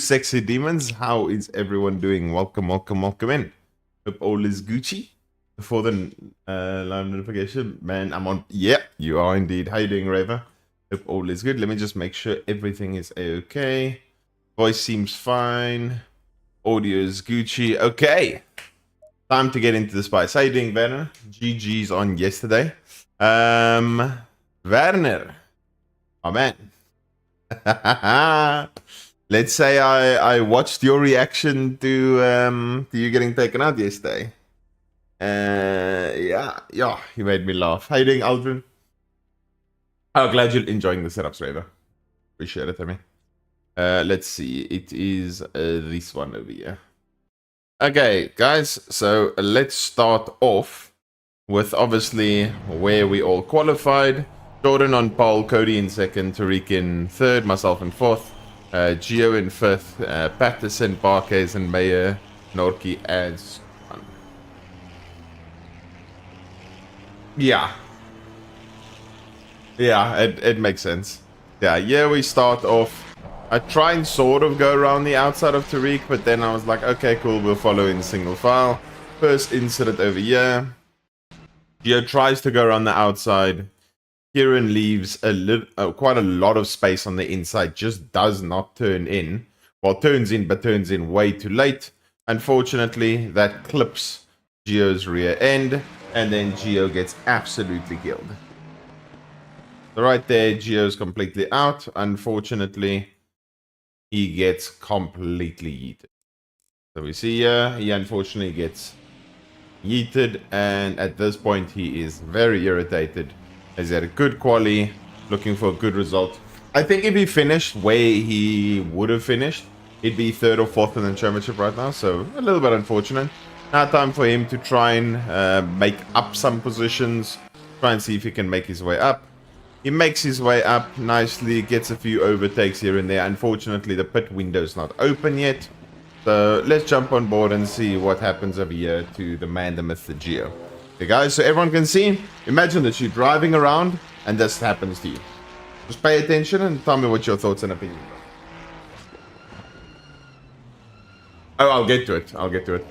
sexy demons. How is everyone doing? Welcome, welcome, welcome in. Hope all is Gucci. Before the live notification, man, I'm on. Yeah, you are indeed. How you doing, Raver? Hope all is good. Let me just make sure everything is okay. Voice seems fine. Audio is Gucci. Okay, time to get into the spice. How you doing, Werner? GG's on yesterday. Werner, oh man. Let's say I watched your reaction to you getting taken out yesterday. Yeah, you made me laugh. How you doing, Aldrin? Oh, glad you're enjoying the setups, Raver. Appreciate it, I mean. Let's see. It is this one over here. Okay, guys. So let's start off with obviously where we all qualified. Jordan on pole, Cody in second, Tariq in third, myself in fourth, Gio in fifth, Patterson, Barkes, and Mayer, Norki as one. Yeah, it makes sense. Yeah, we start off. I try and sort of go around the outside of Tariq, but then I was like, okay, cool, we'll follow in single file. First incident over here. Gio tries to go around the outside. Kieran leaves quite a lot of space on the inside, just does not turn in. Well, turns in, but turns in way too late. Unfortunately, that clips Gio's rear end, and then Gio gets absolutely killed. So right there, Gio's completely out. Unfortunately, he gets completely yeeted. So we see here, he unfortunately gets yeeted, and at this point, he is very irritated. He's had a good quali, looking for a good result. I think if he finished where he would have finished, he'd be third or fourth in the championship right now. So a little bit unfortunate. Now time for him to try and make up some positions. Try and see if he can make his way up. He makes his way up nicely, gets a few overtakes here and there. Unfortunately, the pit window's not open yet. So let's jump on board and see what happens over here to the man, the myth, the Gio. Okay, guys, so everyone can see. Imagine that you're driving around and this happens to you. Just pay attention and tell me what your thoughts and opinions are. Oh, I'll get to it. I'll get to it.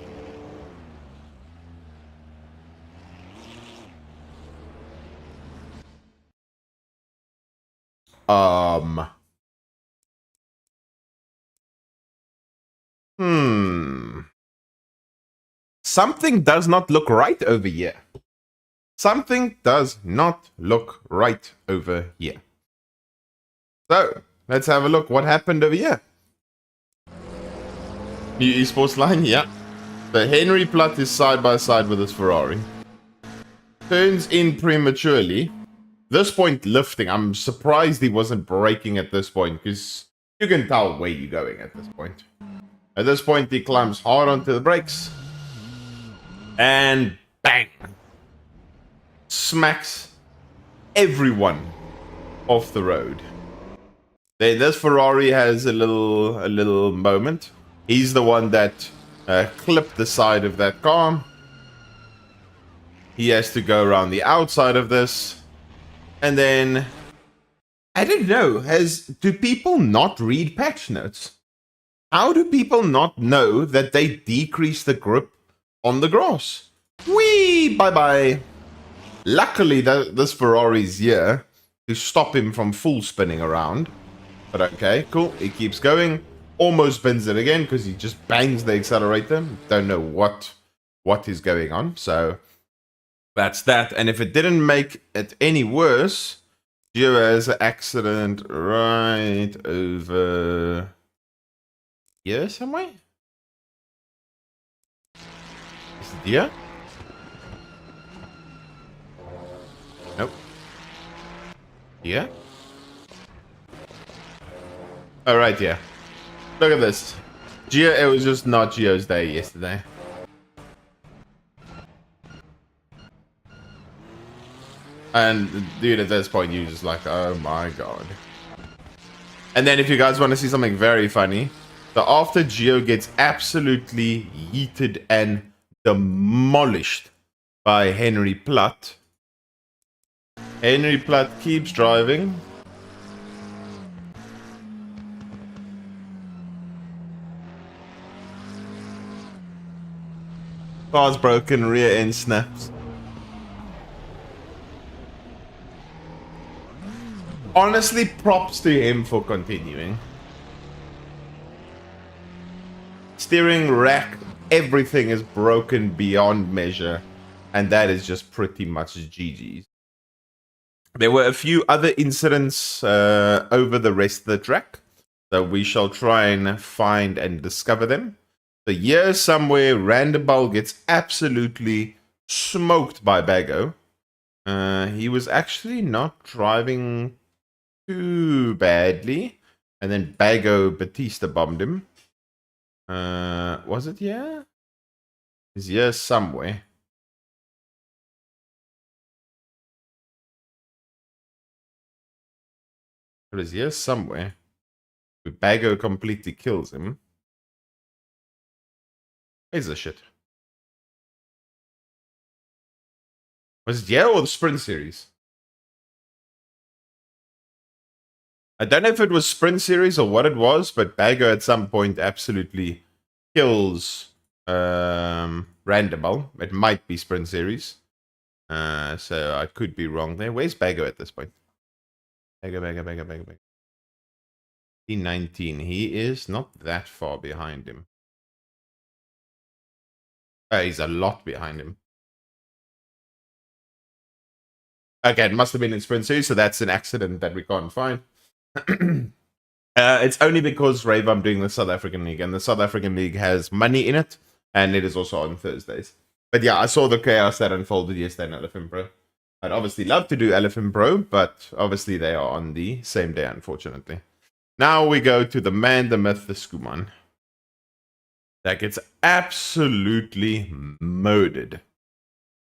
Something does not look right over here. Something does not look right over here. So, let's have a look. What happened over here? New esports line, yeah. The Henry Platt is side by side with his Ferrari. Turns in prematurely. This point lifting. I'm surprised he wasn't braking at this point, because you can tell where you're going at this point. At this point, he climbs hard onto the brakes. And bang! Smacks everyone off the road. Then this Ferrari has a little moment. He's the one that clipped the side of that car. He has to go around the outside of this. And then, I don't know, do people not read patch notes? How do people not know that they decrease the grip on the grass? Whee! Bye-bye. Luckily, this Ferrari's here to stop him from full spinning around. But okay, cool. He keeps going. Almost bends it again because he just bangs the accelerator. Don't know what is going on. So that's that. And if it didn't make it any worse, Gio has an accident right over here somewhere. Is it here? Nope. Here? Oh, right here. Look at this. Gio, it was just not Gio's day yesterday. And dude, at this point, you're just like, oh my god. And then if you guys want to see something very funny, so after Gio gets absolutely yeeted and demolished by Henry Platt, Henry Platt keeps driving. Car's broken, rear end snaps. Honestly, props to him for continuing. Steering rack, everything is broken beyond measure. And that is just pretty much GG's. There were a few other incidents over the rest of the track. So we shall try and find and discover them. So here somewhere, Randabal gets absolutely smoked by Bago. He was actually not driving too badly. And then Bago Batista bombed him. Was it here? He's here somewhere. It is here somewhere. Bago completely kills him. Where's the shit? Was it here or the sprint series? I don't know if it was sprint series or what it was, but Bago at some point absolutely kills Randabal. It might be sprint series. So I could be wrong there. Where's Bago at this point? Bago. P19. He is not that far behind him. He's a lot behind him. Okay, it must have been in sprint series, so that's an accident that we can't find. It's only because, Rave, I'm doing the South African League, and the South African League has money in it, and it is also on Thursdays. But yeah, I saw the chaos that unfolded yesterday in Elephant Pro. I'd obviously love to do Elephant Pro, but obviously they are on the same day, unfortunately. Now we go to the man, the myth, the Skuman. That gets absolutely murdered.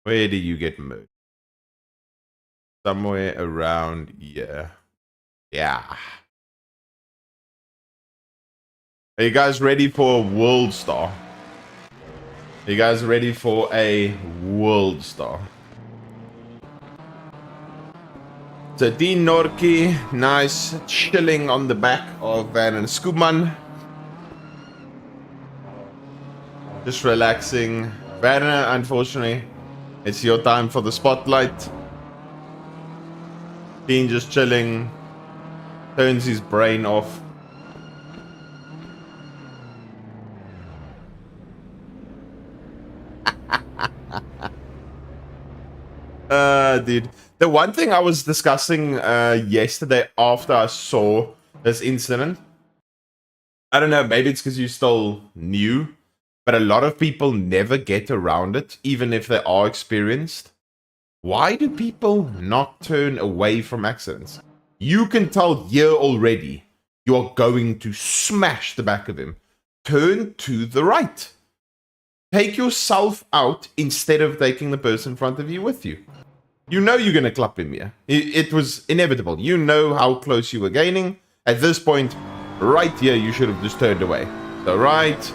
Where do you get murdered? Somewhere around here. Yeah. Are you guys ready for a World Star? Are you guys ready for a World Star? So Dean Norki, nice, chilling on the back of Van and Skuman. Just relaxing. Werner, unfortunately, it's your time for the spotlight. Dean just chilling. Turns his brain off. Dude. The one thing I was discussing yesterday after I saw this incident, I don't know, maybe it's because you're still new, but a lot of people never get around it, even if they are experienced. Why do people not turn away from accidents? You can tell here already you are going to smash the back of him. Turn to the right. Take yourself out instead of taking the person in front of you with you. You know you're going to clap him here. It was inevitable. You know how close you were gaining. At this point, right here, you should have just turned away. So right,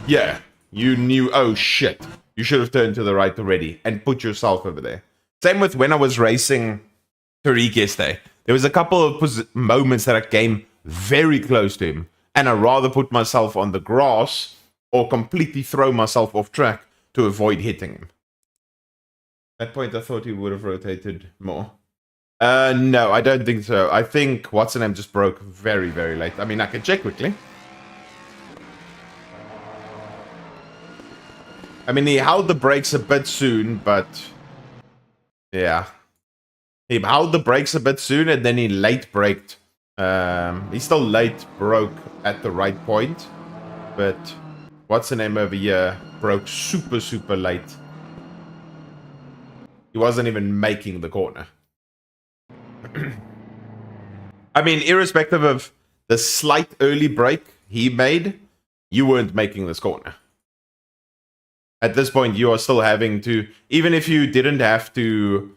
yeah, you knew, oh shit. You should have turned to the right already and put yourself over there. Same with when I was racing Tariq yesterday. There was a couple of moments that I came very close to him, and I rather put myself on the grass or completely throw myself off track to avoid hitting him. At that point, I thought he would have rotated more. No, I don't think so. I think what's her name just broke very, very late. I mean, I can check quickly. I mean, he held the brakes a bit soon, but yeah. He held the brakes a bit soon, and then he late braked. He still late broke at the right point, but what's the name over here broke super, super late. He wasn't even making the corner. I mean, irrespective of the slight early break he made, you weren't making this corner. At this point, you are still having to, even if you didn't have to,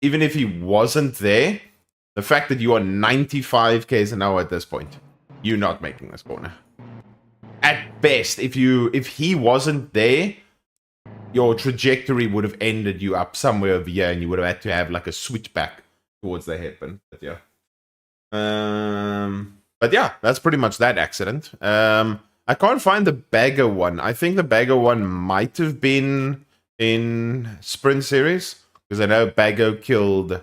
even if he wasn't there, the fact that you are 95 k's an hour at this point, you're not making this corner. At best, if he wasn't there, your trajectory would have ended you up somewhere over here, and you would have had to have like a switchback towards the hairpin. But yeah. But yeah, that's pretty much that accident. I I can't find the bagger one. I think the bagger one might have been in Sprint Series. Because I know Bago killed...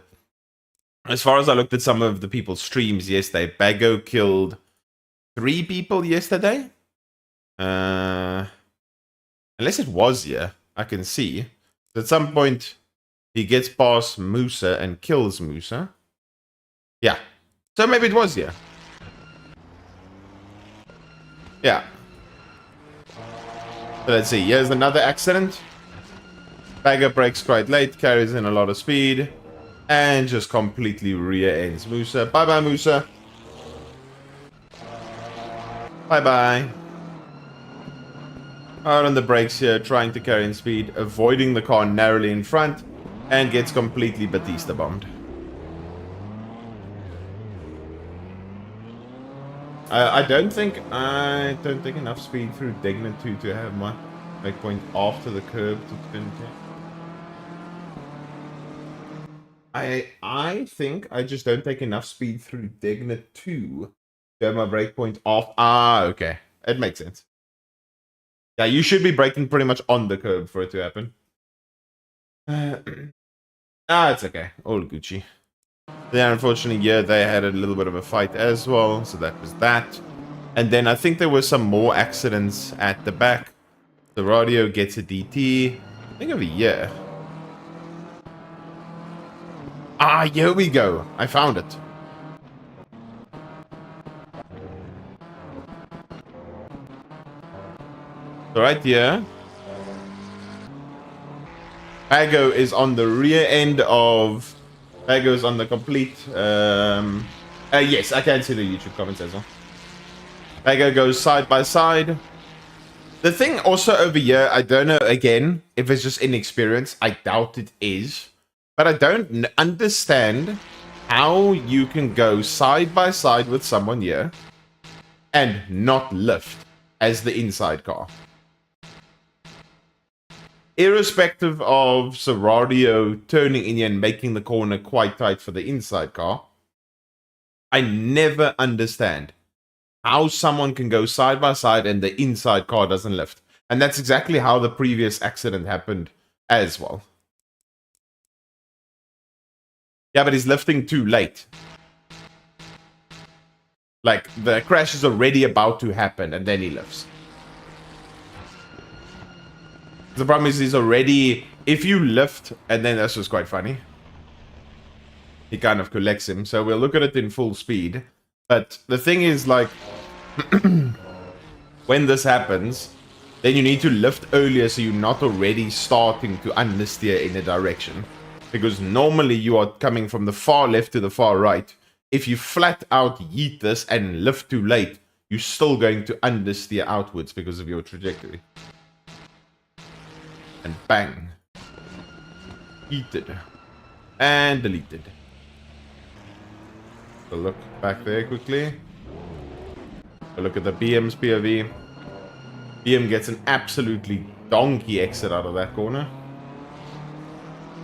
As far as I looked at some of the people's streams yesterday, Bago killed 3 people yesterday. Unless it was, yeah. I can see. At some point, he gets past Musa and kills Musa. Yeah. So maybe it was, yeah. Yeah. So let's see. Here's another accident. Bagger breaks quite late, carries in a lot of speed, and just completely rear ends Musa. Bye-bye, Musa. Bye-bye. Out on the brakes here, trying to carry in speed, avoiding the car narrowly in front, and gets completely Batista bombed. I don't think enough speed through Degna 2 to have my breakpoint after the curb to turn 10. I think I just don't take enough speed through Degna 2 to have my breakpoint off. Ah, okay. It makes sense. Yeah, you should be braking pretty much on the curb for it to happen. It's okay. All Gucci. Yeah, unfortunately, yeah, they had a little bit of a fight as well, so that was that. And then I think there were some more accidents at the back. The radio gets a DT. I think over here. Ah, here we go. I found it. So right here. Bago is on the rear end of... Bago's on the complete... yes, I can see the YouTube comments as well. Bago goes side by side. The thing also over here, I don't know, again, if it's just inexperience. I doubt it is. But I don't understand how you can go side by side with someone here and not lift as the inside car. Irrespective of Seradio turning in here and making the corner quite tight for the inside car, I never understand how someone can go side by side and the inside car doesn't lift. And that's exactly how the previous accident happened as well. Yeah, but he's lifting too late. Like, the crash is already about to happen and then he lifts. The problem is he's already... If you lift, and then that's just quite funny. He kind of collects him. So we'll look at it in full speed. But the thing is, like... when this happens, then you need to lift earlier so you're not already starting to understeer in a direction. Because normally you are coming from the far left to the far right. If you flat out yeet this and lift too late, you're still going to understeer outwards because of your trajectory. And bang. Yeeted. And deleted. So look back there quickly. So look at the BM's POV. BM gets an absolutely donkey exit out of that corner.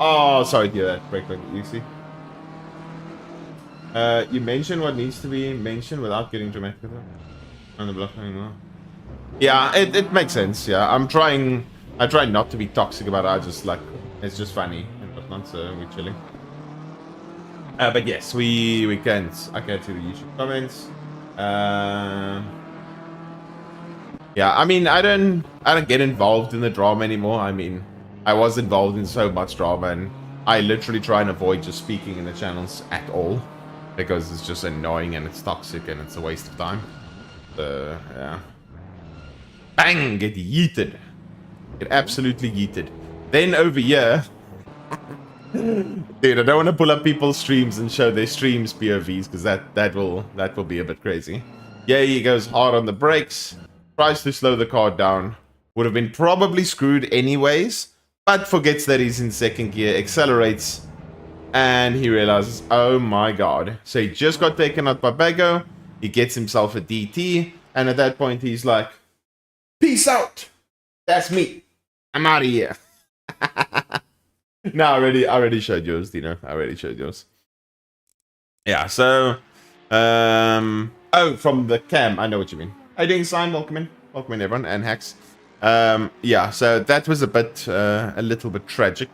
Oh, sorry to hear that. Break, you see. You mentioned what needs to be mentioned without getting dramatic on the block anymore. Yeah, it makes sense. Yeah, I try not to be toxic about it. I just like, it's just funny and whatnot, so we're chilling. But yes, I can't see the YouTube comments. Yeah, I mean, I don't get involved in the drama anymore. I mean, I was involved in so much drama, and I literally try and avoid just speaking in the channels at all, because it's just annoying and it's toxic and it's a waste of time. Yeah. Bang! Get yeeted. Get absolutely yeeted. Then over here... Dude, I don't want to pull up people's streams and show their streams POVs, because that will be a bit crazy. Yeah, he goes hard on the brakes. Tries to slow the car down. Would have been probably screwed anyways, but forgets that he's in second gear, accelerates, and he realizes, oh my god. So he just got taken out by Bago. He gets himself a DT, and at that point he's like, peace out. That's me. I'm out of here. No, I already showed yours, Dino. I already showed yours. Yeah, so... oh, from the cam. I know what you mean. How you doing, Simon? Welcome in. Welcome in, everyone, and Hacks. Yeah, so that was a little bit tragic.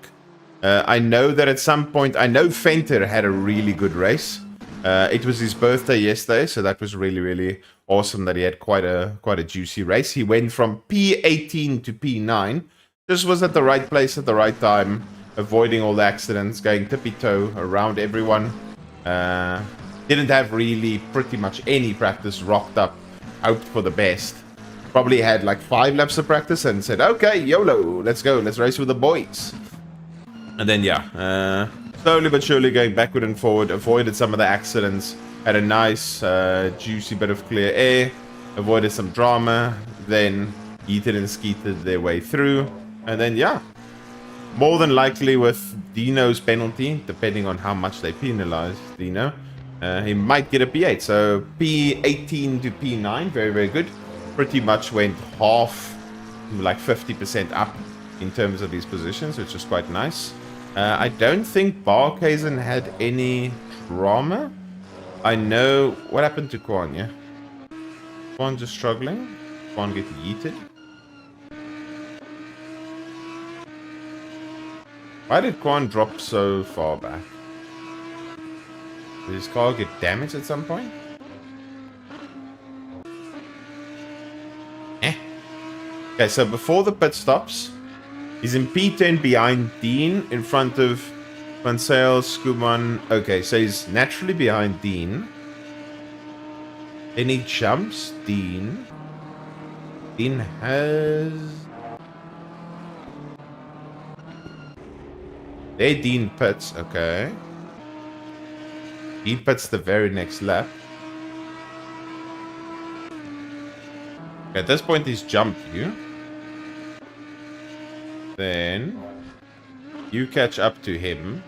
I know that at some point, I know Fenter had a really good race. It was his birthday yesterday, so that was really, really awesome that he had quite a juicy race. He went from P18 to P9. Just was at the right place at the right time, avoiding all the accidents, going tippy-toe around everyone. Didn't have really pretty much any practice, rocked up, hoped for the best. Probably had like 5 laps of practice and said, okay, YOLO, let's go, let's race with the boys. And then, yeah, slowly but surely going backward and forward, avoided some of the accidents, had a nice, juicy bit of clear air, avoided some drama, then yeeted and skeeted their way through, and then, yeah, more than likely with Dino's penalty, depending on how much they penalize Dino, he might get a P8. So P18 to P9, very, very good. Pretty much went half, like 50% up in terms of his positions, which is quite nice. I don't think Barkhazen had any drama. I know... What happened to Quan, yeah? Quan just struggling? Quan get yeeted? Why did Quan drop so far back? Did his car get damaged at some point? Okay, so before the pit stops, he's in P10 behind Dean, in front of Vansale, Skuman. Okay, so he's naturally behind Dean. Then he jumps Dean. Dean has... There Dean pits, okay. He pits the very next lap. At this point he's jumped you. Then you catch up to him.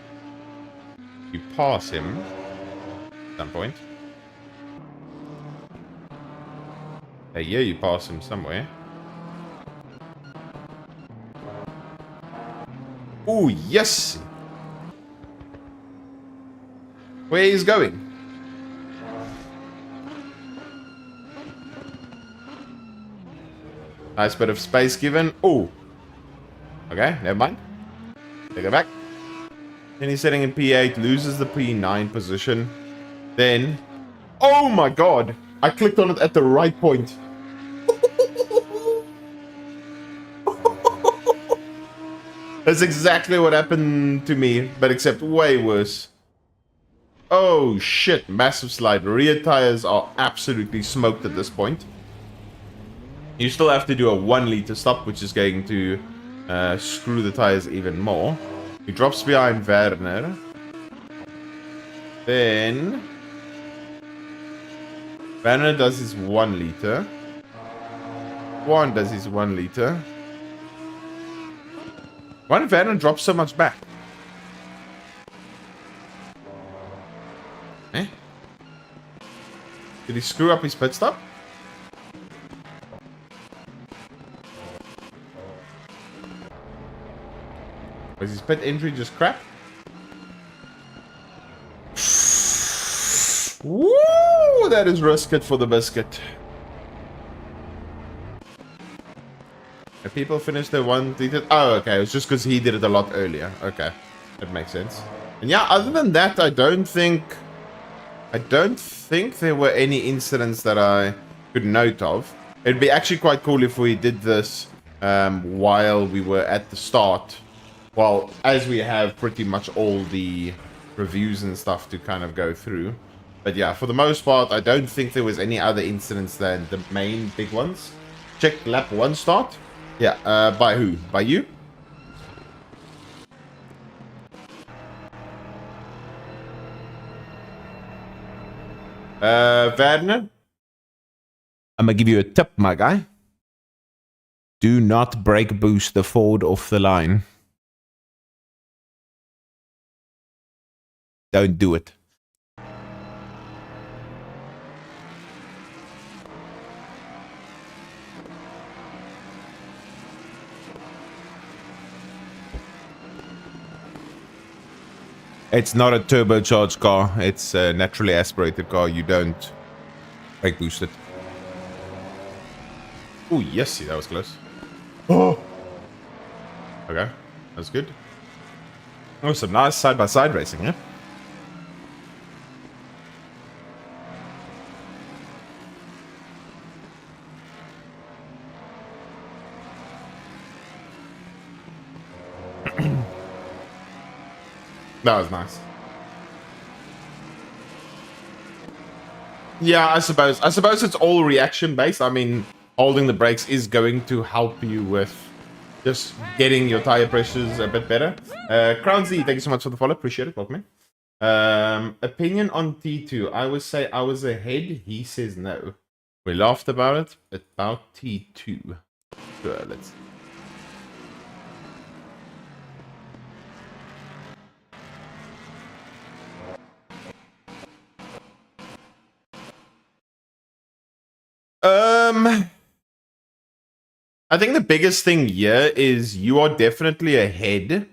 You pass him at some point. Yeah, you pass him somewhere. Oh, yes! Where he's going? Nice bit of space given. Oh! Okay, never mind. Take it back. Then he's sitting in P8, loses the P9 position. Then... Oh my god! I clicked on it at the right point. That's exactly what happened to me, but except way worse. Oh shit, massive slide. Rear tires are absolutely smoked at this point. You still have to do a 1 liter stop, which is going to screw the tires even more. He drops behind Werner. Then Werner does his 1 liter. Juan does his 1 liter. Why did Werner drop so much back? Eh? Did he screw up his pit stop? Was his pit entry just crap? Woo! That is risket for the biscuit. Have people finished their 1 liter? Oh, okay. It was just because he did it a lot earlier. Okay. That makes sense. And yeah, other than that, I don't think there were any incidents that I could note of. It'd be actually quite cool if we did this while we were at the start. Well, as we have pretty much all the reviews and stuff to kind of go through. But yeah, for the most part, I don't think there was any other incidents than the main big ones. Check lap 1 start. Yeah, by who? By you? Werner? I'm gonna give you a tip, my guy. Do not brake boost the Ford off the line. Don't do it. It's not a turbocharged car. It's a naturally aspirated car. You don't brake boost it. Oh, yes, see, that was close. Oh! Okay, that's good. Oh, some nice side-by-side racing, yeah? That was nice. Yeah, I suppose it's all reaction based. I mean, holding the brakes is going to help you with just getting your tire pressures a bit better. Crown Z, thank you so much for the follow. Appreciate it. Welcome in. Opinion on T2. I would say I was ahead. He says no. We laughed about it. About T2. Sure, let's. I think the biggest thing here is you are definitely ahead,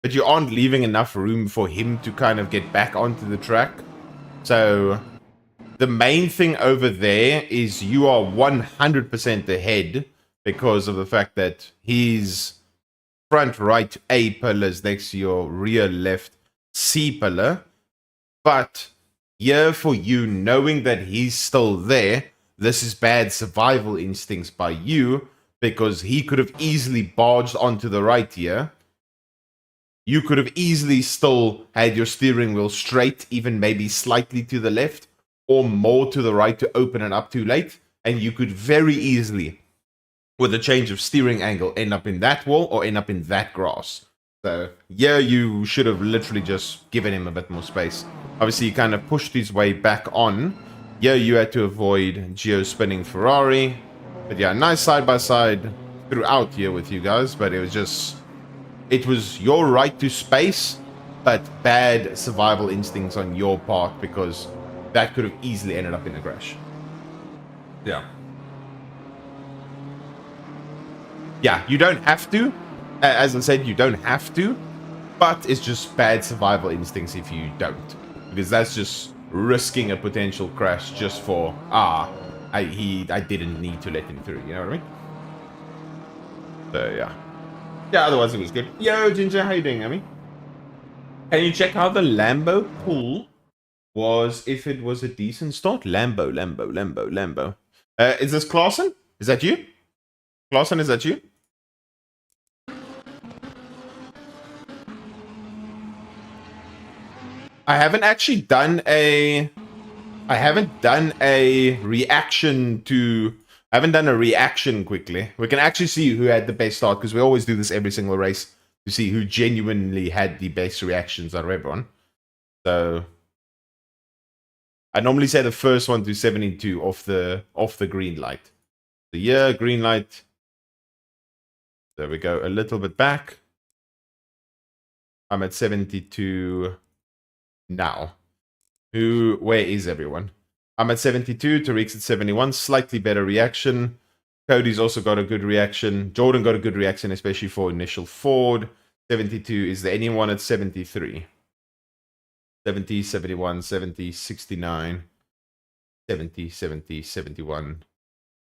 but you aren't leaving enough room for him to kind of get back onto the track. So the main thing over there is you are 100% ahead because of the fact that his front right A pillar is next to your rear left C pillar. But here for you, knowing that he's still there, this is bad survival instincts by you, because he could have easily barged onto the right here. You could have easily still had your steering wheel straight, even maybe slightly to the left, or more to the right to open it up too late. And you could very easily, with a change of steering angle, end up in that wall or end up in that grass. So, yeah, you should have literally just given him a bit more space. Obviously, he kind of pushed his way back on. Yeah, you had to avoid geo-spinning Ferrari. But yeah, nice side-by-side throughout here with you guys. But it was just... It was your right to space, but bad survival instincts on your part, because that could have easily ended up in a crash. Yeah. Yeah, you don't have to. As I said, you don't have to. But it's just bad survival instincts if you don't. Because that's just risking a potential crash just for, I didn't need to let him through, you know what I mean? So, yeah. Yeah, otherwise it was good. Yo, Ginger, how you doing, Amy? Can you check how the Lambo pull was, if it was a decent start? Lambo. Is this Clausen? Is that you? Clausen, is that you? I haven't actually done a... I haven't done a reaction quickly. We can actually see who had the best start, because we always do this every single race to see who genuinely had the best reactions out of everyone. So I normally say the first one to 72 off the green light. So yeah, green light. There we go, a little bit back. I'm at 72 now. Where is everyone? I'm at 72, Tariq's at 71, slightly better reaction. Cody's also got a good reaction. Jordan got a good reaction, especially for initial Ford. 72, is there anyone at 73? 70, 71, 70, 69, 70, 70, 71,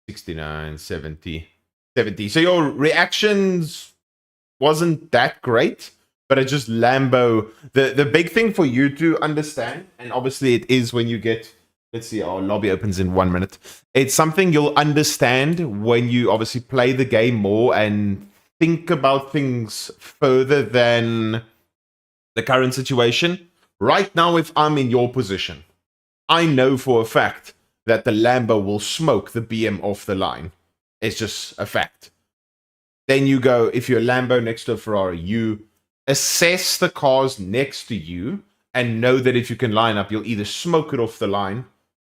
69, 70, 70. So your reactions wasn't that great. But it's just Lambo. The big thing for you to understand, and obviously it is when you get, let's see, our lobby opens in 1 minute. It's something you'll understand when you obviously play the game more and think about things further than the current situation. Right now, if I'm in your position, I know for a fact that the Lambo will smoke the BM off the line. It's just a fact. Then you go, if you're a Lambo next to a Ferrari, you assess the cars next to you and know that if you can line up, you'll either smoke it off the line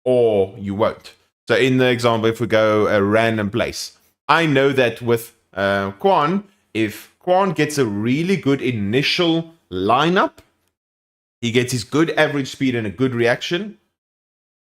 or you won't. So in the example, if we go a random place, I know that with Quan, if Quan gets a really good initial lineup, he gets his good average speed and a good reaction,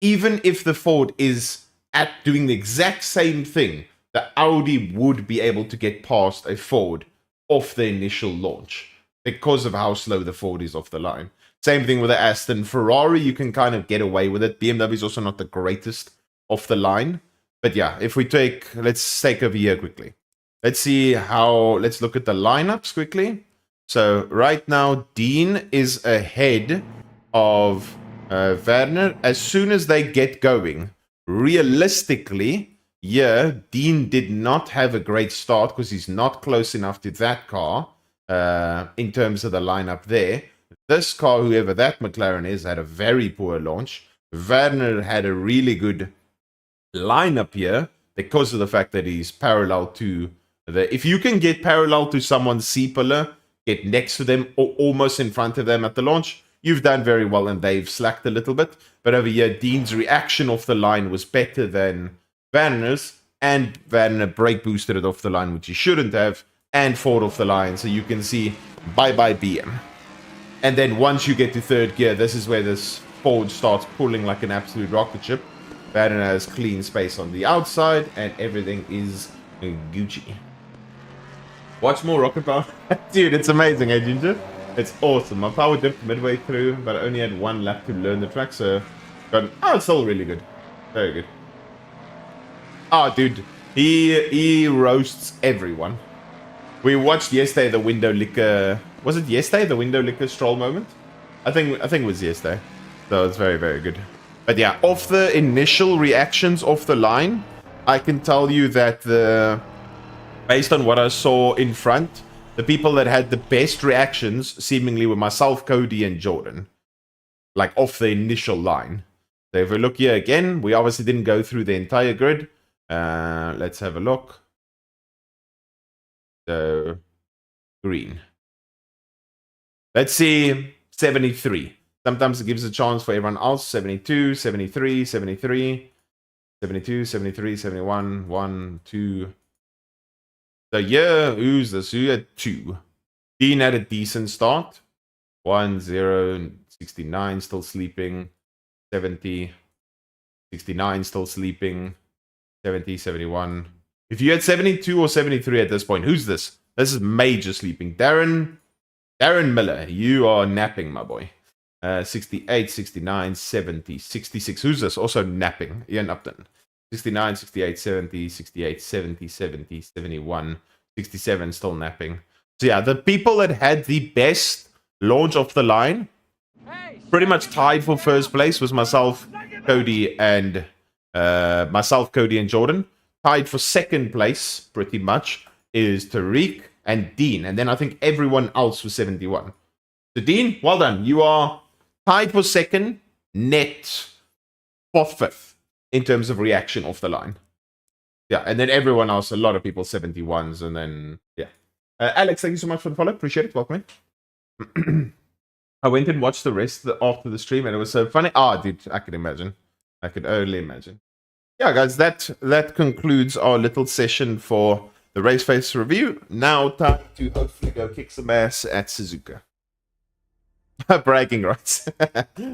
even if the Ford is at doing the exact same thing, the Audi would be able to get past a Ford off the initial launch, because of how slow the Ford is off the line. Same thing with the Aston. Ferrari, you can kind of get away with it. BMW is also not the greatest off the line. But yeah, if we let's take over here quickly. Let's look at the lineups quickly. So right now, Dean is ahead of Werner. As soon as they get going, realistically, yeah, Dean did not have a great start because he's not close enough to that car in terms of the lineup there. This car, whoever that McLaren is, had a very poor launch. Werner had a really good lineup here because of the fact that he's parallel to if you can get parallel to someone's C-pillar, get next to them or almost in front of them at the launch, you've done very well, and they've slacked a little bit. But over here, Dean's reaction off the line was better than Werner's, and Werner brake boosted it off the line, which he shouldn't have, and Ford off the line. So you can see, bye-bye BM. And then once you get to third gear, this is where this Ford starts pulling like an absolute rocket ship. Werner has clean space on the outside, and everything is Gucci. Watch more rocket power. Dude, it's amazing, eh, Ginger? It's awesome. My power dipped midway through, but I only had one lap to learn the track, so... it's still really good. Very good. Oh, dude. He roasts everyone. We watched yesterday the window licker... Was it yesterday, the window licker stroll moment? I think it was yesterday. So it's very, very good. But yeah, off the initial reactions off the line, I can tell you that based on what I saw in front, the people that had the best reactions seemingly were myself, Cody, and Jordan. Like off the initial line. So if we look here again, we obviously didn't go through the entire grid. Let's have a look. So, green. Let's see 73. Sometimes it gives a chance for everyone else. 72, 73, 73, 72, 73, 71, 1, 2. So yeah, who's this? Who had 2? Dean had a decent start. 1, 0, 69, still sleeping. 70, 69, still sleeping. 70, 71. If you had 72 or 73 at this point, who's this? This is major sleeping. Darren Miller, you are napping, my boy. 68, 69, 70, 66. Who's this? Also napping. Ian Upton. 69, 68, 70, 68, 70, 70, 71, 67, still napping. So yeah, the people that had the best launch off the line, pretty much tied for first place, was myself, Cody, and Jordan. Tied for second place, pretty much, is Tariq and Dean. And then I think everyone else was 71. So Dean, well done. You are tied for second, net for fifth in terms of reaction off the line. Yeah, and then everyone else, a lot of people 71s, and then, yeah. Alex, thank you so much for the follow. Appreciate it. Welcome in. I went and watched the rest after the stream, and it was so funny. Dude, I can imagine. I could only imagine. Yeah, guys, that concludes our little session for the Raceface review. Now time to hopefully go kick some ass at Suzuka. Bragging rights.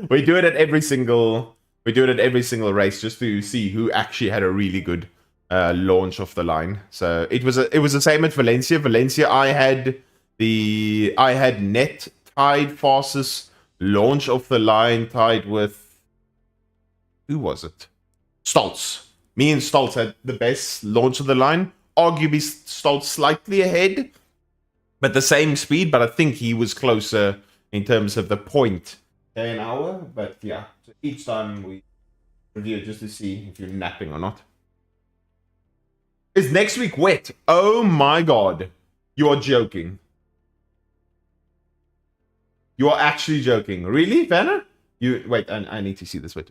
We do it at every single race just to see who actually had a really good launch off the line. So it was the same at Valencia. Valencia, I had net tied fastest launch off the line, tied with, who was it? Stoltz. Me and Stoltz had the best launch of the line. Arguably Stoltz slightly ahead, but the same speed. But I think he was closer in terms of the point an hour. But yeah, so each time we review it just to see if you're napping or not. Is next week wet? Oh my god. You are joking. You are actually joking. Really, Vanna? Wait, I need to see this. Wait.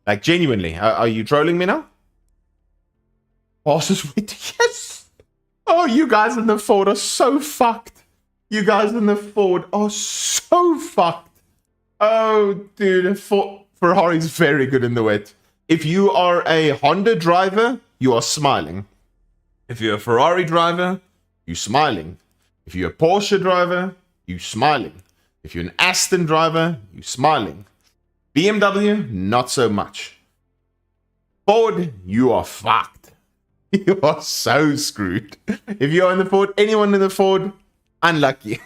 Like, genuinely, are you trolling me now? Horses wait. Yes! Oh, you guys in the Ford are so fucked. You guys in the Ford are so fucked. Oh, dude, Ferrari's very good in the wet. If you are a Honda driver, you are smiling. If you're a Ferrari driver, you're smiling. If you're a Porsche driver, you're smiling. If you're an Aston driver, you're smiling. BMW, not so much. Ford, you are fucked. You are so screwed. If you're in the Ford, anyone in the Ford, unlucky.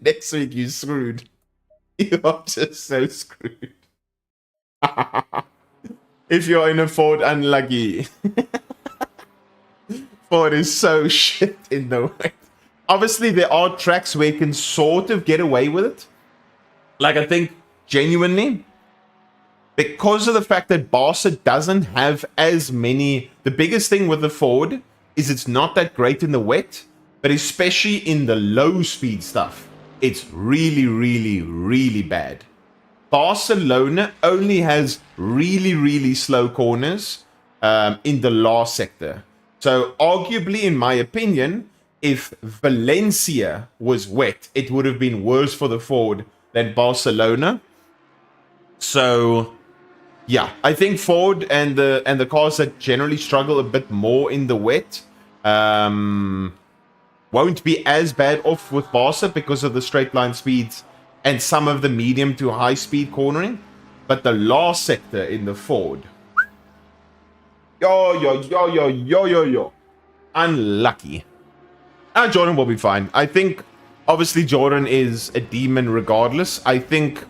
Next week, you're screwed. You are just so screwed. If you're in a Ford, unlucky. Ford is so shit in the way. Obviously, there are tracks where you can sort of get away with it. Like, I think, genuinely, because of the fact that Barca doesn't have as many... The biggest thing with the Ford is it's not that great in the wet, but especially in the low-speed stuff, it's really, really, really bad. Barcelona only has really, really slow corners in the last sector. So arguably, in my opinion, if Valencia was wet, it would have been worse for the Ford than Barcelona. So yeah, I think Ford and the cars that generally struggle a bit more in the wet won't be as bad off with Barca because of the straight line speeds and some of the medium to high speed cornering. But the last sector in the Ford, yo, unlucky. Jordan will be fine. I think, obviously, Jordan is a demon regardless. I think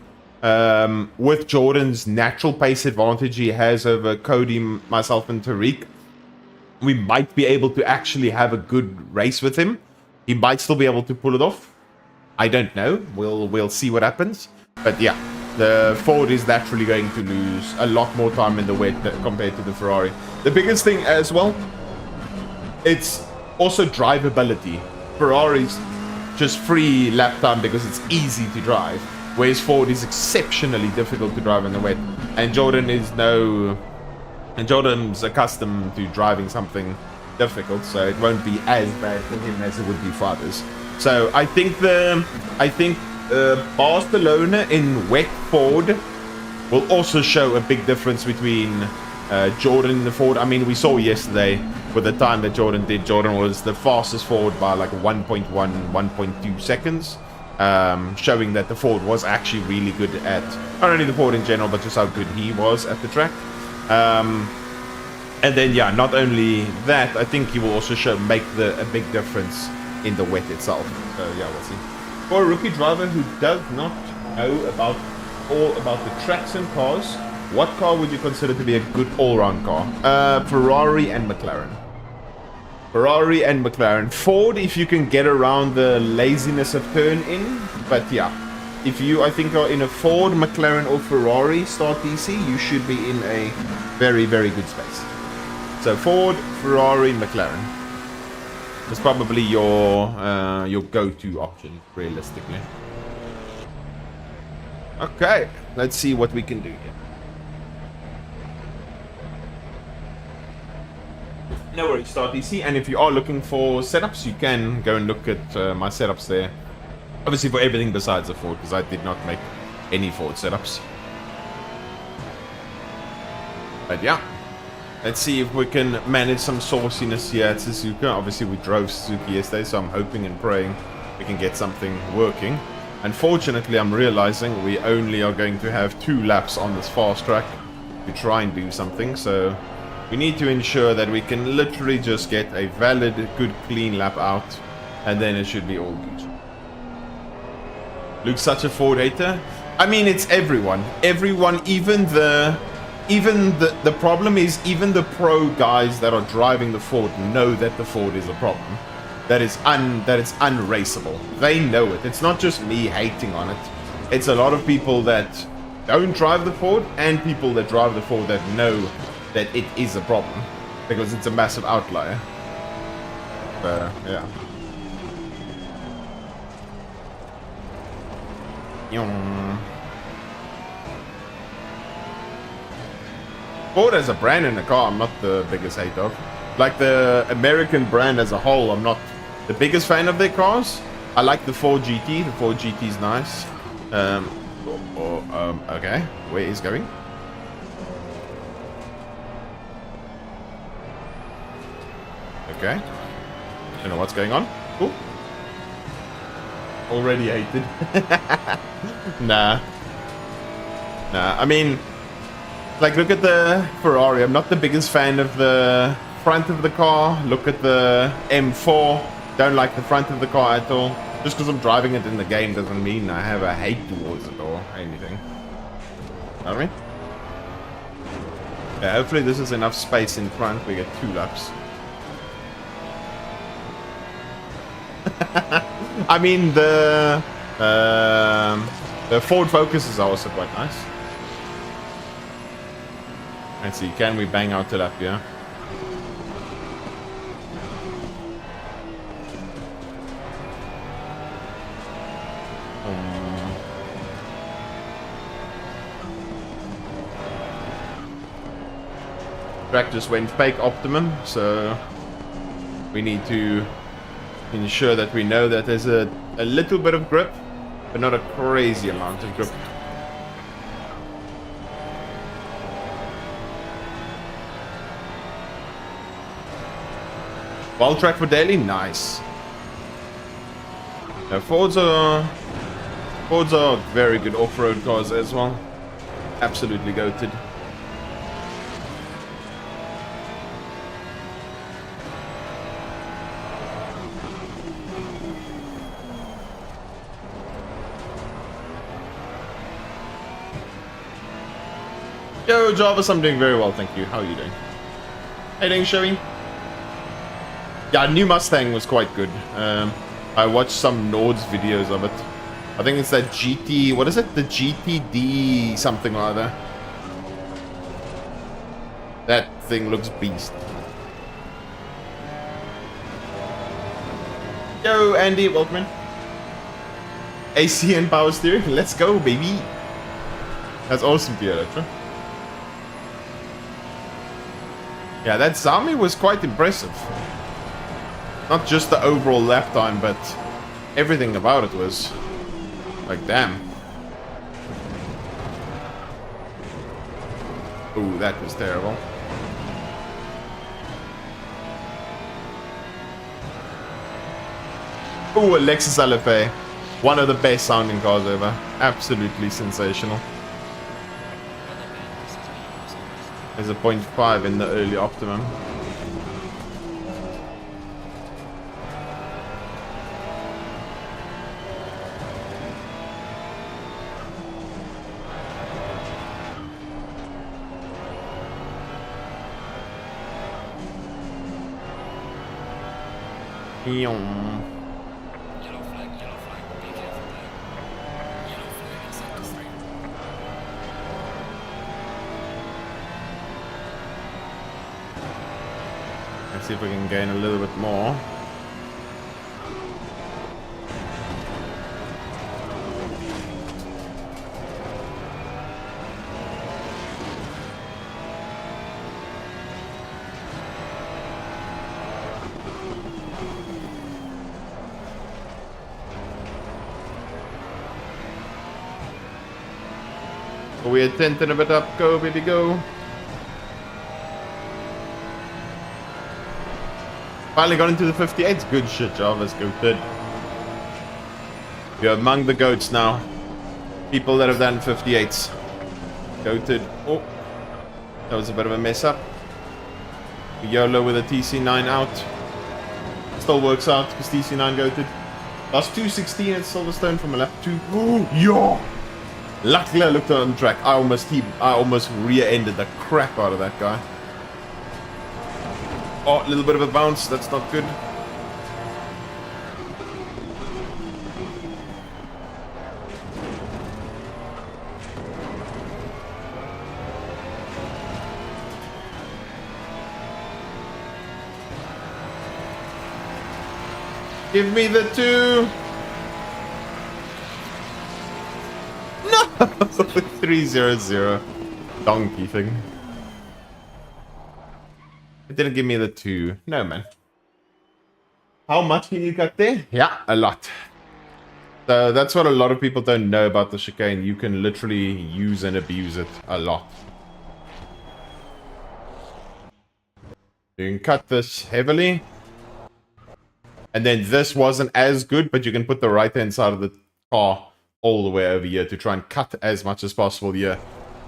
with Jordan's natural pace advantage he has over Cody, myself, and Tariq, we might be able to actually have a good race with him. He might still be able to pull it off. I don't know. We'll see what happens. But yeah, the Ford is naturally going to lose a lot more time in the wet compared to the Ferrari. The biggest thing as well, it's also drivability. Ferrari's just free lap time because it's easy to drive, whereas Ford is exceptionally difficult to drive in the wet. And Jordan's accustomed to driving something difficult, so it won't be as bad for him as it would be for others. So I think Barcelona in wet Ford will also show a big difference between Jordan and the Ford. I mean, we saw yesterday with the time that Jordan did. Jordan was the fastest Ford by like 1.1, 1.2 seconds, showing that the Ford was actually really good at, not only the Ford in general, but just how good he was at the track. And then, yeah, not only that, I think he will also make a big difference in the wet itself. So, yeah, we'll see. For a rookie driver who does not know all about the tracks and cars, what car would you consider to be a good all-round car? Ferrari and McLaren. Ferrari and McLaren. Ford, if you can get around the laziness of turn-in. But, yeah, if you, I think, are in a Ford, McLaren, or Ferrari start DC, you should be in a very, very good space. So Ford, Ferrari, McLaren is probably your go-to option, realistically. Okay, let's see what we can do here. No worries, start DC. And if you are looking for setups, you can go and look at my setups there. Obviously for everything besides the Ford, because I did not make any Ford setups. But yeah. Let's see if we can manage some sauciness here at Suzuka. Obviously, we drove Suzuki yesterday, so I'm hoping and praying we can get something working. Unfortunately, I'm realizing we only are going to have 2 laps on this fast track to try and do something. So we need to ensure that we can literally just get a valid, good, clean lap out, and then it should be all good. Luke's such a Ford hater. I mean, it's everyone. Everyone, even the problem is even the pro guys that are driving the Ford know that the Ford is a problem. That it's unraceable. They know it. It's not just me hating on it. It's a lot of people that don't drive the Ford and people that drive the Ford that know that it is a problem because it's a massive outlier. But yeah. Ford as a brand in a car, I'm not the biggest hater of. Like the American brand as a whole, I'm not the biggest fan of their cars. I like the Ford GT. The Ford GT is nice. Okay, where is going? Okay, don't know what's going on. Cool. Already hated. Nah. I mean, like, look at the Ferrari. I'm not the biggest fan of the front of the car. Look at the M4. Don't like the front of the car at all. Just because I'm driving it in the game doesn't mean I have a hate towards it or anything. You know what I mean? Yeah, hopefully this is enough space in front. We get 2 laps. I mean, the Ford Focus is also quite nice. Let's see, can we bang out the lap here? Track just went fake optimum, so we need to ensure that we know that there's a little bit of grip, but not a crazy amount of grip. Wild track for daily, nice. Now, Fords are very good off-road cars as well. Absolutely goated. Yo, Jarvis, I'm doing very well, thank you. How are you doing? How you doing, Sherry? Yeah, new Mustang was quite good. I watched some Nord's videos of it. I think it's that GT... What is it? The GTD something or other. That thing looks beast. Yo, Andy, welcome in. AC and power steering. Let's go, baby. That's awesome, Electra. Yeah, that Zami was quite impressive. Not just the overall lap time, but everything about it was like, damn. Ooh, that was terrible. Ooh, a Lexus LFA. One of the best sounding cars ever. Absolutely sensational. There's a 0.5 in the early optimum. Yellow flag, be careful there. Yellow flag in sector 3. Let's see if we can gain a little bit more. We're 10th and a bit up. Go, baby, go. Finally got into the 58s. Good shit, Jarvis. Go good. You're among the goats now. People that have done 58s. Goated. Oh, that was a bit of a mess up. YOLO with a TC9 out. Still works out because TC9 goated. Last 216 at Silverstone from a lap 2. Oh, yeah. Luckily I looked on the track. I almost rear-ended the crap out of that guy. Oh, a little bit of a bounce. That's not good. Give me the 2. No! 300. Donkey thing. It didn't give me the 2. No, man. How much can you cut there? Yeah, a lot. So that's what a lot of people don't know about the chicane. You can literally use and abuse it a lot. You can cut this heavily. And then this wasn't as good, but you can put the right-hand side of the car all the way over here to try and cut as much as possible here.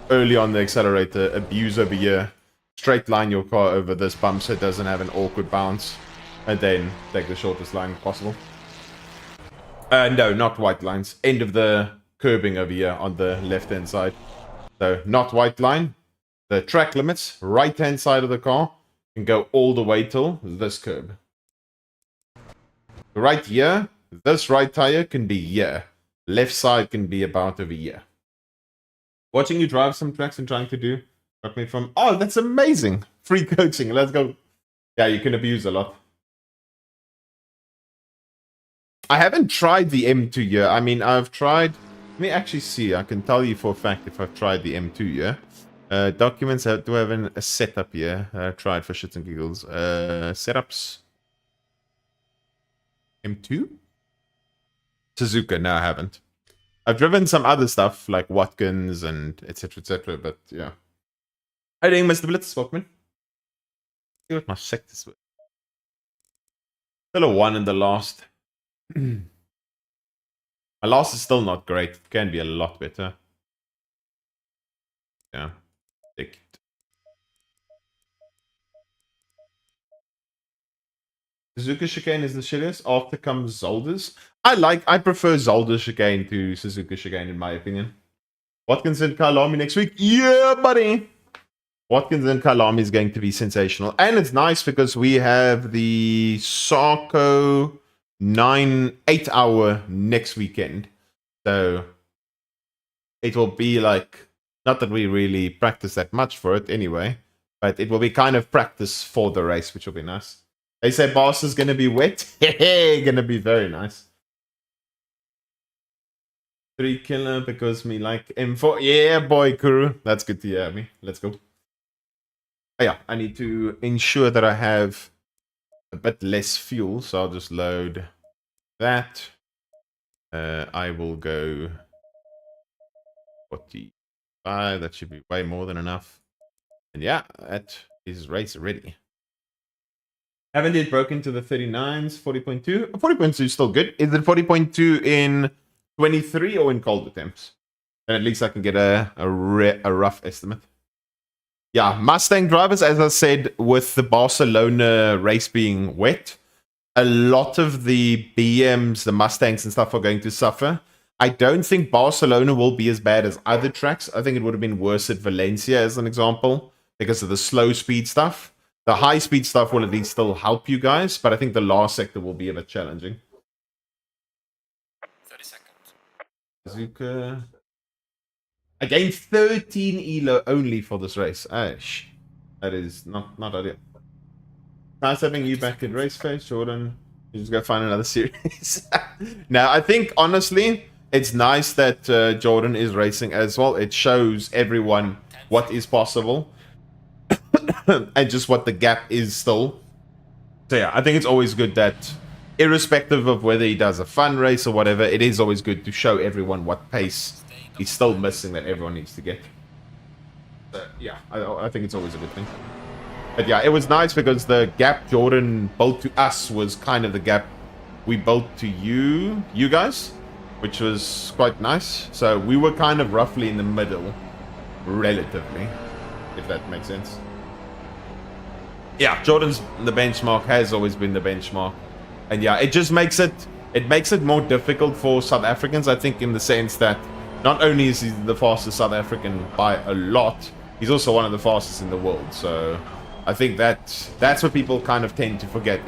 Early on the accelerator, abuse over here. Straight line your car over this bump so it doesn't have an awkward bounce. And then take the shortest line possible. No, not white lines. End of the curbing over here on the left-hand side. So, not white line. the track limits, right-hand side of the car, can go all the way till this curb. Right here, this right tire can be here. Left side can be about over here. Watching you drive some tracks and trying to do, got me from, oh, that's amazing. Free coaching, let's go. Yeah, you can abuse a lot. I haven't tried the M2 yet. I mean, I've tried, let me actually see. I can tell you for a fact if I've tried the M2 yet. Documents, do I have a setup here? Tried for shits and giggles. Setups. M2? Suzuka, no, I haven't. I've driven some other stuff like Watkins and etc, but yeah. How are you doing, Mr. Blitz? Welcome in. See what my sectors were. Still a 1 in the last. My last is still not great. It can be a lot better. Yeah. Take it. Suzuka chicane is the shittiest. After comes Zolder's. I prefer Zolder's chicane to Suzuka chicane in my opinion. Watkins and Kailami next week. Yeah, buddy. Watkins and Kailami is going to be sensational. And it's nice because we have the Sarko 8 hour next weekend. So it will be like, not that we really practice that much for it anyway, but it will be kind of practice for the race, which will be nice. They say boss is going to be wet. Going to be very nice. 3 killer because me like M4. Yeah, boy, Kuru. That's good to hear me. Let's go. Oh, yeah, I need to ensure that I have a bit less fuel, so I'll just load that. I will go 45. That should be way more than enough. And yeah, that is race ready. Haven't yet broken to the 39s. 40.2. 40.2 is still good. Is it 40.2 in 23 or in cold attempts? And at least I can get a rough estimate. Yeah, Mustang drivers, as I said, with the Barcelona race being wet, a lot of the BMs, the Mustangs and stuff are going to suffer. I don't think Barcelona will be as bad as other tracks. I think it would have been worse at Valencia, as an example, because of the slow speed stuff. The high speed stuff will at least still help you guys, but I think the last sector will be a bit challenging. 30 seconds. Bazooka. I gained 13 ELO only for this race. Ash. That is not ideal. Nice having you back at Raceface, Jordan. You just go find another series. Now, I think, honestly, it's nice that Jordan is racing as well. It shows everyone what is possible. And just what the gap is still. So yeah, I think it's always good that, irrespective of whether he does a fun race or whatever, it is always good to show everyone what pace he's still missing that everyone needs to get. So yeah, I think it's always a good thing. But yeah, it was nice because the gap Jordan built to us was kind of the gap we built to you guys, which was quite nice. So we were kind of roughly in the middle, relatively, if that makes sense. Yeah, Jordan's the benchmark, has always been the benchmark. And yeah, it just makes it more difficult for South Africans, I think, in the sense that not only is he the fastest South African by a lot, he's also one of the fastest in the world. So I think that's what people kind of tend to forget.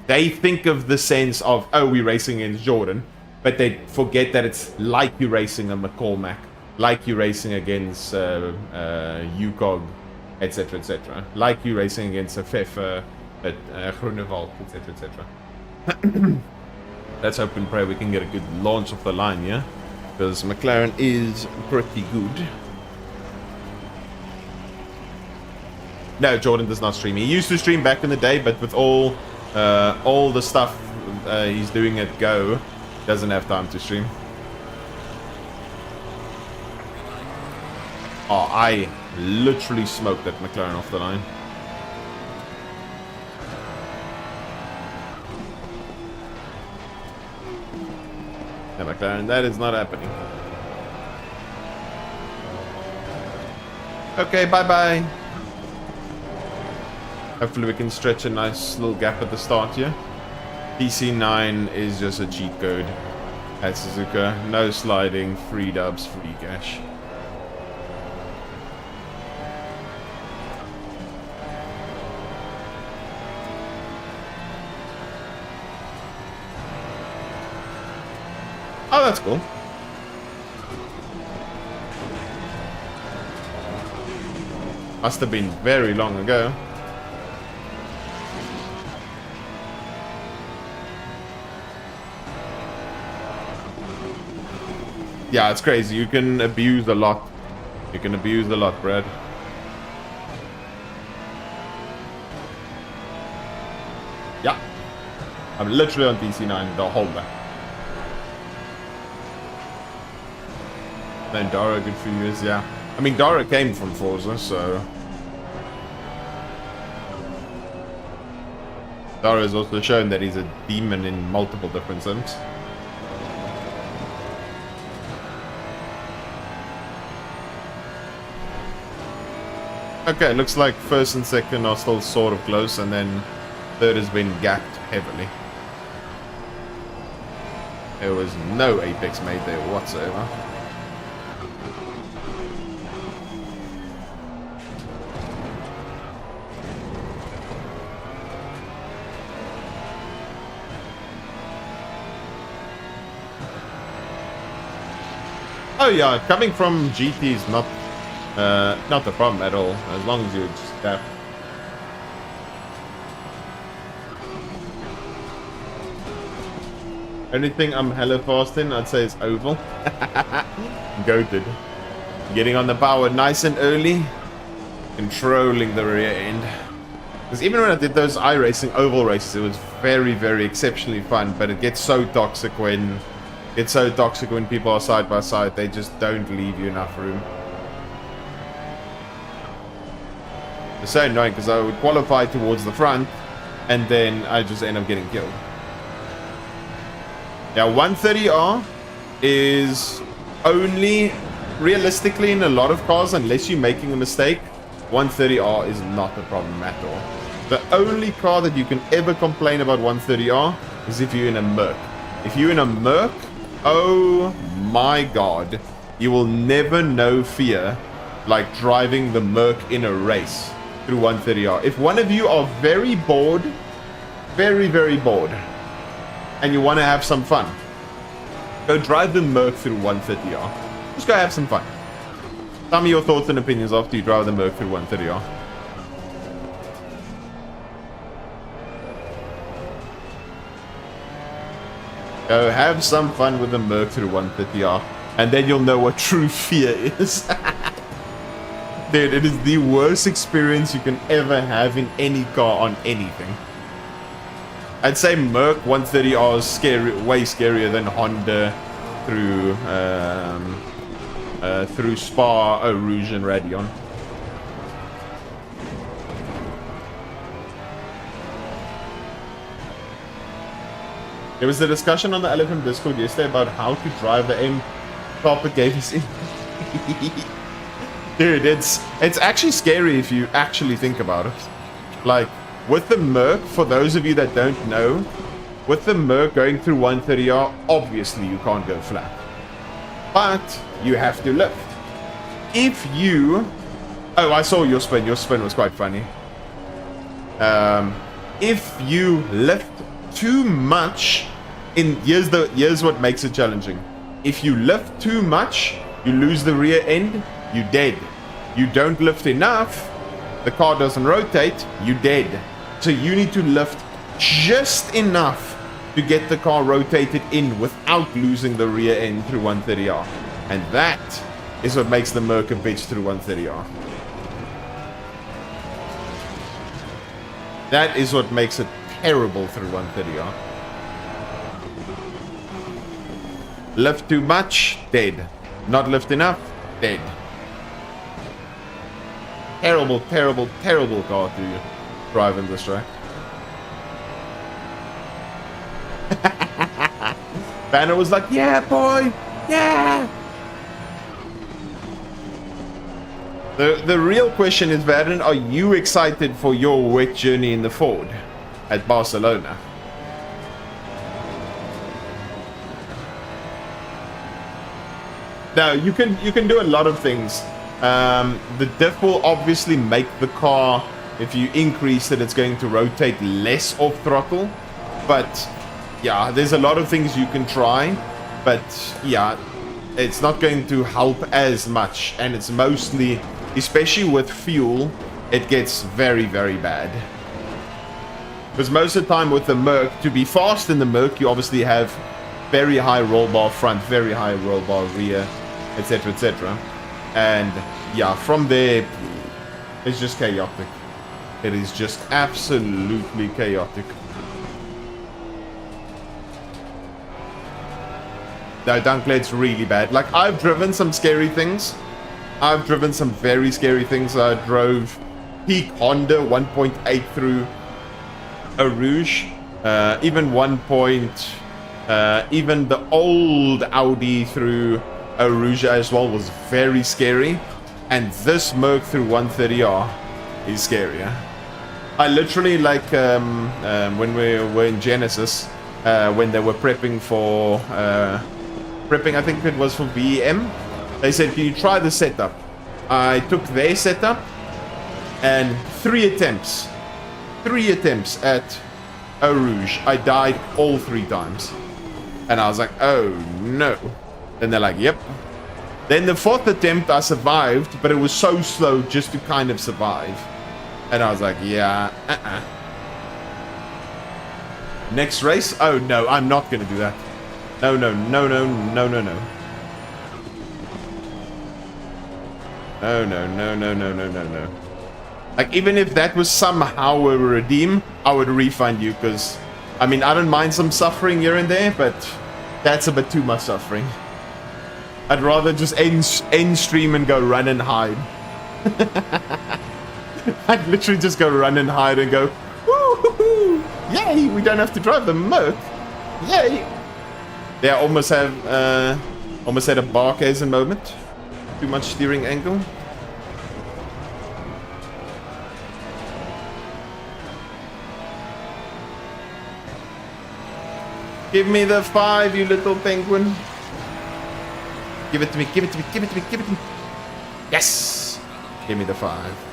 They think of the sense of, oh, we're racing against Jordan, but they forget that it's like you're racing a McCormack, like you're racing against UCOG, etc, etc. Like you racing against a Pfeffer at Groenewald, etc, etc. Let's hope and pray we can get a good launch off the line, yeah? Because McLaren is pretty good. No, Jordan does not stream. He used to stream back in the day, but with all the stuff he's doing at Go, doesn't have time to stream. Oh, I literally smoked that McLaren off the line. No, McLaren, that is not happening. Okay, bye-bye. Hopefully we can stretch a nice little gap at the start here. PC9 is just a cheat code at Suzuka. No sliding, free dubs, free cash. Oh, that's cool. Must have been very long ago. Yeah, it's crazy. You can abuse a lot. You can abuse a lot, Brad. Yeah. I'm literally on DC9 the whole way. Then Dara, good few years, yeah. I mean, Dara came from Forza, so... Dara has also shown that he's a demon in multiple different sims. Okay, looks like first and second are still sort of close, and then third has been gapped heavily. There was no apex made there whatsoever. Oh yeah, coming from GT is not a problem at all, as long as you just tap. Anything I'm hella fast in, I'd say it's oval. Goated. Getting on the power nice and early. Controlling the rear end. Because even when I did those iRacing oval races, it was very, very exceptionally fun. But it gets so toxic when people are side by side. They just don't leave you enough room. It's so annoying because I would qualify towards the front, and then I just end up getting killed. Now, 130R is only, realistically, in a lot of cars, unless you're making a mistake, 130R is not a problem at all. The only car that you can ever complain about 130R is if you're in a Merc. If you're in a Merc, oh my god, you will never know fear like driving the Merc in a race through 130R. If one of you are very bored, very, very bored, and you want to have some fun, go drive the Merc through 130R. Just go have some fun. Tell me your thoughts and opinions after you drive the Merc through 130R. Go have some fun with the Merc through 130R, and then you'll know what true fear is. Dude, it is the worst experience you can ever have in any car on anything. I'd say Merc 130R is scary, way scarier than Honda through Spa, Eau Rouge, and Radeon. There was a discussion on the Elephant Discord yesterday about how to drive the M. Carpet gave us in. Dude, it's actually scary if you actually think about it. Like, with the Merc, for those of you that don't know, with the Merc going through 130R, obviously you can't go flat. But you have to lift. If you... Oh, I saw your spin. Your spin was quite funny. If you lift too much... Here's what makes it challenging. If you lift too much, you lose the rear end, you're dead. You don't lift enough, the car doesn't rotate, you're dead. So you need to lift just enough to get the car rotated in without losing the rear end through 130R. And that is what makes the Merc a bitch through 130R. That is what makes it terrible through 130R. Lift too much, dead. Not lift enough, dead. Terrible, terrible, terrible car to drive in this track. Banner was like, yeah, boy, yeah. The real question is, Varden, are you excited for your wet journey in the Ford at Barcelona? Now, you can do a lot of things. The diff will obviously make the car, if you increase it, it's going to rotate less off throttle. But yeah, there's a lot of things you can try. But yeah, it's not going to help as much, and it's mostly, especially with fuel, it gets very, very bad. Because most of the time with the Merc, to be fast in the Merc, you obviously have very high roll bar front, very high roll bar rear, etc, etc. And yeah, from there, it's just chaotic. It is just absolutely chaotic. No, Dunklead's really bad. Like, I've driven some scary things. I've driven some very scary things. I drove peak Honda 1.8 through a Rouge. Even even the old Audi through a Rouge as well was very scary. And this Merc through 130R is scarier. I literally, like, when we were in Genesis, when they were prepping for... I think it was for VEM. They said, can you try the setup? I took their setup, and 3 attempts at Eau Rouge, I died all 3 times. And I was like, oh no. Then they're like, yep. Then the 4th attempt I survived, but it was so slow just to kind of survive. And I was like, yeah, Next race? Oh no, I'm not gonna do that. No, no, no, no, no, no, no. No, no, no, no, no, no, no, no. Like, even if that was somehow a redeem, I would refund you, because, I mean, I don't mind some suffering here and there, but that's a bit too much suffering. I'd rather just end stream and go run and hide. I'd literally just go run and hide and go, woo-hoo-hoo! Yay, we don't have to drive the Merc. Yay! Yeah, almost had a Barkhazen moment. Too much steering angle. Give me the 5, you little penguin. Give it to me, give it to me, give it to me, give it to me. Yes! Give me the 5.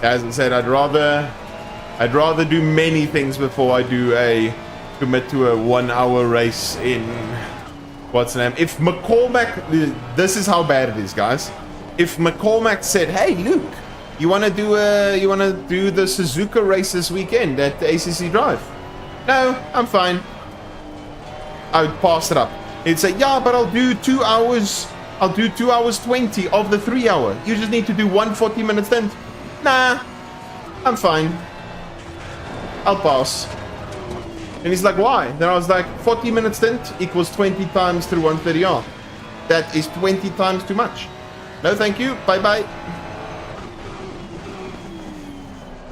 As I said, I'd rather do many things before I do commit to a 1-hour race in what's the name. If McCormack, this is how bad it is, guys. If McCormack said, "Hey, Luke, you wanna do the Suzuka race this weekend at the ACC Drive?" No, I'm fine. I would pass it up. He'd say, "Yeah, but I'll do 2 hours. I'll do 2 hours 20 of the 3 hour. You just need to do 1 40-minute stint." Nah, I'm fine. I'll pass. And he's like, why? Then I was like, 40-minute stint equals 20 times through 130R. That is 20 times too much. No, thank you. Bye-bye.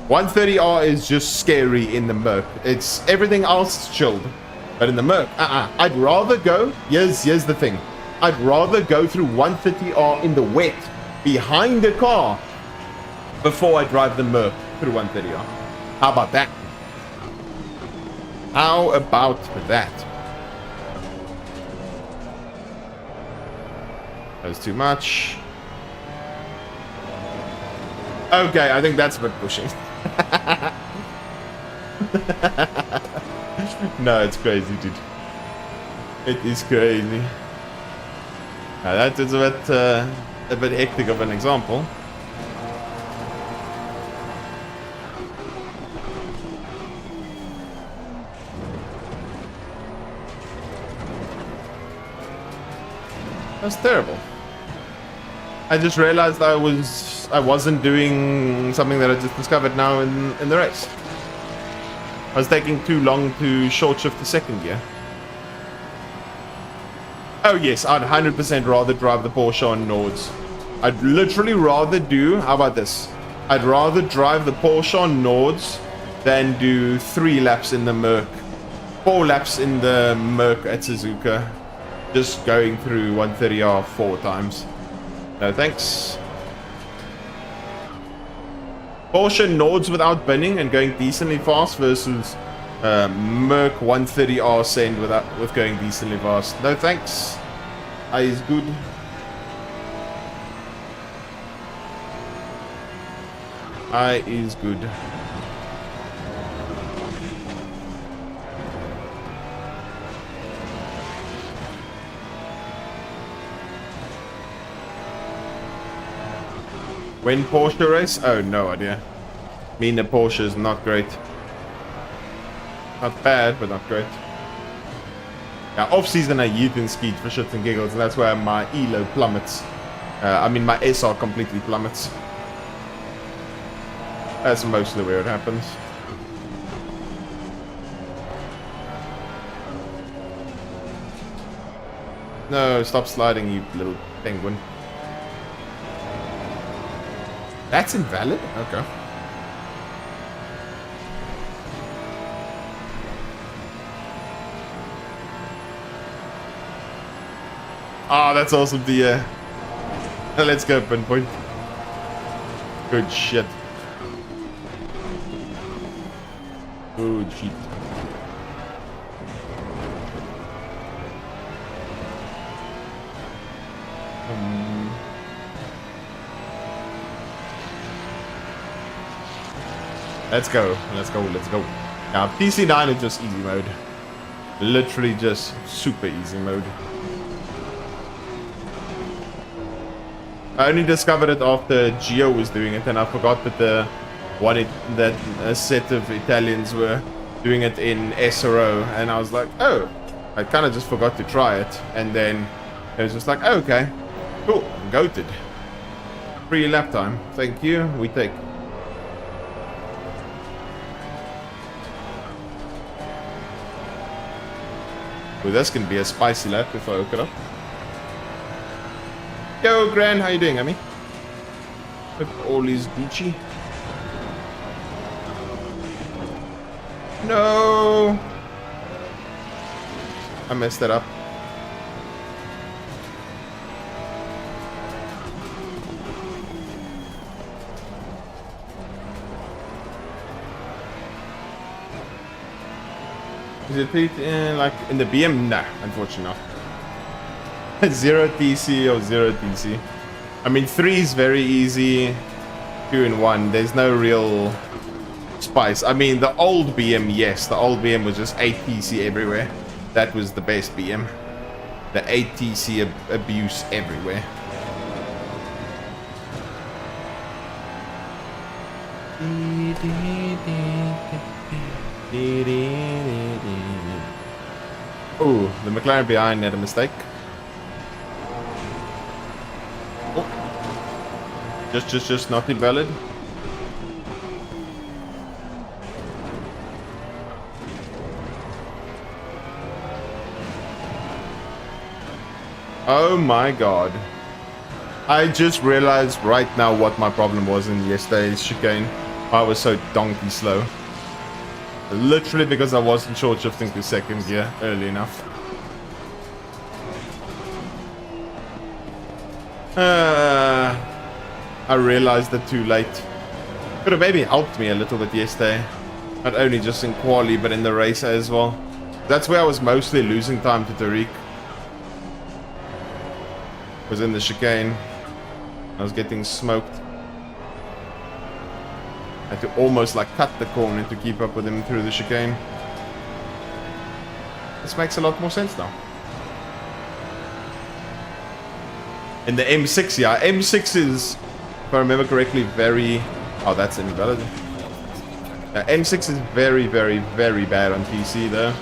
130R is just scary in the Merc. It's everything else is chilled. But in the Merc, I'd rather go, here's the thing. I'd rather go through 130R in the wet behind a car before I drive the Merc through 130R. How about that? How about that? That's too much. Okay, I think that's a bit pushing. No, it's crazy, dude. It is crazy. Now, that is a bit hectic of an example. That's terrible. I just realized I wasn't doing something that I just discovered now in the race. I was taking too long to short shift the second gear. Oh yes, I'd 100% rather drive the Porsche on Nords. I'd literally rather do, how about this? I'd rather drive the Porsche on Nords than do 3 laps in the Merc. 4 laps in the Merc at Suzuka. Just going through 130R 4 times. No thanks. Porsche Nords without binning and going decently fast versus Merc 130R send with going decently fast. No thanks. I is good. I is good. When Porsche race? Oh, no idea. Me and the Porsche is not great. Not bad, but not great. Yeah, off-season I youth and skeet for shits and giggles, and that's where my ELO plummets. I mean, my SR completely plummets. That's mostly where it happens. No, stop sliding, you little penguin. That's invalid? Okay. Ah, that's awesome to hear. Let's go, pinpoint. Good shit. Good shit. Let's go. Let's go. Let's go. Now, PC9 is just easy mode. Literally just super easy mode. I only discovered it after Gio was doing it, and I forgot that a set of Italians were doing it in SRO, and I was like, oh, I kind of just forgot to try it, and then it was just like, oh, okay, cool, I'm goated. Free lap time, thank you, we take. Well, this can be a spicy lap if I hook it up. Yo, Gran, how you doing, Amy? Hope all is Gucci. No! I messed that up. Is it like in the BM? Nah, unfortunately not. 0 TC or 0 TC. I mean, 3 is very easy. 2 and 1. There's no real spice. I mean, the old BM, yes. The old BM was just 8 TC everywhere. That was the best BM. The 8 TC abuse everywhere. Oh, the McLaren behind had a mistake. Just not invalid. Oh my god. I just realized right now what my problem was in yesterday's chicane. I was so donkey slow. Literally because I wasn't short shifting to second gear early enough. I realized it too late. Could have maybe helped me a little bit yesterday. Not only just in quali, but in the race as well. That's where I was mostly losing time to Tariq. Was in the chicane. I was getting smoked. I had to almost like cut the corner to keep up with him through the chicane. This makes a lot more sense now. In the M6, yeah. M6 is, if I remember correctly, very... Oh, that's invalid. M6 is very, very, very bad on PC though.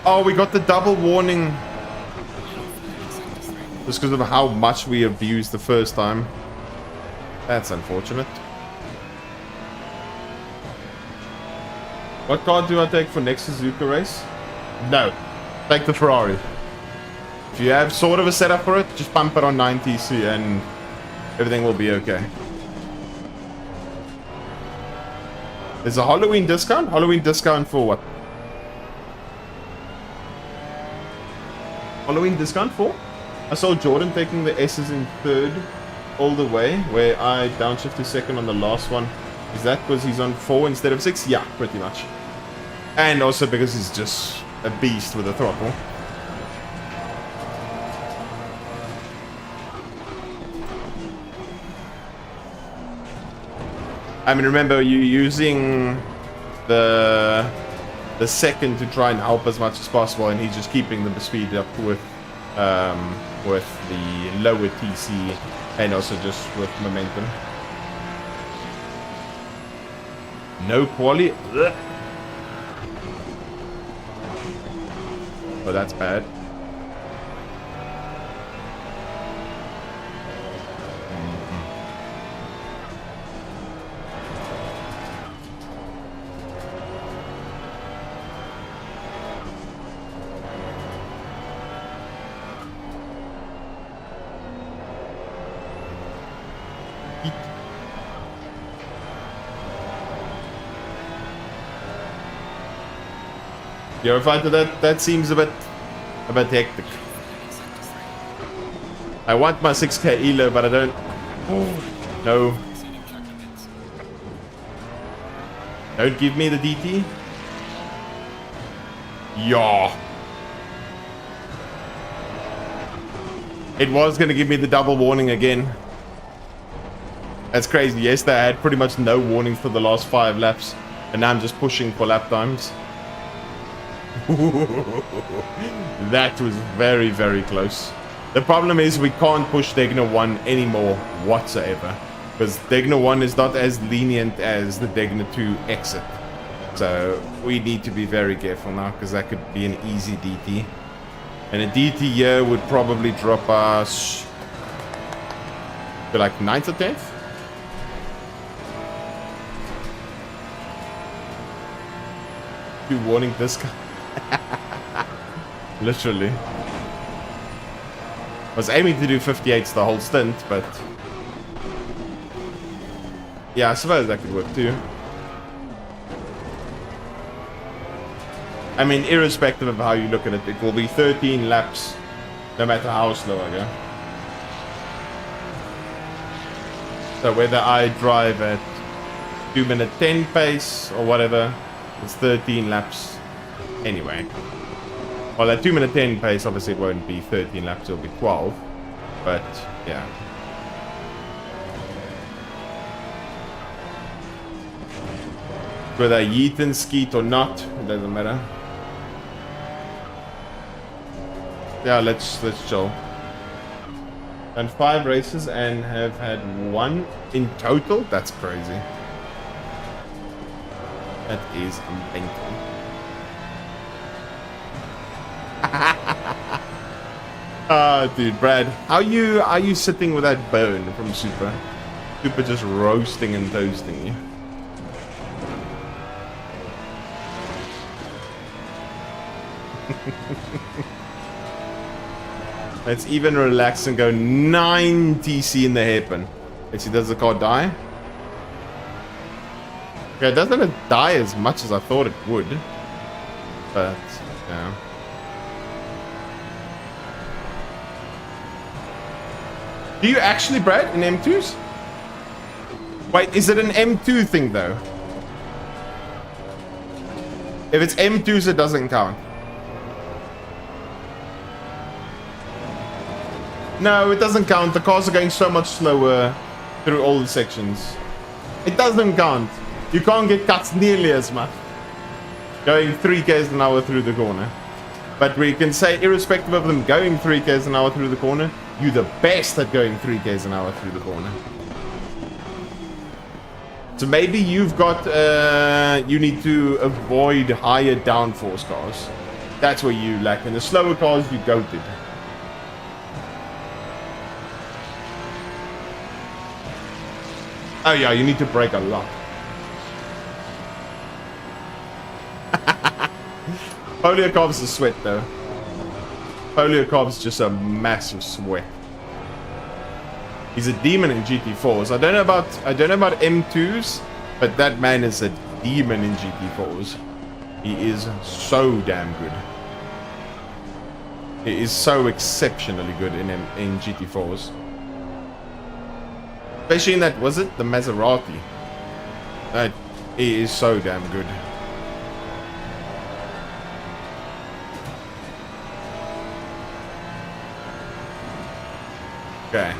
Oh, we got the double warning. Just because of how much we abused the first time. That's unfortunate. What car do I take for next Suzuka race? No. Take the Ferrari. If you have sort of a setup for it, just pump it on 9TC and everything will be okay. There's a Halloween discount? Halloween discount for what? Halloween discount for? I saw Jordan taking the S's in third all the way, where I downshift to second on the last one. Is that because he's on 4 instead of 6? Yeah, pretty much. And also because he's just a beast with a throttle. I mean, remember, you're using the second to try and help as much as possible, and he's just keeping the speed up with with the lower TC and also just with momentum. No quali. Ugh. Oh, that's bad. Eurofighter, that seems a bit hectic. I want my 6k ELO, but I don't. Oh, no. Don't give me the DT. Yeah. It was gonna give me the double warning again. That's crazy. Yesterday I had pretty much no warnings for the last 5 laps, and now I'm just pushing for lap times. That was very, very close. The problem is we can't push Degner 1 anymore whatsoever, because Degner 1 is not as lenient as the Degner 2 exit. So we need to be very careful now, because that could be an easy DT. And a DT here would probably drop us to like 9th or 10th. You warning this guy. Literally. I was aiming to do 58s the whole stint, but yeah, I suppose that could work too. I mean, irrespective of how you look at it, it will be 13 laps no matter how slow I go. So whether I drive at 2-minute 10 pace or whatever, it's 13 laps anyway. Well, at 2-minute 10 pace, obviously it won't be 13 laps, it'll be 12. But, yeah. Whether I yeet and skeet or not, it doesn't matter. Yeah, let's chill. And 5 races and have had 1 in total? That's crazy. That is mental. Ah, dude, Brad, are you sitting with that bone from Super? Super just roasting and toasting you. Let's even relax and go 9 TC in the hairpin. Let's see, does the car die? Okay, it doesn't die as much as I thought it would. But, yeah. Do you actually, Brad, in M2s? Wait, is it an M2 thing, though? If it's M2s, it doesn't count. No, it doesn't count. The cars are going so much slower through all the sections. It doesn't count. You can't get cuts nearly as much. Going 3 km an hour through the corner. But we can say, irrespective of them going 3 km an hour through the corner, you're the best at going 3 km an hour through the corner. So maybe you've got, you need to avoid higher downforce cars. That's where you lack. In the slower cars, you goated. Oh yeah, you need to brake a lot. Poliakov's a sweat though. Poliakov's just a massive sweat. He's a demon in GT4s. I don't know about M2s, but that man is a demon in GT4s. He is so damn good. He is so exceptionally good in GT4s. Especially in that, was it the Maserati? That he is so damn good. Okay.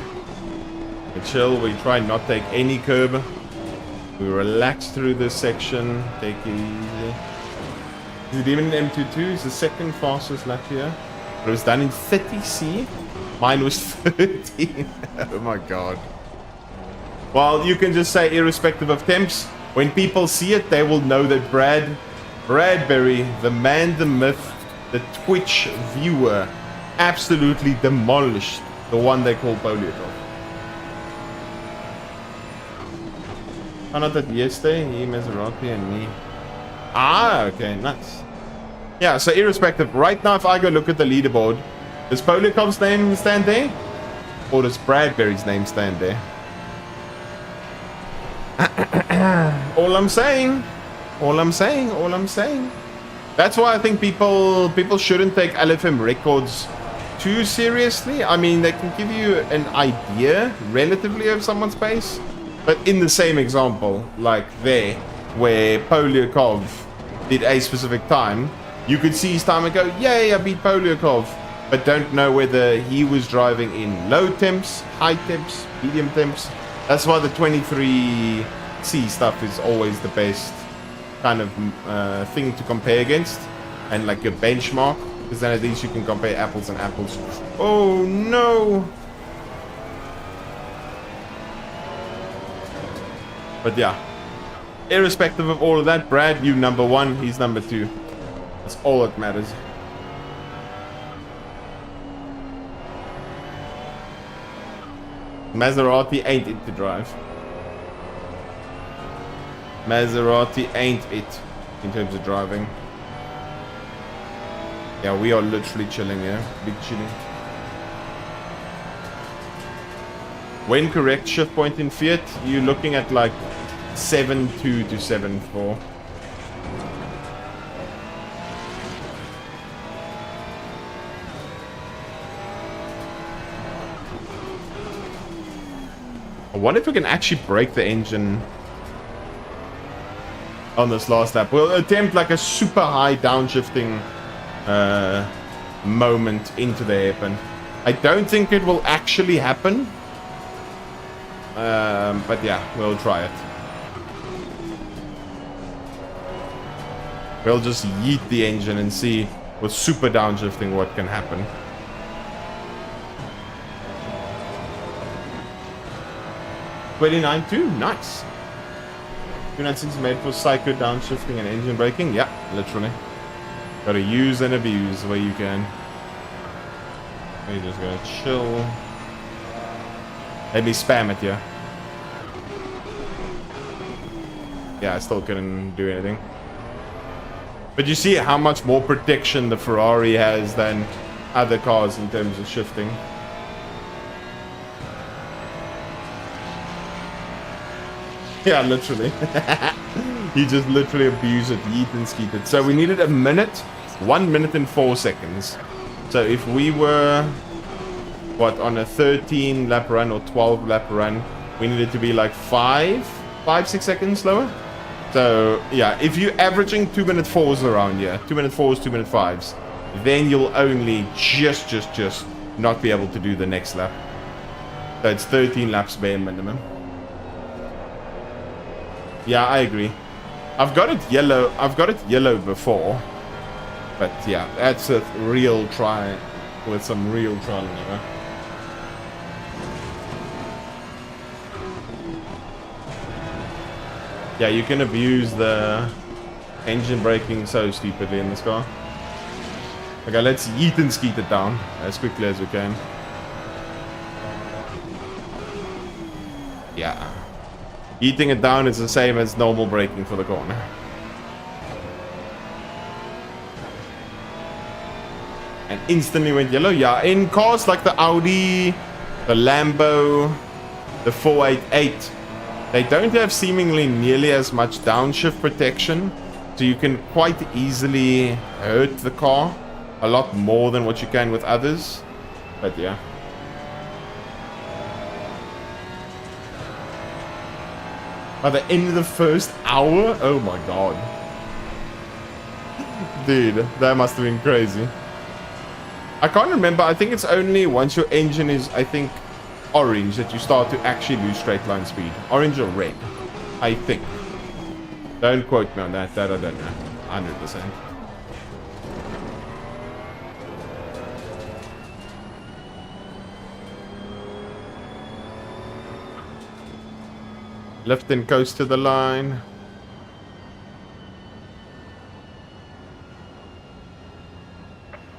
We chill, we try not take any curb. We relax through this section, take it easy. Is it even an M22? Is the second fastest lap here? But it was done in 30C. Mine was 13. Oh my god. Well, you can just say irrespective of temps. When people see it, they will know that Bradbury, the man, the myth, the Twitch viewer, absolutely demolished the one they call Poliakov. Found out that yesterday, he, Maserati, and me. Ah, okay, nice. Yeah, so irrespective, right now if I go look at the leaderboard, does Poliakov's name stand there? Or does Bradbury's name stand there? All I'm saying. That's why I think people shouldn't take LFM records too seriously. I mean, they can give you an idea relatively of someone's pace, but in the same example, like there, where Poliakov did a specific time, you could see his time and go, yay, I beat Poliakov, but don't know whether he was driving in low temps, high temps, medium temps. That's why the 23C stuff is always the best kind of thing to compare against, and like your benchmark, because then at least you can compare apples and apples. Oh no! But yeah, irrespective of all of that, Brad, you number one, he's number two. That's all that matters. Maserati ain't it to drive. Maserati ain't it in terms of driving. Yeah, we are literally chilling here. Big chilling. When correct shift point in Fiat, you're looking at like 7.2 to 7.4. I wonder if we can actually break the engine on this last lap. We'll attempt like a super high downshifting moment into the hairpin. I don't think it will actually happen. But yeah, we'll try it. We'll just yeet the engine and see with super downshifting what can happen. $29.2, nice. 296 made for psycho downshifting and engine braking. Yeah, literally. Gotta use and abuse where you can. We're just gonna chill. Let me spam it, yeah. Yeah, I still couldn't do anything. But you see how much more protection the Ferrari has than other cars in terms of shifting. Yeah, literally. He just literally abused it, yeet and skeet it. So we needed a minute, 1 minute and 4 seconds. So if we were, what, on a 13 lap run or 12 lap run, we needed to be like 5, 6 seconds slower. So yeah, if you're averaging 2 minute 4s around here, 2 minute 4s, 2 minute 5s, then you'll only just not be able to do the next lap. So it's 13 laps bare minimum. Yeah, I agree. I've got it yellow before. But yeah, that's a real try with some real trial and error. Yeah, you can abuse the engine braking so stupidly in this car. Okay, let's yeet and skeet it down as quickly as we can. Yeah. Eating it down is the same as normal braking for the corner. And instantly went yellow. Yeah, in cars like the Audi, the Lambo, the 488, they don't have seemingly nearly as much downshift protection. So you can quite easily hurt the car a lot more than what you can with others. But yeah. By the end of the first hour? Oh my god. Dude, that must have been crazy. I can't remember. I think it's only once your engine is, I think, orange that you start to actually lose straight line speed. Orange or red, I think. Don't quote me on that. That I don't know. 100%. Lift and coast to the line.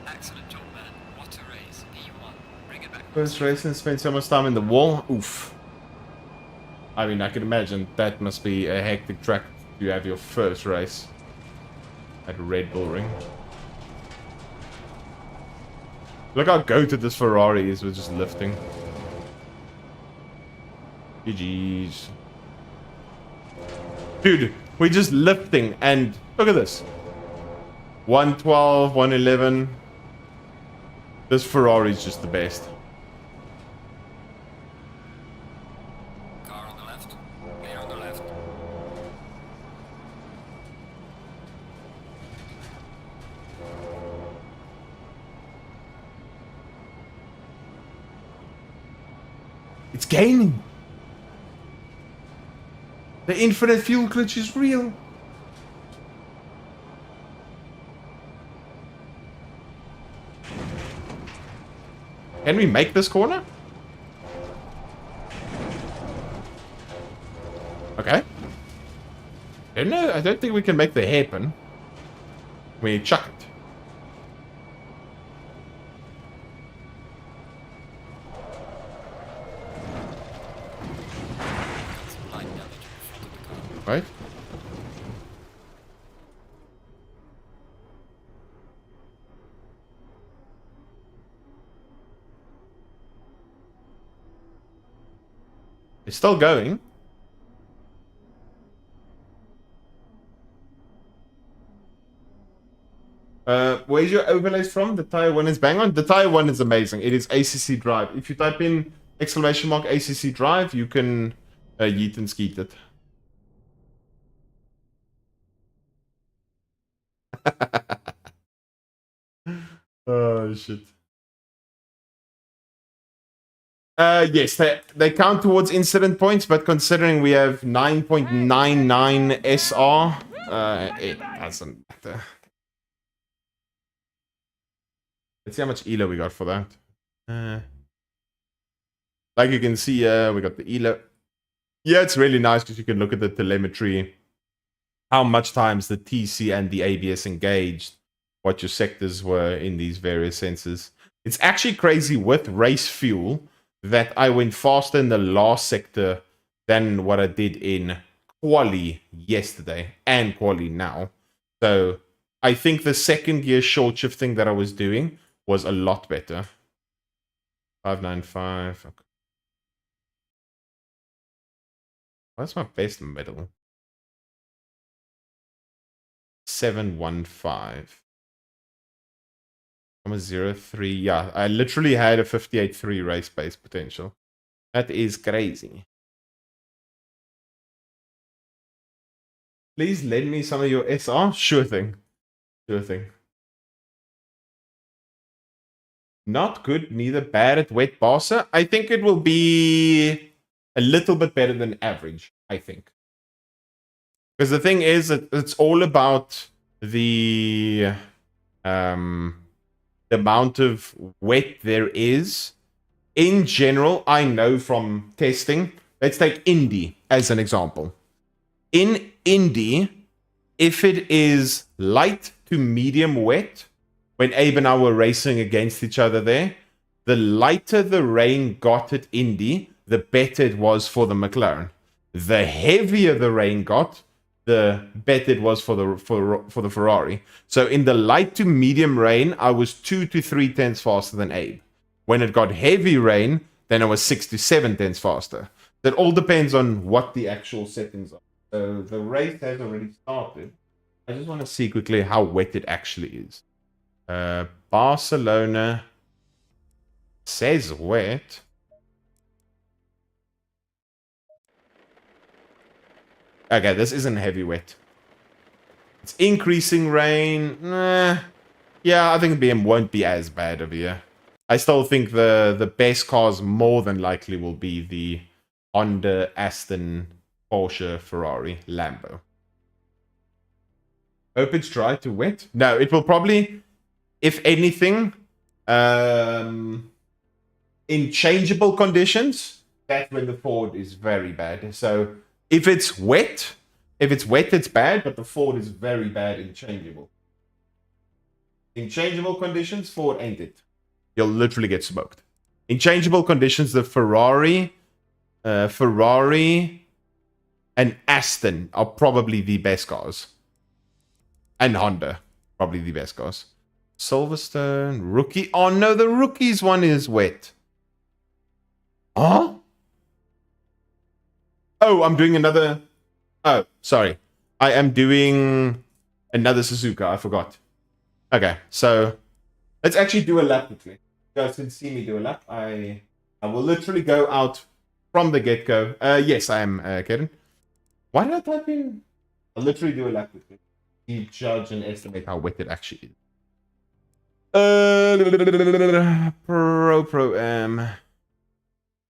Excellent job, man. What a race. P1. Bring it back. First race and spend so much time in the wall. Oof. I mean, I can imagine that must be a hectic track to have your first race at Red Bull Ring. Look how goated this Ferrari is with just lifting. GG's. Dude, we're just lifting and look at this. 112, 111. This Ferrari is just the best. Car on the left. Clear on the left. It's gaining. The infinite fuel glitch is real. Can we make this corner? Okay. I don't think we can make the hairpin. We chuck it. Line damage in front of the car. Right? It's still going. Where's your overlays from? The tire one is bang on. The tire one is amazing. It is ACC Drive. If you type in ! ACC Drive, you can yeet and skeet it. Oh shit. Yes, they count towards incident points, but considering we have 9.99 SR, it doesn't matter. Let's see how much ELO we got for that. Like you can see, we got the ELO. Yeah, it's really nice because you can look at the telemetry, how much times the TC and the ABS engaged, what your sectors were in these various sensors. It's actually crazy with race fuel that I went faster in the last sector than what I did in quali yesterday and quali now. So I think the second gear short shifting that I was doing was a lot better. 595. Okay. What's my best medal? 715. I'm a 03. Yeah, I literally had a 58.3 race pace potential. That is crazy. Please lend me some of your SR. Sure thing. Sure thing. Not good, neither bad at wet Barca. I think it will be a little bit better than average, I think. Because the thing is, it's all about the amount of wet there is. In general, I know from testing, let's take Indy as an example. In Indy, if it is light to medium wet, when Abe and I were racing against each other there, the lighter the rain got at Indy, the better it was for the McLaren. The heavier the rain got, the better it was for the Ferrari. So in the light to medium rain, I was 2 to 3 tenths faster than Abe. When it got heavy rain, then I was 6 to 7 tenths faster. That all depends on what the actual settings are. So the race has already started. I just want to see quickly how wet it actually is. Barcelona says wet. Okay, this isn't heavy wet. It's increasing rain. Yeah, I think BM won't be as bad over here. I still think the best cars more than likely will be the Honda, Aston, Porsche, Ferrari, Lambo. Hope it's dry to wet. No, it will probably, if anything, in changeable conditions, that's when the Ford is very bad. So If it's wet, it's bad, but the Ford is very bad in changeable. In changeable conditions, Ford ain't it. You'll literally get smoked. In changeable conditions, the Ferrari and Aston are probably the best cars. And Honda, probably the best cars. Silverstone, rookie. Oh no, the rookies one is wet. Huh? Oh, I'm doing another. Oh, sorry. I am doing another Suzuka. I forgot. Okay, so let's actually do a lap quickly. You guys can see me do a lap. I will literally go out from the get-go. Yes, I am, Karen. Why did I type in? I'll literally do a lap quickly. You judge and estimate how wet it actually is.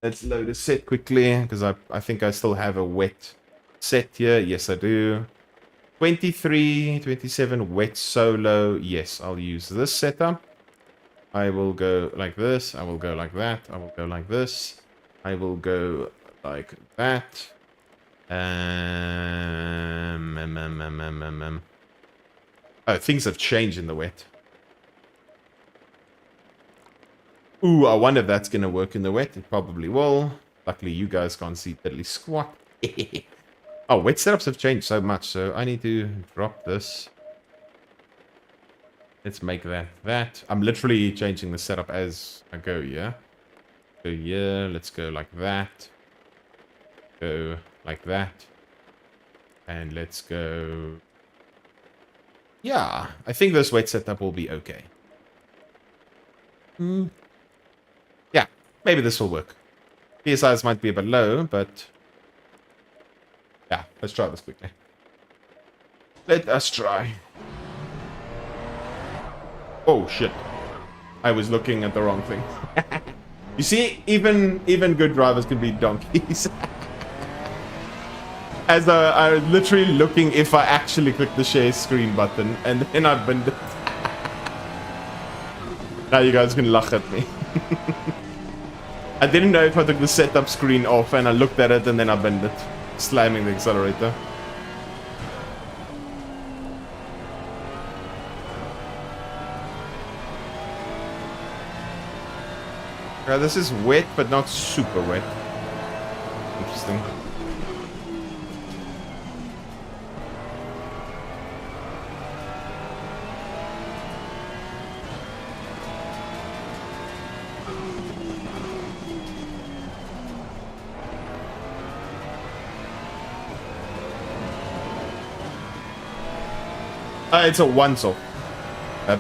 Let's load a set quickly, because I think I still have a wet set here. Yes, I do. 23, 27 wet solo. Yes, I'll use this setup. I will go like this. I will go like that. I will go like this. I will go like that. Oh, things have changed in the wet. Ooh, I wonder if that's going to work in the wet. It probably will. Luckily, you guys can't see diddly squat. Oh, wet setups have changed so much, so I need to drop this. Let's make that. I'm literally changing the setup as I go, yeah? So, yeah, let's go like that. Go like that. And let's go... Yeah, I think this wet setup will be okay. Yeah, maybe this will work. PSIs might be a bit low, but... Yeah, let's try this quickly. Let us try. Oh, shit. I was looking at the wrong thing. You see, even good drivers can be donkeys. As I was literally looking if I actually clicked the share screen button, and then I binned it. Now you guys can laugh at me. I didn't know if I took the setup screen off, and I looked at it, and then I binned it. Slamming the accelerator. Yeah, this is wet, but not super wet. Interesting. It's a once-off.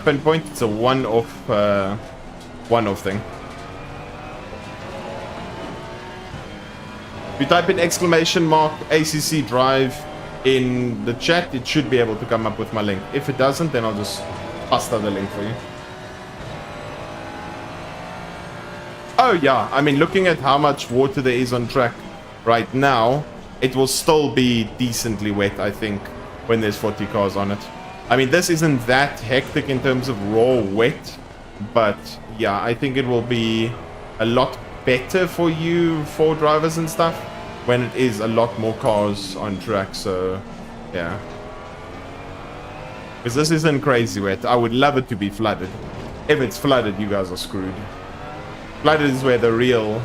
Pinpoint, it's a one-off thing. If you type in exclamation mark ACC drive in the chat, it should be able to come up with my link. If it doesn't, then I'll just pass out the link for you. Oh yeah, I mean, looking at how much water there is on track right now, it will still be decently wet, I think, when there's 40 cars on it. I mean, this isn't that hectic in terms of raw wet, but yeah, I think it will be a lot better for you Ford drivers and stuff when it is a lot more cars on track, so yeah. Because this isn't crazy wet. I would love it to be flooded. If it's flooded, you guys are screwed. Flooded is where the real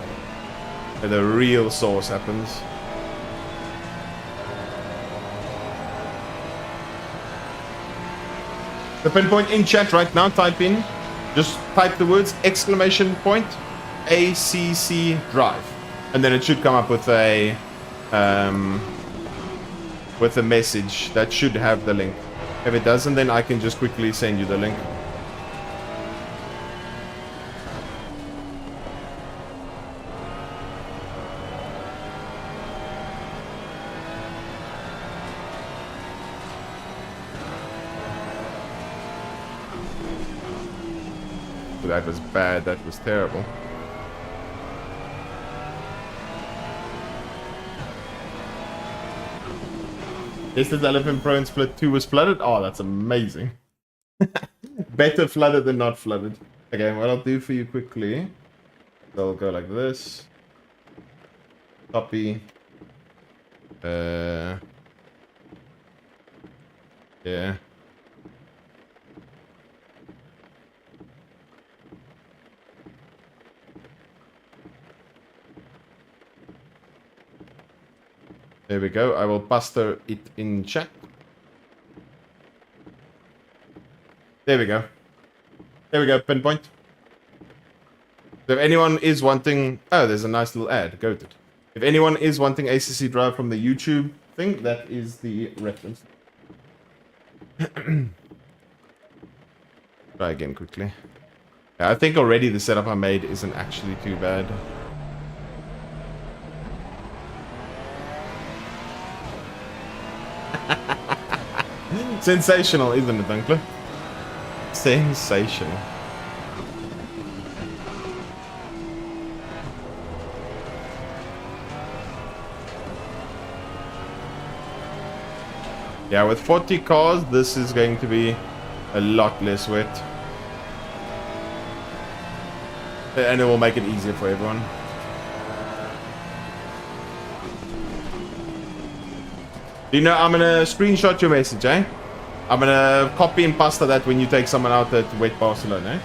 source happens. The pinpoint in chat right now, just type the words exclamation point ACC drive, and then it should come up with a message that should have the link. If it doesn't, then I can just quickly send you the link. That was bad. That was terrible. Is the Elephant Pro in Split 2 was flooded? Oh, that's amazing. Better flooded than not flooded. Okay, what I'll do for you quickly, I'll go like this. Copy. Yeah. There we go. I will pastor it in chat. There we go. There we go. Pinpoint. So if anyone is wanting... Oh, there's a nice little ad. Go to it. If anyone is wanting ACC Drive from the YouTube thing, that is the reference. Try again quickly. Yeah, I think already the setup I made isn't actually too bad. Sensational, isn't it, Dunkler? Sensational. Yeah, with 40 cars, this is going to be a lot less wet. And it will make it easier for everyone. Do you know, I'm gonna screenshot your message, eh? I'm gonna copy and paste that when you take someone out at wet Barcelona, eh?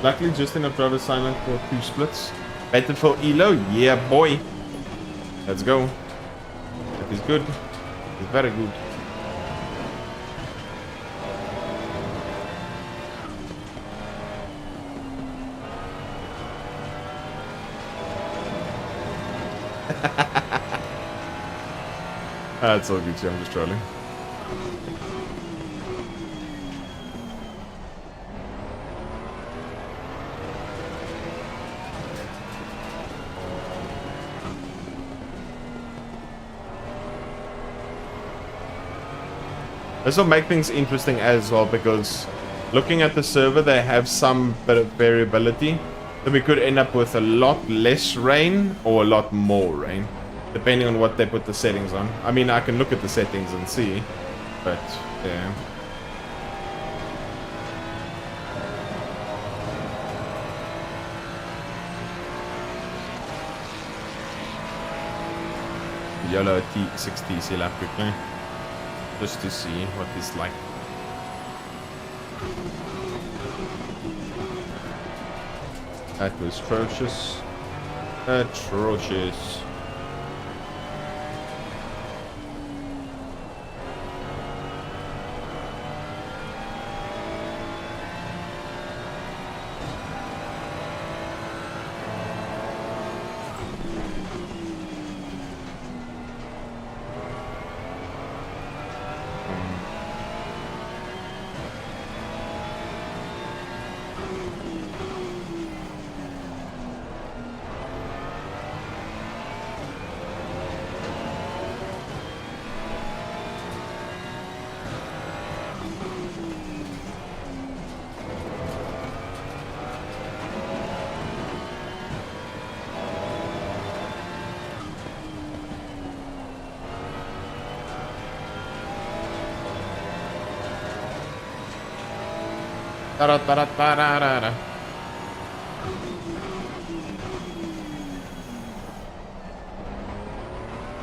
Luckily, Justin have driven silent for 2 splits. Better for ELO? Yeah, boy. Let's go. That is good. It's very good. That's all good, I'm just trolling. This will make things interesting as well, because looking at the server, they have some bit of variability. So we could end up with a lot less rain or a lot more rain, depending on what they put the settings on. I mean, I can look at the settings and see, but yeah. YOLO T60 lap quickly, just to see what it's like. That was atrocious. Atrocious.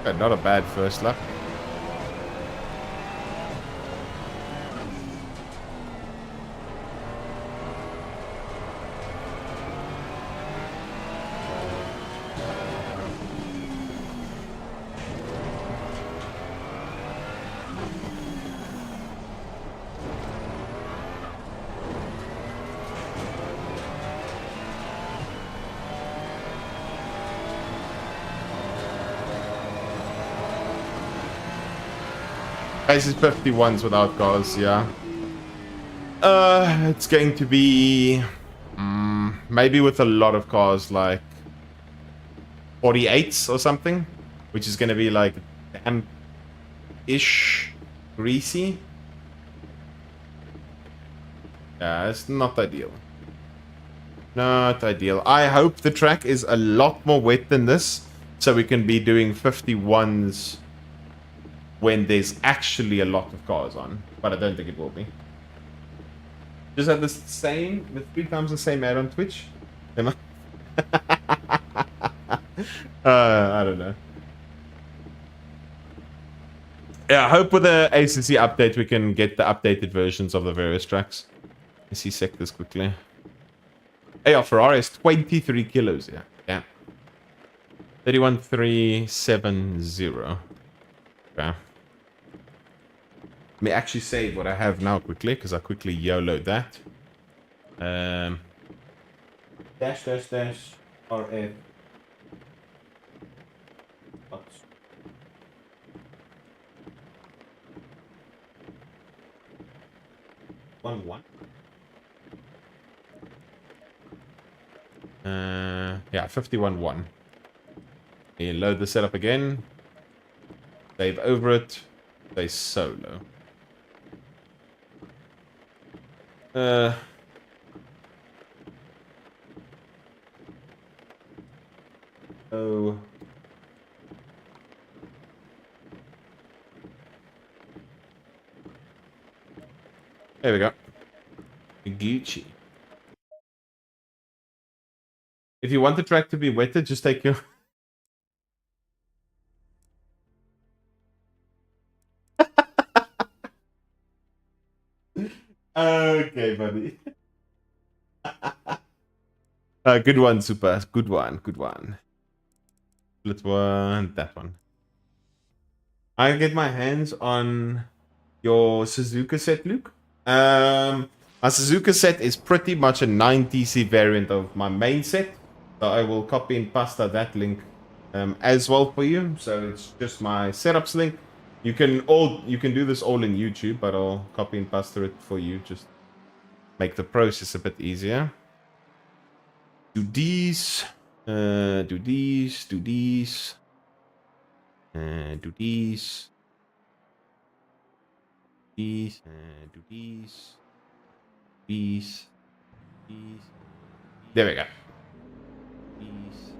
Okay, not a bad first lap. This is 51s without cars, yeah. It's going to be maybe with a lot of cars, like 48s or something, which is going to be like damp-ish, greasy. Yeah, it's not ideal. Not ideal. I hope the track is a lot more wet than this, so we can be doing 51s when there's actually a lot of cars on, but I don't think it will be. Just had the 3 times the same ad on Twitch. Am I? I don't know. Yeah, I hope with the ACC update we can get the updated versions of the various tracks. Let's see sectors quickly. Hey, our Ferrari is 23 kilos, yeah. Yeah. 31370. Okay. Let me actually save what I have now quickly, because I quickly YOLO'd that. Dash, RF. One. Yeah, 51-1. You load the setup again. Save over it. Say solo. Oh. There we go. Gucci. If you want the track to be wetter, just take your... Okay, buddy. Good one, Super. Good one. Split one, that one. I get my hands on your Suzuka set, Luke. My Suzuka set is pretty much a 9TC variant of my main set. So I will copy and pasta that link as well for you. So it's just my setups link. You can do this all in YouTube, but I'll copy and pasta it for you. Just make the process a bit easier. Do these. Do these. Do these. Do these. These. Do these. These. These. There we go. These.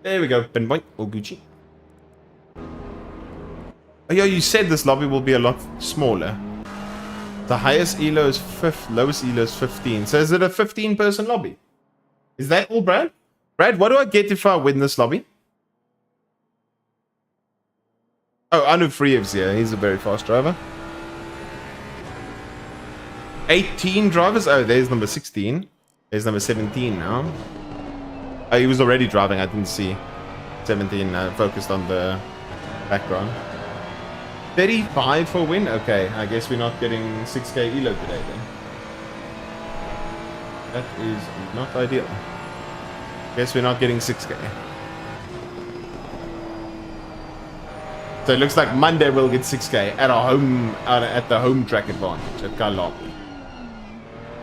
There we go. Pinpoint or Gucci. Oh yeah, you said this lobby will be a lot smaller. The highest ELO is 5, lowest ELO is 15. So is it a 15-person lobby? Is that all, Brad? Brad, what do I get if I win this lobby? Oh, Anu Freev's here. He's a very fast driver. 18 drivers? Oh, there's number 16. There's number 17 now. Oh, he was already driving. I didn't see. 17 focused on the background. 35 for win? Okay, I guess we're not getting 6k ELO today then. That is not ideal. Guess we're not getting 6k. So it looks like Monday we'll get 6k at our home, at the home track advantage at Kalop.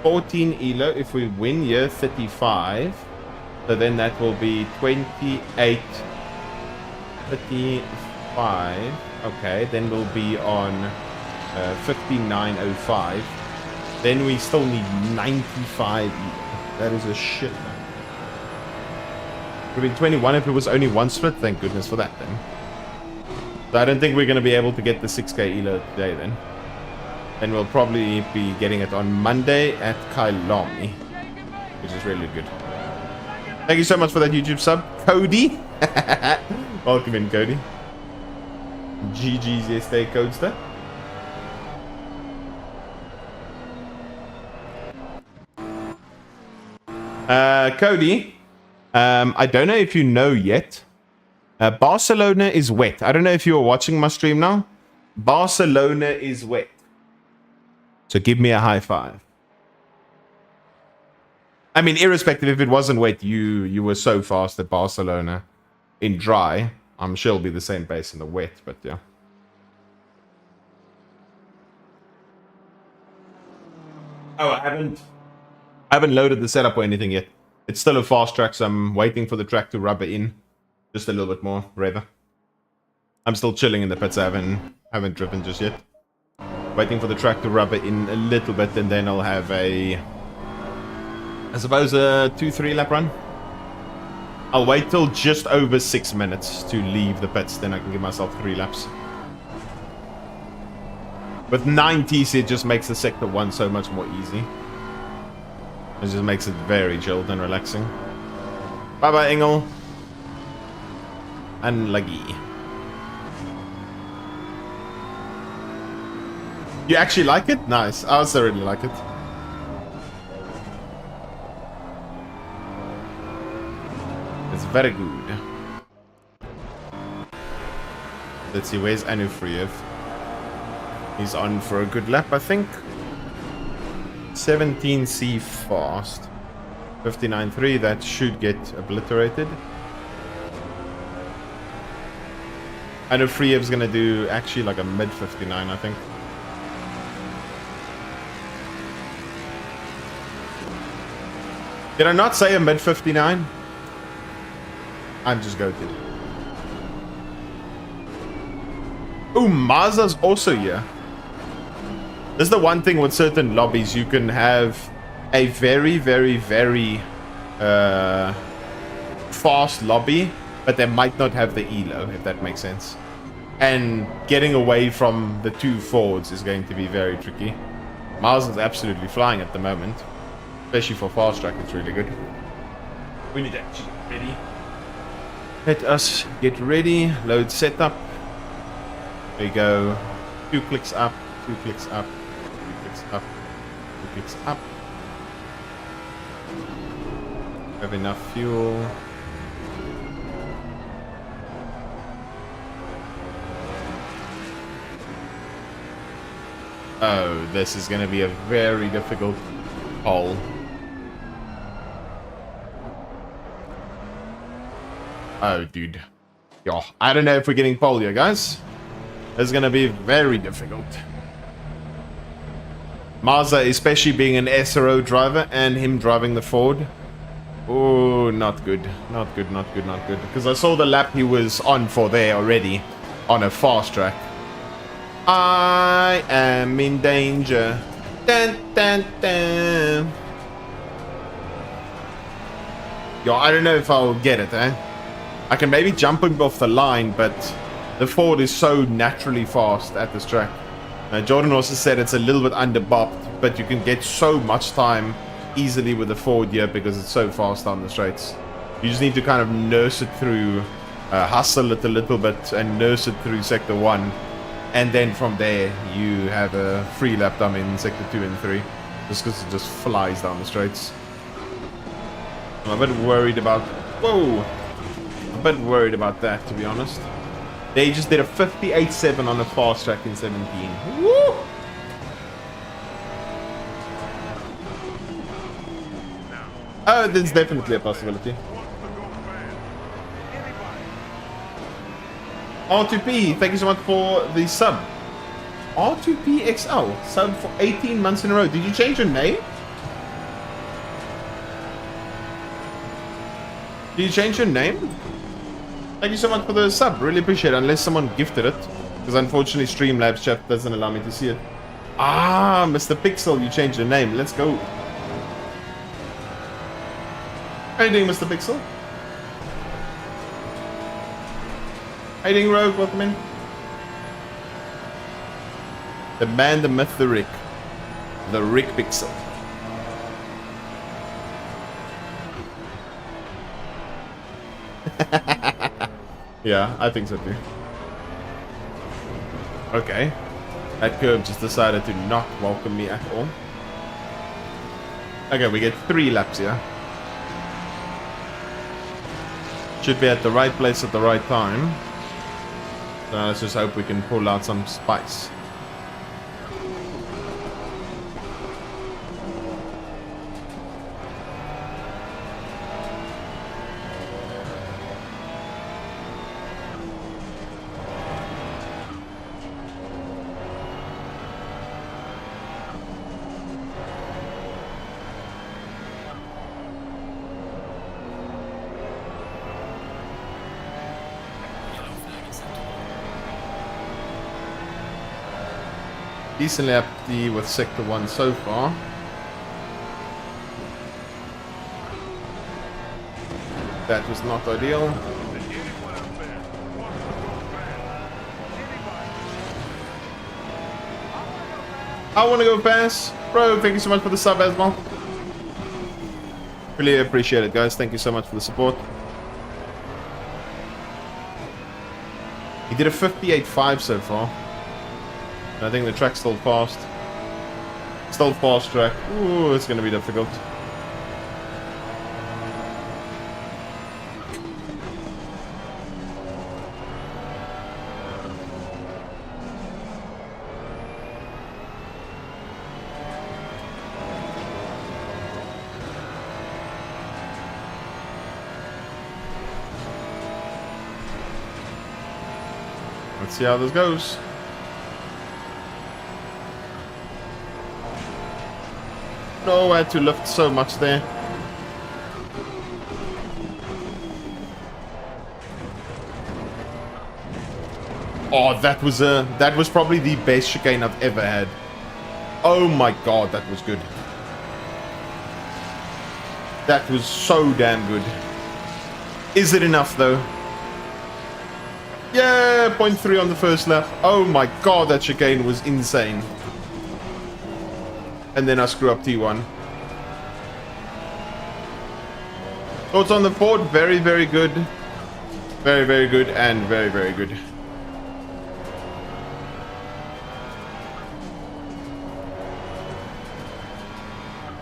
14 ELO if we win here, 35. So then that will be 28, 35. Okay, then we'll be on 59.05. Then we still need 95 ELO. That is a shit, man. It would have been 21 if it was only one split. Thank goodness for that then. So I don't think we're going to be able to get the 6k ELO today then. And we'll probably be getting it on Monday at Kailami, which is really good. Thank you so much for that YouTube sub, Cody. Welcome in, Cody. GG's yesterday, Codester. Cody, I don't know if you know yet. Barcelona is wet. I don't know if you are watching my stream now. Barcelona is wet. So give me a high five. I mean, irrespective if it wasn't wet, you were so fast at Barcelona. In dry, I'm sure it'll be the same pace in the wet, but yeah. Oh, I haven't loaded the setup or anything yet. It's still a fast track, so I'm waiting for the track to rubber in just a little bit more, rather. I'm still chilling in the pits. I haven't driven just yet. Waiting for the track to rubber in a little bit, and then I'll have I suppose a 2-3 lap run. I'll wait till just over 6 minutes to leave the pits, then I can give myself 3 laps. With 9 TC, it just makes the sector 1 so much more easy. It just makes it very chilled and relaxing. Bye-bye, Engel. Unlucky. You actually like it? Nice. I also really like it. It's very good. Let's see, where's Anufriev? He's on for a good lap, I think. 17C fast. 59.3, that should get obliterated. Anufriev's gonna do actually like a mid 59, I think. Did I not say a mid 59? I'm just goated. Oh, Mazda's also here. This is the one thing with certain lobbies. You can have a very, very, very fast lobby, but they might not have the ELO, if that makes sense. And getting away from the 2 Fords is going to be very tricky. Mazda's absolutely flying at the moment. Especially for fast track, it's really good. We need to actually get ready. Let us get ready. Load setup. There you go. 2 clicks up, 2 clicks up, 2 clicks up, 2 clicks up. Have enough fuel. Oh, this is going to be a very difficult hole. Oh, dude. Yo, I don't know if we're getting pole here, guys. It's gonna be very difficult. Mazda, especially being an SRO driver and him driving the Ford. Oh, not good. Not good, not good, not good. Because I saw the lap he was on for there already on a fast track. I am in danger. Dun, dun, dun. Yo, I don't know if I'll get it, eh? I can maybe jump him off the line, but the Ford is so naturally fast at this track. Jordan also said it's a little bit under-bopped, but you can get so much time easily with the Ford here because it's so fast down the straights. You just need to kind of nurse it through, hustle it a little bit and nurse it through Sector 1. And then from there, you have a free lap dummy in Sector 2 and 3. Just because it just flies down the straights. I'm a bit worried about... Whoa! I'm a bit worried about that, to be honest. They just did a 58.7 on a fast track in 17. Woo! Oh, there's definitely a possibility. R2P, thank you so much for the sub. R2PXL, sub for 18 months in a row. Did you change your name? Did you change your name? Thank you so much for the sub. Really appreciate it. Unless someone gifted it. Because unfortunately Streamlabs chat doesn't allow me to see it. Ah, Mr. Pixel, you changed your name. Let's go. How you doing, Mr. Pixel? How you doing, Rogue? Welcome in. The man, the myth, the Rick. The Rick Pixel. Yeah, I think so too. Okay. That curb just decided to not welcome me at all. Okay, we get 3 laps here. Should be at the right place at the right time. So let's just hope we can pull out some spice. Decently happy with Sector 1 so far. That was not ideal. I want to go pass. Bro, thank you so much for the sub as well. Really appreciate it, guys. Thank you so much for the support. He did a 58.5 so far. And I think the track's still fast. Still fast track. Ooh, it's going to be difficult. Let's see how this goes. No, I had to lift so much there. Oh, that was probably the best chicane I've ever had. Oh my god, that was good. That was so damn good. Is it enough though? Yeah, 0.3 on the first lap. Oh my god, that chicane was insane. And then I screw up T1. Thoughts on the Ford? Very, very good. Very, very good and very, very good.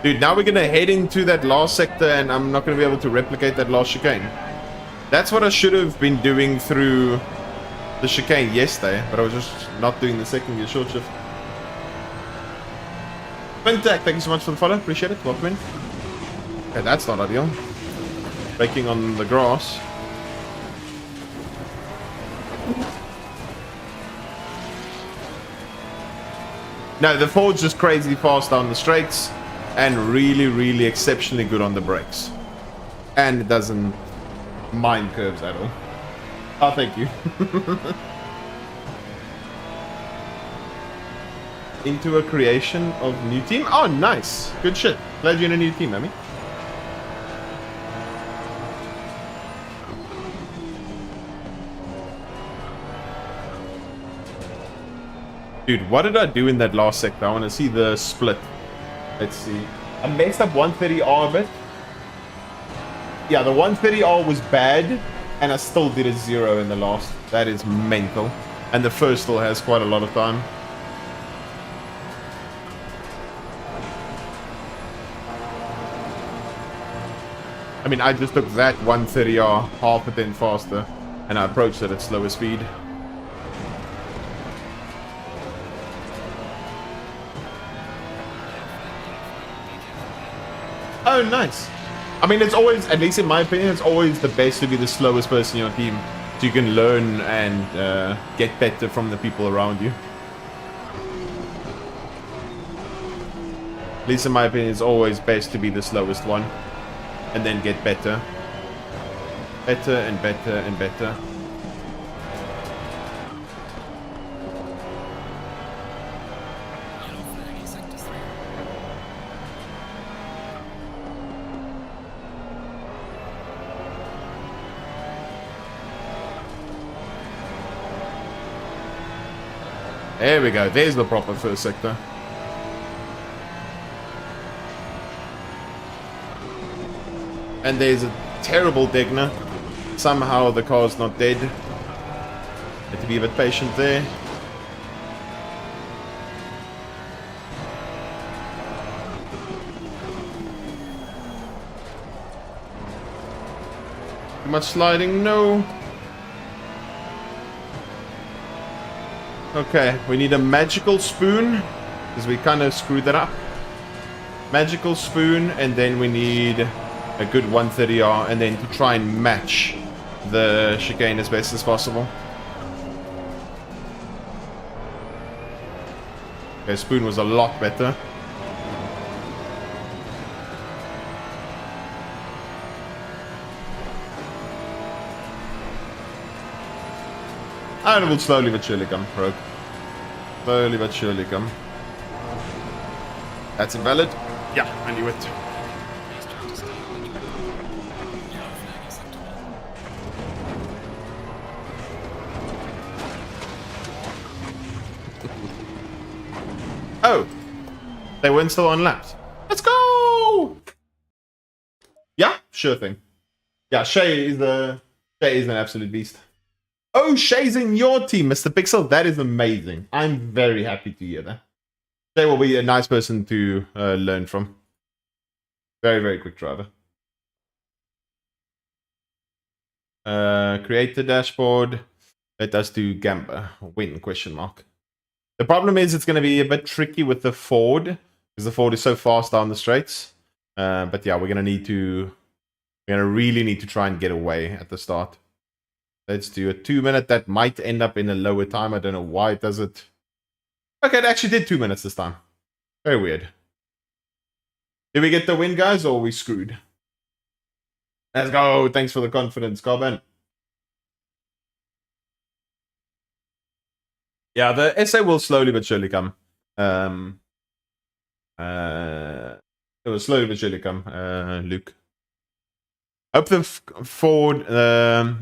Dude, now we're gonna head into that last sector and I'm not gonna be able to replicate that last chicane. That's what I should have been doing through the chicane yesterday, but I was just not doing the second gear short shift. Quintac, thank you so much for the follow. Appreciate it. Welcome in. Okay, that's not ideal. Braking on the grass. No, the Ford's just crazy fast down the straights and really, really exceptionally good on the brakes. And it doesn't mind curves at all. Oh, thank you. Into a creation of new team. Oh, nice. Good shit. Glad you're in a new team, Amy. Dude, what did I do in that last sector? I want to see the split. Let's see. I messed up 130R a bit. Yeah, the 130R was bad, and I still did a 0 in the last. That is mental. And the first still has quite a lot of time. I mean, I just took that 130R half a bit faster, and I approached it at slower speed. Oh, nice. I mean, it's always, at least in my opinion, it's always the best to be the slowest person in your team, so you can learn and get better from the people around you. At least in my opinion, it's always best to be the slowest one. And then get better. Better and better and better. Yellow flag is sector 3. There we go. There's the proper first sector. And there's a terrible Degner. Somehow the car's not dead. Have to be a bit patient there. Too much sliding? No. Okay, we need a magical spoon, because we kind of screwed that up. Magical spoon, and then we need a good 130R, and then to try and match the chicane as best as possible. Okay, spoon was a lot better. And it will slowly but surely come, Rogue. Slowly but surely come. That's invalid? Yeah, I knew it. Please try to stay on the track. Yellow flag is sector 1. Oh, They weren't still on laps. Let's go! Yeah, sure thing. Yeah, Shay is an absolute beast. Oh, Shay's in your team, Mr. Pixel. That is amazing. I'm very happy to hear that. Shay will be a nice person to learn from. Very, very quick driver. Create the dashboard. Let us do Gamba. Win, question mark. The problem is it's going to be a bit tricky with the Ford, because the Ford is so fast down the straights. But yeah, we're going to really need to try and get away at the start. Let's do a 2 minute. That might end up in a lower time. I don't know why it does it. Okay, it actually did 2 minutes this time. Very weird. Did we get the win, guys, or are we screwed? Let's go. Thanks for the confidence, Carbon. Yeah, the essay will slowly but surely come. It will slowly but surely come, Luke. Hope the Ford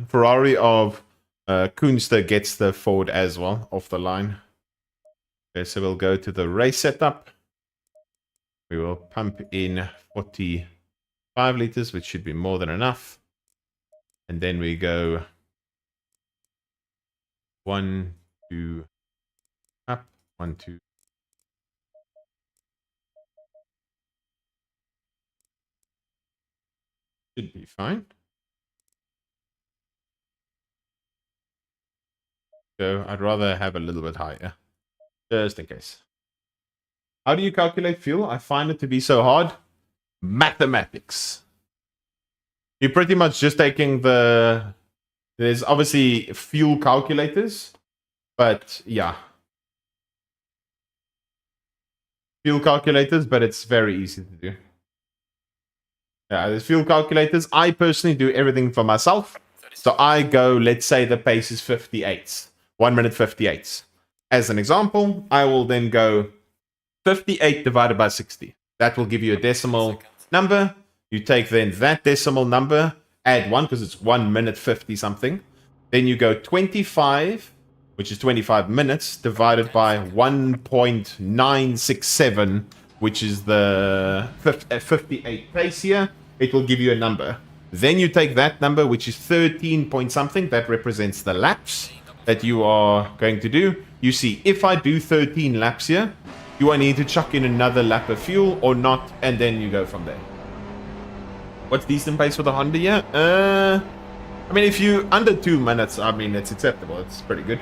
Ferrari of Kunster gets the Ford as well off the line. Okay, so we'll go to the race setup. We will pump in 45 liters, which should be more than enough. And then we go 1, 2, up, 1, 2. Should be fine. So I'd rather have a little bit higher, just in case. How do you calculate fuel? I find it to be so hard. Mathematics. You're pretty much just taking the... There's obviously fuel calculators, but yeah. Fuel calculators, but it's very easy to do. Yeah, there's fuel calculators. I personally do everything for myself. So I go, let's say the pace is 58. 1 minute 58. As an example, I will then go 58 divided by 60. That will give you a decimal number. You take then that decimal number, add 1 because it's 1 minute 50 something. Then you go 25, which is 25 minutes, divided by 1.967, which is the 58 pace here. It will give you a number. Then you take that number, which is 13 point something. That represents the laps that you are going to do. You see, if I do 13 laps here, do I need to chuck in another lap of fuel or not? And then you go from there. What's decent pace for the Honda here? I mean, if you under 2 minutes, I mean, it's acceptable. It's pretty good.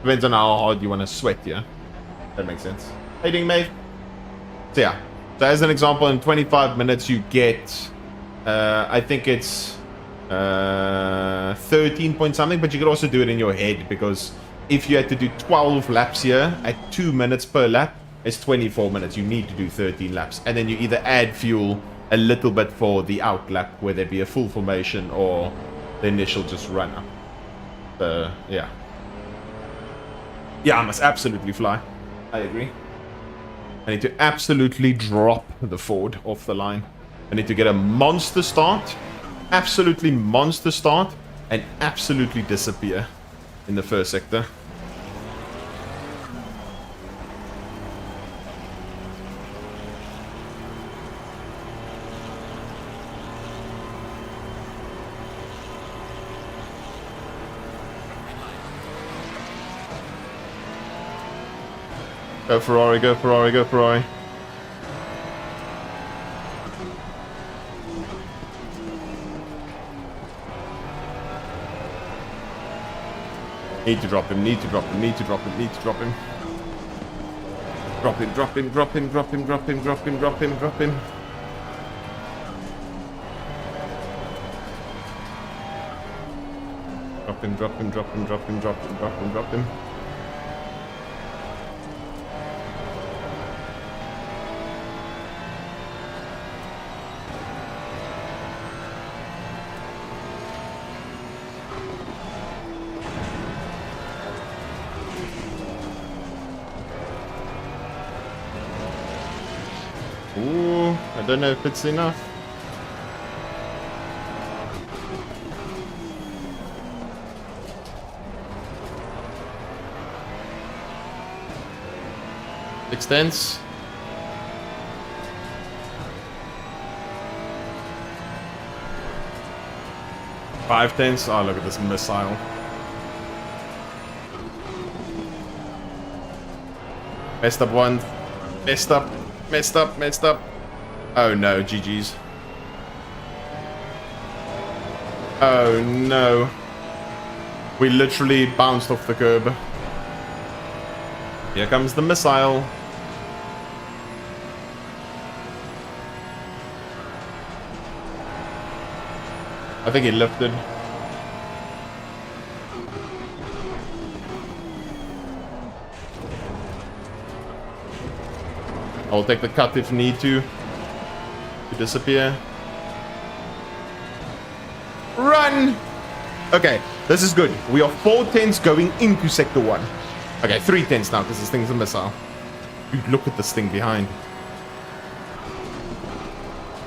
Depends on how hard you want to sweat, yeah. That makes sense. Hey, ding, mate. So yeah. So as an example, in 25 minutes, you get, I think it's 13 point something, but you could also do it in your head, because if you had to do 12 laps here at 2 minutes per lap, it's 24 minutes. You need to do 13 laps. And then you either add fuel a little bit for the out lap, whether it be a full formation or the initial just run up. Yeah. Yeah, I must absolutely fly. I agree. I need to absolutely drop the Ford off the line. I need to get a monster start, absolutely monster start, and absolutely disappear in the first sector. Go Ferrari, go Ferrari, go Ferrari. Need to drop him, need to drop him, need to drop him, need to drop him. Drop him, drop him, drop him, drop him, drop him, drop him, drop him, drop him. Drop him, drop him, drop him, drop him, drop him, drop him, drop him. Ooh, I don't know if it's enough. 6 tenths. Five tenths. Oh, look at this missile. Messed up one. Messed up. Messed up. Messed up. Oh no, GG's. Oh no. We literally bounced off the curb. Here comes the missile. I think he lifted. I'll take the cut if need to disappear. Run! Okay, this is good. We are 4 tenths going into Sector 1. Okay, 3 tenths now because this thing's a missile. Dude, look at this thing behind.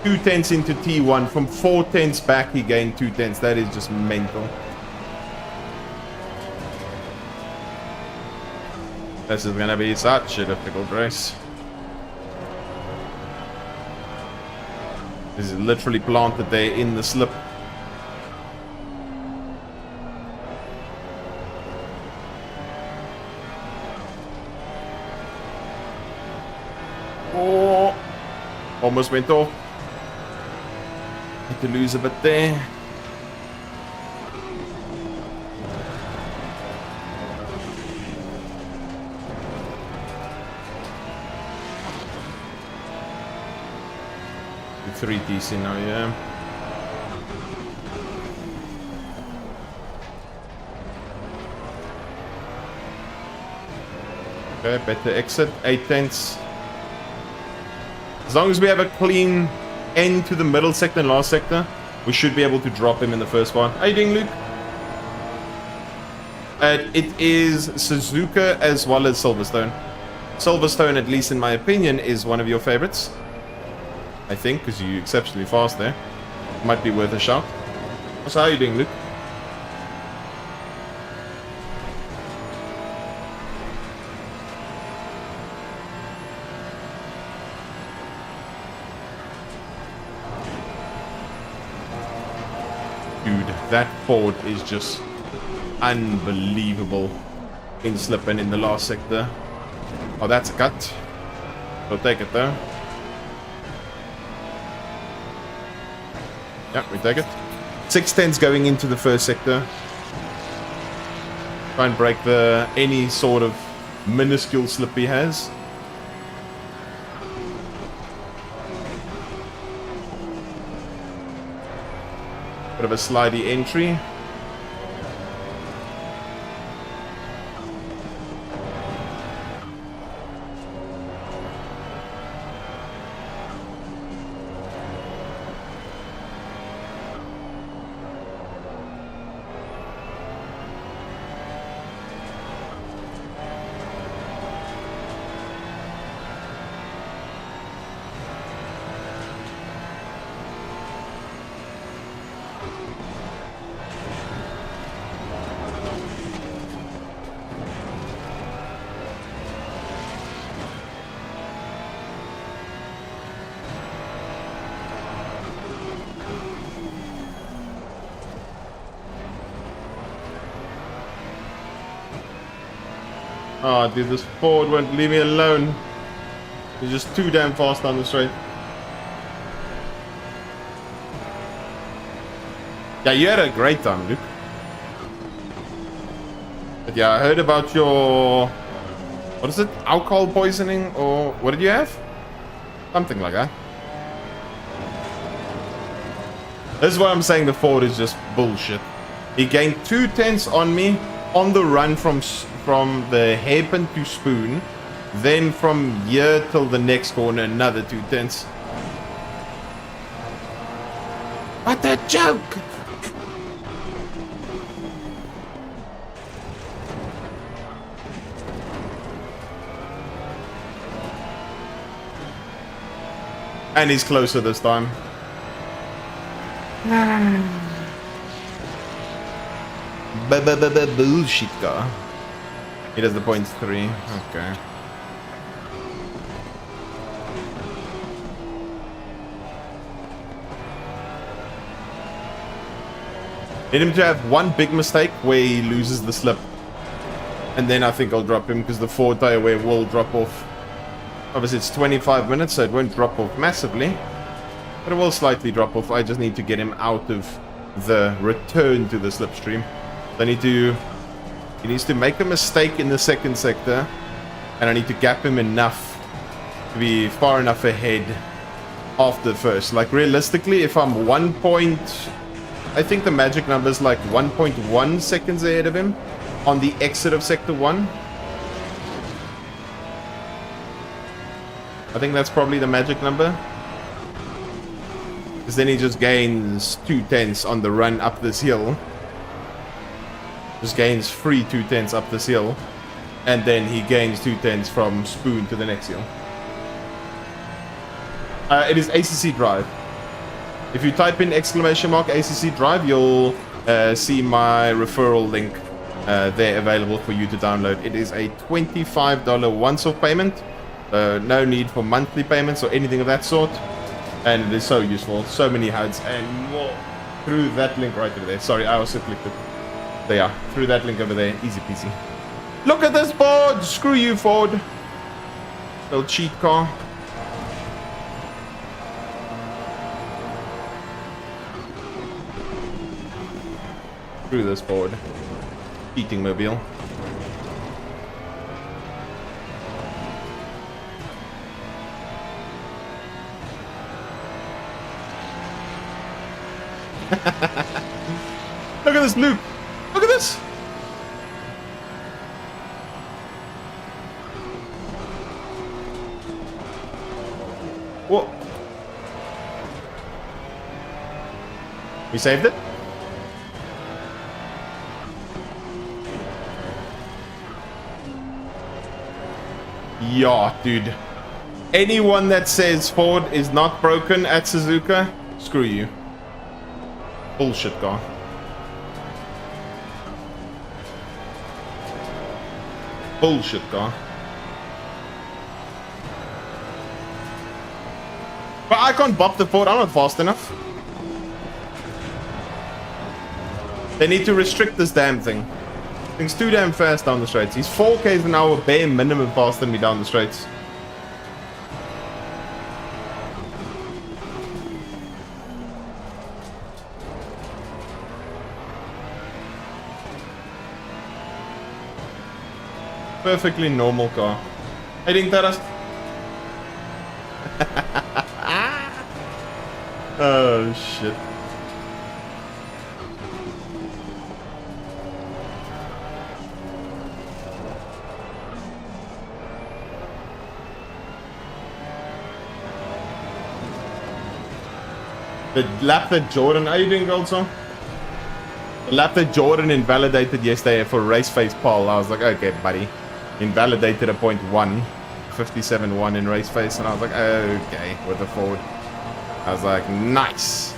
2 tenths into T1. From 4 tenths back, he gained 2 tenths. That is just mental. This is gonna be such a difficult race. This is literally planted there in the slip. Oh, almost went off. Had to lose a bit there. The 3 DC now, yeah. Okay, better exit. 8 tenths. As long as we have a clean end to the middle sector and last sector, we should be able to drop him in the first one. How you doing, Luke? It is Suzuka as well as Silverstone. Silverstone, at least in my opinion, is one of your favorites. I think, because you're exceptionally fast there. Might be worth a shot. So how are you doing, Luke? Dude, that Ford is just unbelievable in slip and in the last sector. Oh, that's a cut. We'll take it though. Yeah, we take it. 6 tenths going into the first sector. Try and break any sort of minuscule slip he has. Bit of a slidey entry. Oh, dude, this Ford won't leave me alone. He's just too damn fast down the straight. Yeah, you had a great time, Luke. But yeah, I heard about your... What is it? Alcohol poisoning? Or what did you have? Something like that. This is why I'm saying the Ford is just bullshit. He gained 2 tenths on me on the run from the hairpin to Spoon, then from here till the next corner another 2 tenths. What a joke! And he's closer this time. Bullshit car. He does the points 3. Okay. Need him to have one big mistake where he loses the slip. And then I think I'll drop him because the forward tire wear will drop off. Obviously it's 25 minutes, so it won't drop off massively. But it will slightly drop off. I just need to get him out of the return to the slipstream. So he needs to make a mistake in the second sector. And I need to gap him enough to be far enough ahead after the first. Like realistically, if I'm I think the magic number is like 1.1 seconds ahead of him on the exit of sector 1. I think that's probably the magic number. Because then he just gains 2/10 on the run up this hill. Just gains free 2/10 up this hill. And then he gains 2/10 from Spoon to the next hill. It is ACC Drive. If you type in !ACC Drive, you'll see my referral link there available for you to download. It is a $25 once-off payment. No need for monthly payments or anything of that sort. And it is so useful. So many HUDs and more. Through that link right over there. Sorry, I also clicked it. There you are. Through that link over there. Easy peasy. Look at this board! Screw you, Ford. Little cheat car. Screw this board. Cheating mobile. Look at this loop. Look at this. What? We saved it? Yeah, dude. Anyone that says Ford is not broken at Suzuka, screw you. Bullshit car. Bullshit car. But I can't bop the Ford. I'm not fast enough. They need to restrict this damn thing. Thing's too damn fast down the straights. He's 4 k's an hour bare minimum faster than me down the straights. Perfectly normal car. I think that is. Oh shit. The lap that Jordan, are you doing also? The lap that Jordan invalidated yesterday for Raceface Paul, I was like, okay, buddy. Invalidated a 0.1, 57.1 in Raceface, and I was like, okay, with the Ford. I was like, nice.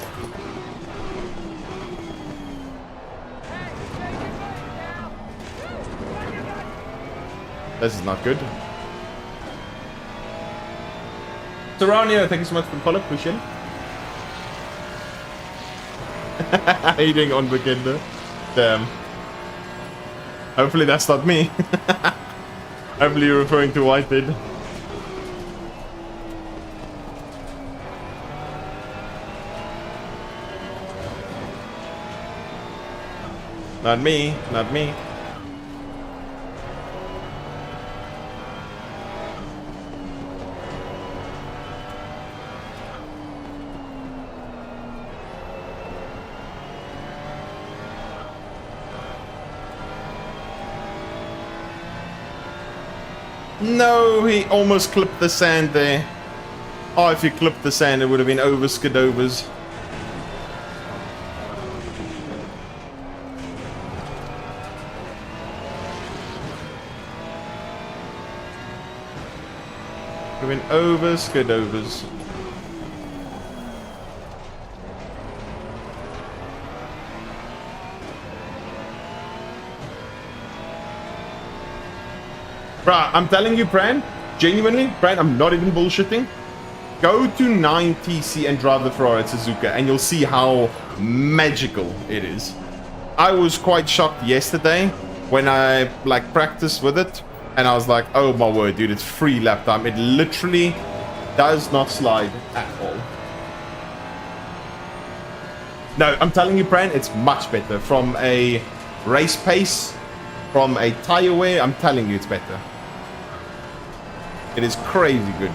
This is not good. Serrano, thank you so much for the follow, appreciate it. Hating on Bekende. Damn. Hopefully that's not me. Hopefully you're referring to Whitehead. Not me, not me. No, he almost clipped the sand there. Oh, if he clipped the sand, it would have been over Skidovers. Would have been over Skidovers. Bruh, I'm telling you, Bran, genuinely, Bran, I'm not even bullshitting. Go to 9TC and drive the Ferrari at Suzuka, and you'll see how magical it is. I was quite shocked yesterday when I like practiced with it, and I was like, oh my word, dude, it's free lap time. It literally does not slide at all. No, I'm telling you, Bran, it's much better. From a race pace, from a tire wear, I'm telling you, it's better. It is crazy good.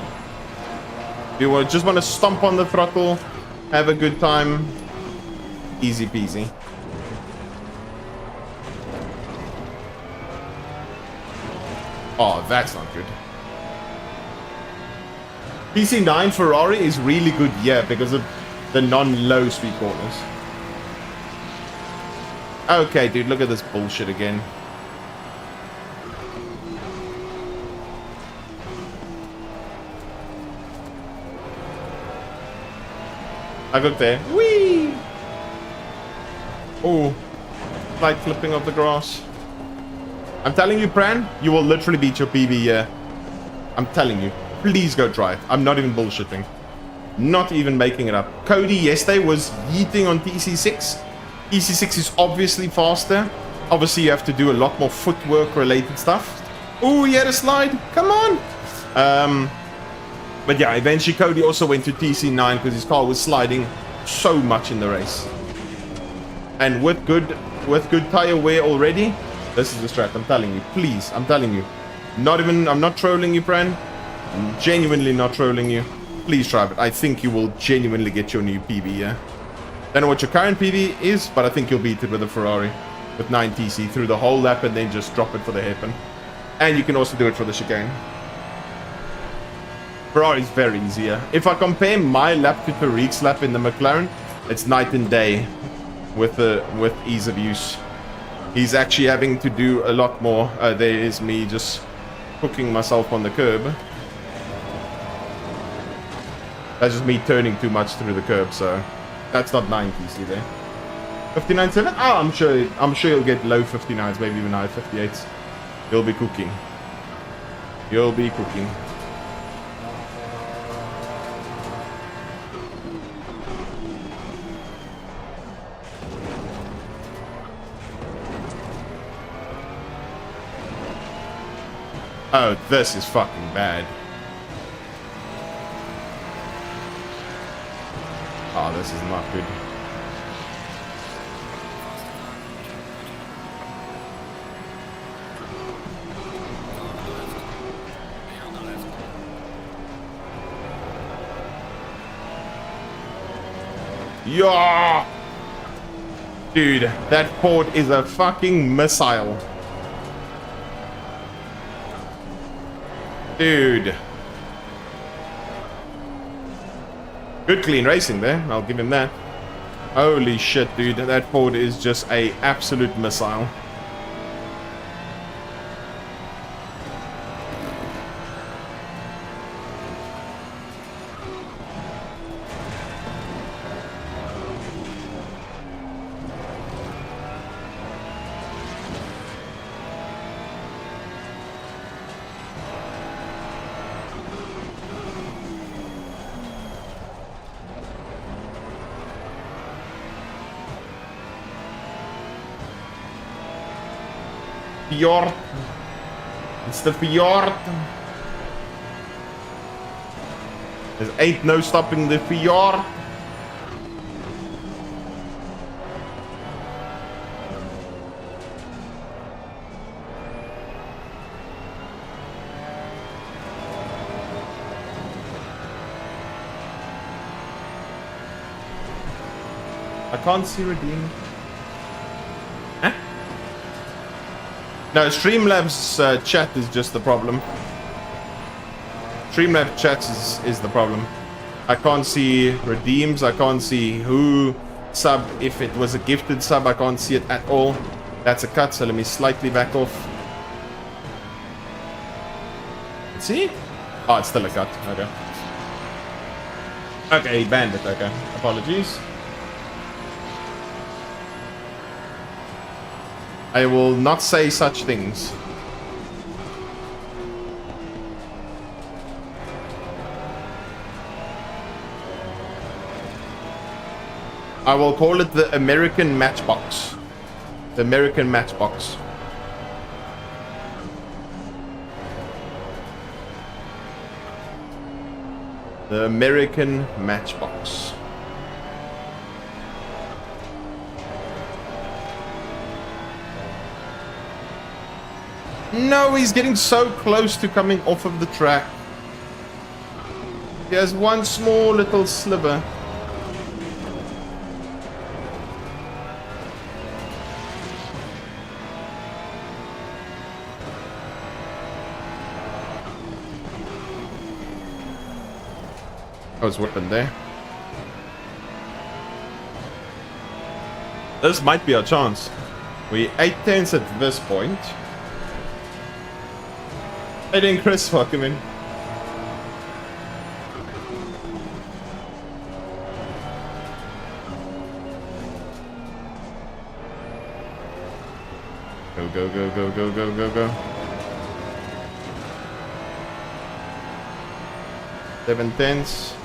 You just want to stomp on the throttle, have a good time, easy peasy. Oh, that's not good. PC9 Ferrari is really good, yeah, because of the non-low speed corners. Okay, dude, look at this bullshit again. I got there. Whee! Oh, slight flipping of the grass. I'm telling you, Pran, you will literally beat your PB here. I'm telling you. Please go try it. I'm not even bullshitting. Not even making it up. Cody yesterday was yeeting on TC6. TC6 is obviously faster. Obviously, you have to do a lot more footwork related stuff. Oh, he had a slide. Come on. But yeah, eventually Cody also went to TC9 because his car was sliding so much in the race. And with good tire wear already, this is the strat. I'm telling you, please. I'm telling you. I'm not trolling you, Pran. I'm genuinely not trolling you. Please try it. I think you will genuinely get your new PB, yeah? Don't know what your current PB is, but I think you'll beat it with a Ferrari. With 9 TC through the whole lap and then just drop it for the hairpin. And you can also do it for the chicane. Ferrari is very easy, yeah? If I compare my lap to Tariq's lap in the McLaren, it's night and day with ease of use. He's actually having to do a lot more. There is me just hooking myself on the curb. That's just me turning too much through the curb, so that's not 90, see there. 59.7? Oh, I'm sure you'll get low 59s, maybe even high 58s. You'll be cooking. You'll be cooking. Oh, this is fucking bad. Oh, this is not good. Yeah! Dude, that Ford is a fucking missile. Dude. Good clean racing there. I'll give him that. Holy shit, dude. That Ford is just a absolute missile. Fjord. It's the fjord. There ain't no stopping the fjord. I can't see Redeem. Huh? No, Streamlabs chat is just the problem. Streamlabs chat is the problem. I can't see redeems. I can't see who sub. If it was a gifted sub, I can't see it at all. That's a cut, so let me slightly back off. Let's see? Oh, it's still a cut. Okay. Okay, he banned it. Okay. Apologies. I will not say such things. I will call it the American Matchbox. The American Matchbox. The American Matchbox. No, he's getting so close to coming off of the track. He has one small little sliver. I was whipping there. This might be our chance. We 8/10 at this point. Hey then, Chris, welcome in. Go, go, go, go, go, go, go, go. 7/10.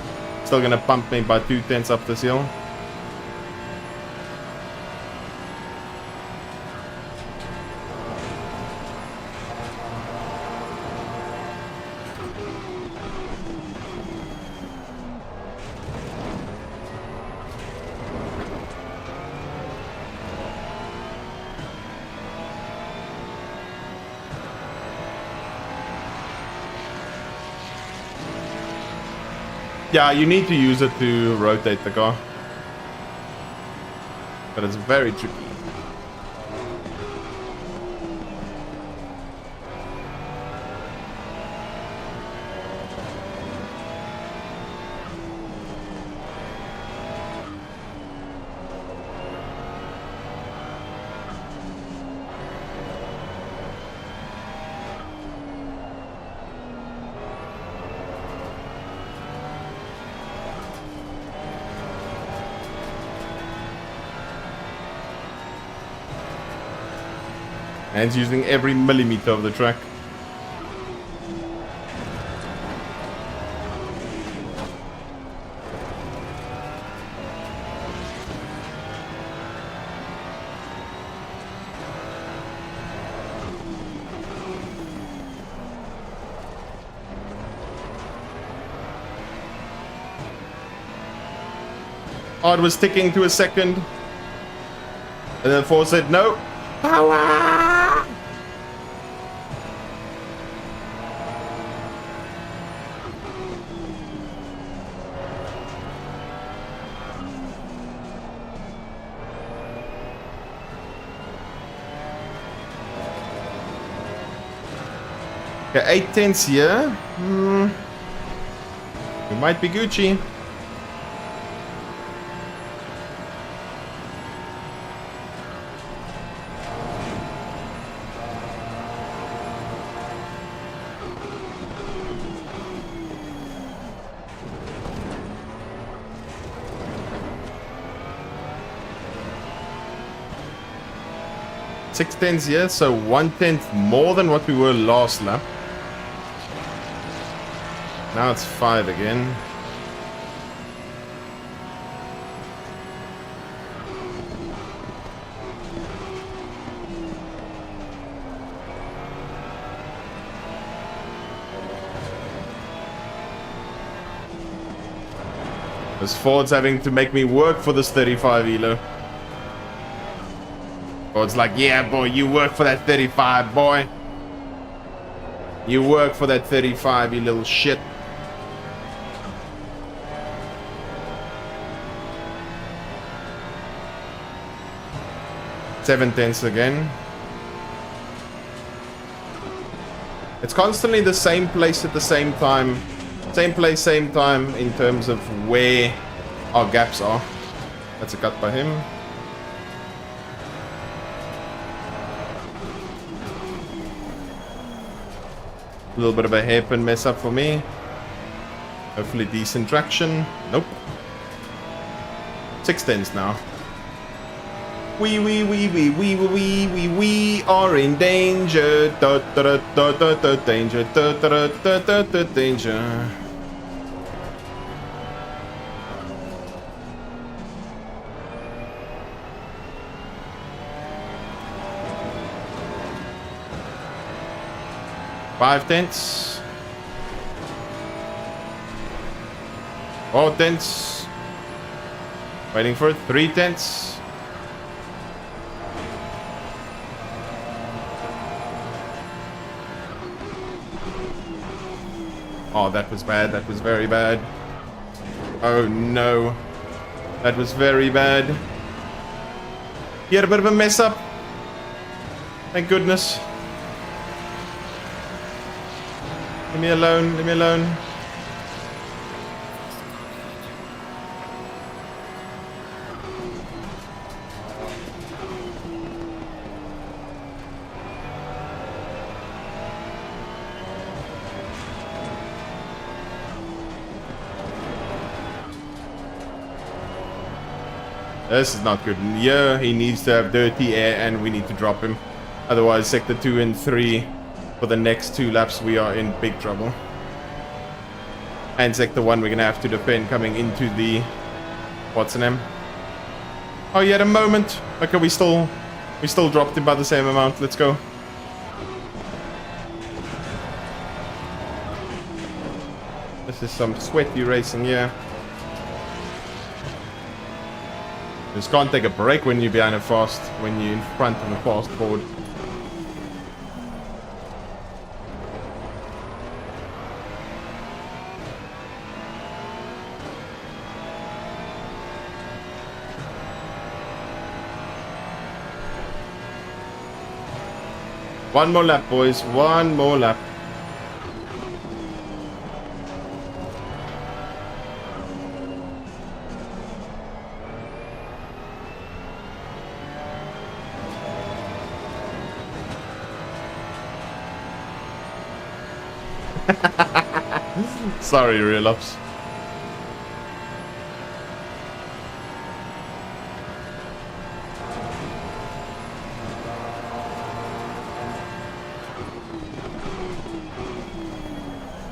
Still gonna pump me by 2/10 up this hill. Yeah, you need to use it to rotate the car. But it's very tricky. And it's using every millimeter of the track. Oh, it was ticking to a second. And then 4 said no. Power! Okay, 8/10 here. We might be Gucci. Six-tenths here, so 1/10 more than what we were last lap. Now it's 5 again. This Ford's having to make me work for this 35 ELO. Ford's like, yeah, boy, you work for that 35, boy. You work for that 35, you little shit. Seven-tenths again. It's constantly the same place at the same time. Same place, same time in terms of where our gaps are. That's a cut by him. A little bit of a hairpin mess up for me. Hopefully decent traction. Nope. 6/10 now. We are in danger. Da, da, da, da, da, da, danger. Da, da, da, da, da, da, danger. 5 tenths. 4 tenths. Waiting for it. 3 tenths. Oh, that was bad. That was very bad. Oh, no. That was very bad. He had a bit of a mess up. Thank goodness. Leave me alone. Leave me alone. This is not good. Yeah, he needs to have dirty air and we need to drop him. Otherwise, sector 2 and 3 for the next 2 laps, we are in big trouble. And sector 1, we're going to have to defend coming into the... What's the name? Oh, he had a moment. Okay, we still dropped him by the same amount. Let's go. This is some sweaty racing, yeah. Just can't take a break when you're behind a fast, when you're in front of a fast forward. One more lap, boys. One more lap. Sorry, real ups.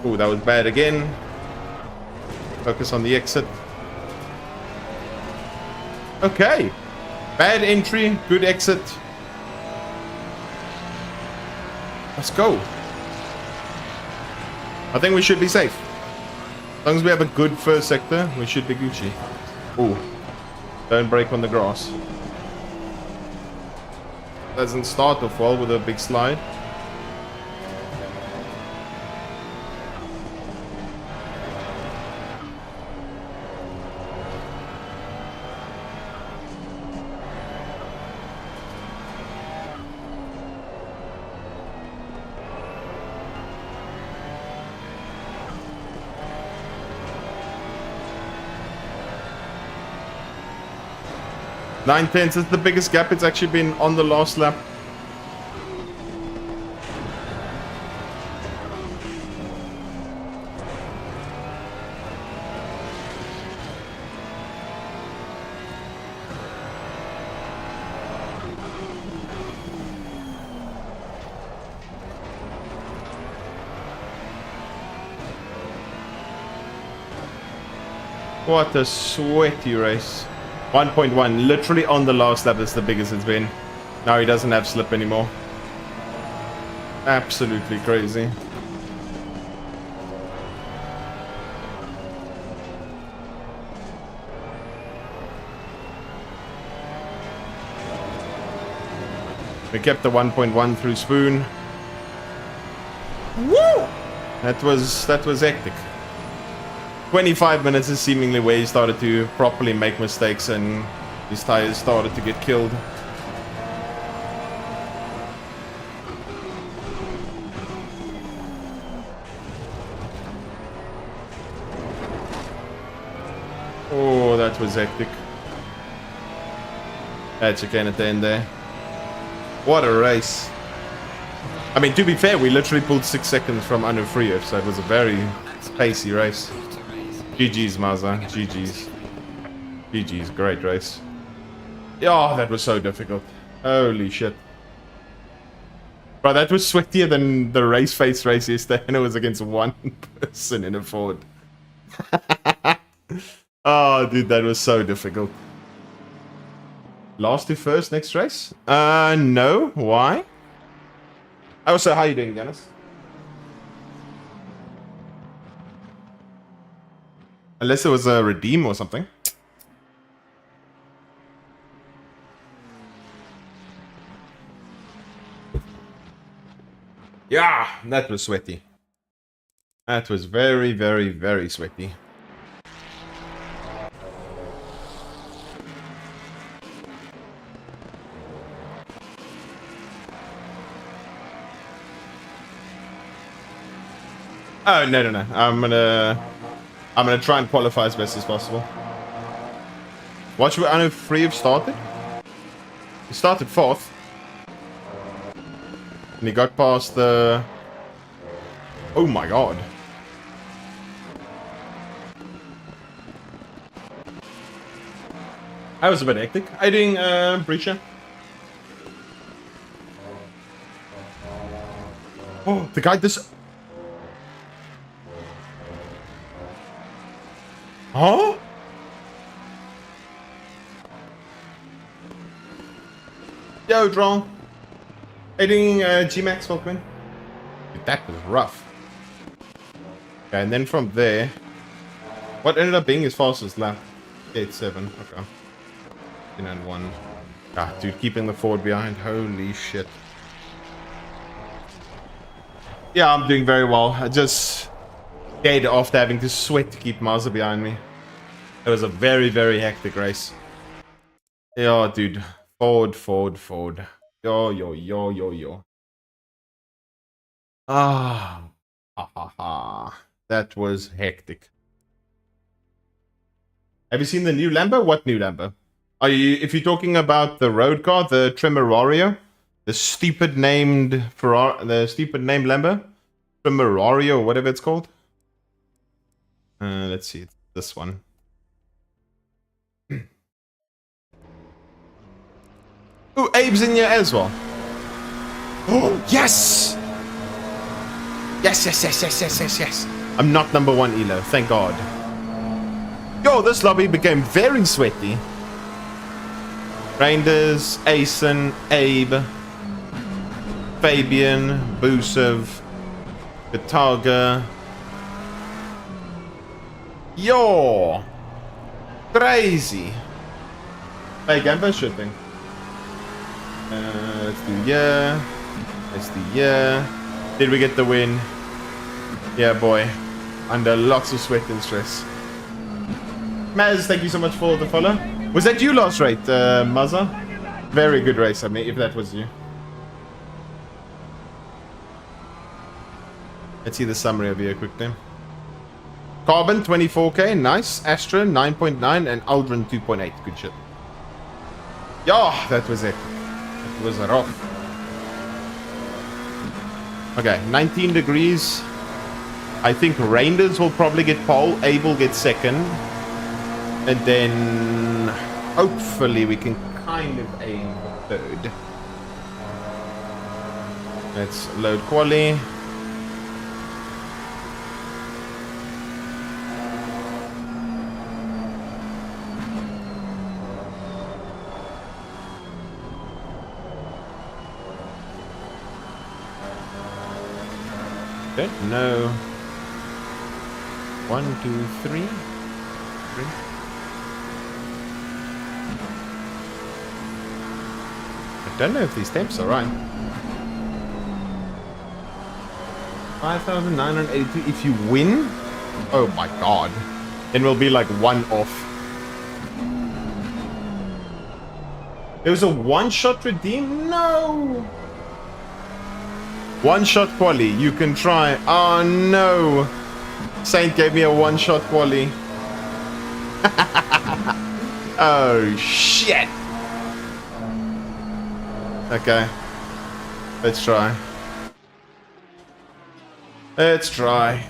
Oh, that was bad again. Focus on the exit. Okay. Bad entry, good exit. Let's go. I think we should be safe. As long as we have a good first sector, we should be Gucci. Oh, don't break on the grass. Doesn't start off well with a big slide. Nine tenths is the biggest gap. It's actually been on the last lap. What a sweaty race. 1.1, literally on the last lap, that's the biggest it's been. Now he doesn't have slip anymore. Absolutely crazy. We kept the 1.1 through Spoon. Woo! That was hectic. 25 minutes is seemingly where he started to properly make mistakes and his tires started to get killed. Oh, that was hectic. That's again at the end there. What a race. I mean, to be fair, we literally pulled 6 seconds from under 3 so it was a very pacey race. GG's, Mazda. GG's. GG's. Great race. Oh, that was so difficult. Holy shit. Bro, that was sweatier than the Raceface race yesterday, and it was against one person in a Ford. Oh, dude, that was so difficult. Last to first, next race? No. Why? Oh, so how you doing, Dennis? Unless it was a redeem or something. Yeah, that was sweaty. That was very, very, very sweaty. Oh, no, no, no. I'm gonna try and qualify as best as possible. What should we, I know Free have started? He started 4th. And he got past the... Oh my god. That was a bit hectic. How you doing, Breacher? Oh, the guy this... Huh? Yo, Drone. How you doing, G-Max, Falkman? That was rough. Okay, and then from there... What ended up being his fastest lap? 8-7, okay. 1. Ah, dude, keeping the Ford behind. Holy shit. Yeah, I'm doing very well. I just stayed after having to sweat to keep Mazda behind me. It was a very, very hectic race. Yeah, dude. Ford, Ford, Ford. Yo, yo, yo, yo, yo. Ah. Ha, ha, ha. That was hectic. Have you seen the new Lambo? What new Lambo? Are you, if you're talking about the road car, the Tremerario, the stupid named Ferrari, the stupid named Lambo, Tremerario, or whatever it's called. Let's see, it's this one. Ooh, Abe's in here as well. Oh, yes! Yes, yes, yes, yes, yes, yes, yes. I'm not number 1 ELO, thank God. Yo, this lobby became very sweaty. Reinders, Asen, Abe, Fabian, Busev, Gataga. Yo! Crazy! Hey, Gamba shipping. Let's do yeah. Let's do yeah. Did we get the win? Yeah, boy. Under lots of sweat and stress. Maz, thank you so much for the follow. Was that you last race, Mazza? Very good race, I mean, if that was you. Let's see the summary of your quick name. Carbon 24k, nice. Astra 9.9 and Aldrin 2.8. Good shit. Yeah, that was it. It was rough. Okay, 19 degrees. I think Reinders will probably get pole. Abe will get second. And then hopefully we can kind of aim for third. Let's load quali. Okay, no. 1, 2, 3. 3. I don't know if these temps are right. 5,982 if you win? Oh my god. Then we'll be like 1 off. There was a one-shot redeem? No! One-shot quali. You can try. Oh no! Saint gave me a one-shot quali. Oh shit! Okay. Let's try. Let's try.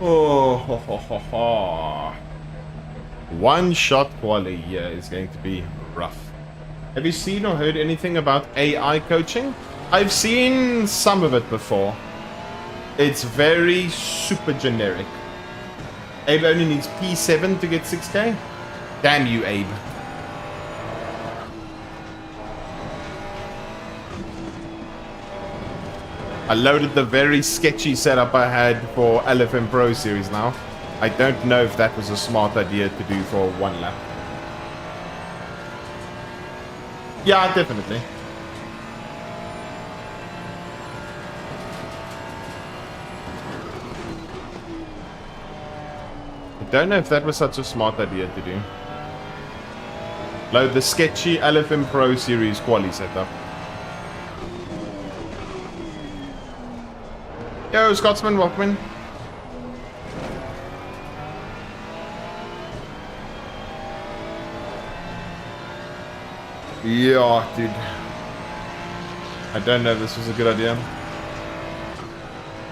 Oh, ho, ho, ho, ho. One-shot quali, yeah, is going to be rough. Have you seen or heard anything about AI coaching? I've seen some of it before. It's very super generic. Abe only needs P7 to get 6k? Damn you, Abe. I loaded the very sketchy setup I had for LFM Pro Series now. I don't know if that was a smart idea to do for one lap. Yeah, definitely. I don't know if that was such a smart idea to do. Load the sketchy LFM Pro Series quali setup. Yo, Scotsman, welcome in. Yeah, dude. I don't know if this was a good idea.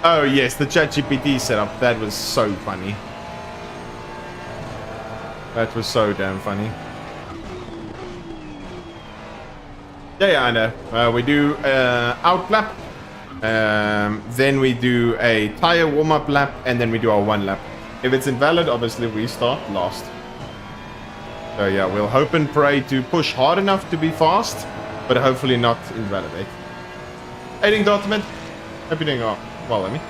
Oh, yes, the ChatGPT setup. That was so funny. That was so damn funny. Yeah, I know. We do out lap. Then we do a tire warm-up lap. And then we do our one lap. If it's invalid, obviously we start last. So yeah, we'll hope and pray to push hard enough to be fast, but hopefully not invalidate. Aiding document. Hope you're doing well, Amy.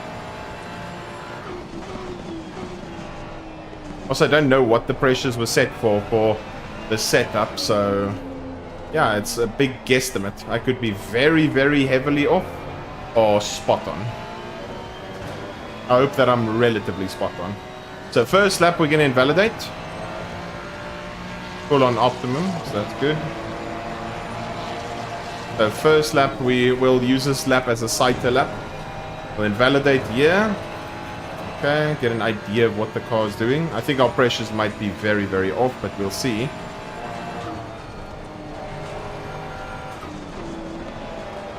Also, I don't know what the pressures were set for the setup, so yeah, it's a big guesstimate. I could be very, very heavily off or spot on. I hope that I'm relatively spot on. So first lap, we're going to invalidate. Full on optimum, so that's good. So first lap, we will use this lap as a sighter lap. We'll invalidate here. Okay, get an idea of what the car is doing. I think our pressures might be very, very off, but we'll see.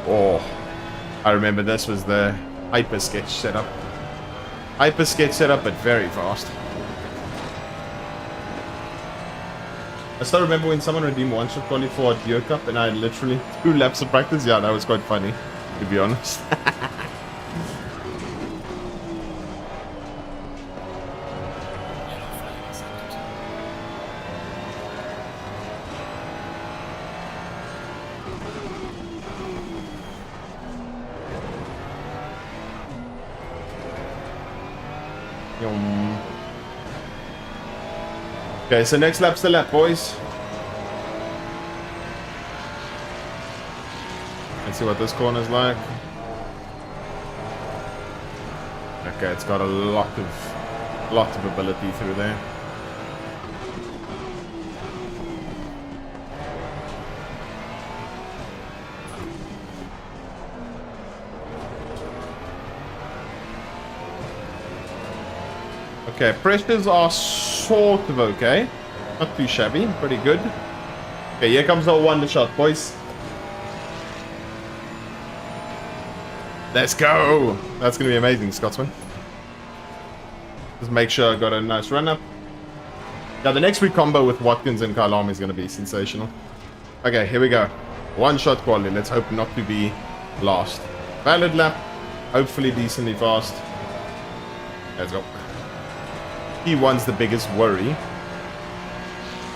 Oh, I remember this was the hyper sketch setup. Hyper sketch setup, but very fast. I still remember when someone redeemed one shot quality for a Deer Cup and I had literally 2 laps of practice. Yeah, that was quite funny, to be honest. Okay, so next lap's the lap, boys. Let's see what this corner's like. Okay, it's got a lot of ability through there. Okay, pressures are sort of okay. Not too shabby, pretty good. Okay, here comes our wonder shot, boys. Let's go! That's gonna be amazing, Scotsman. Just make sure I got a nice run up. Yeah, the next week combo with Watkins and Kylam is gonna be sensational. Okay, here we go. One shot quality. Let's hope not to be last. Valid lap. Hopefully decently fast. Let's go. P1's the biggest worry.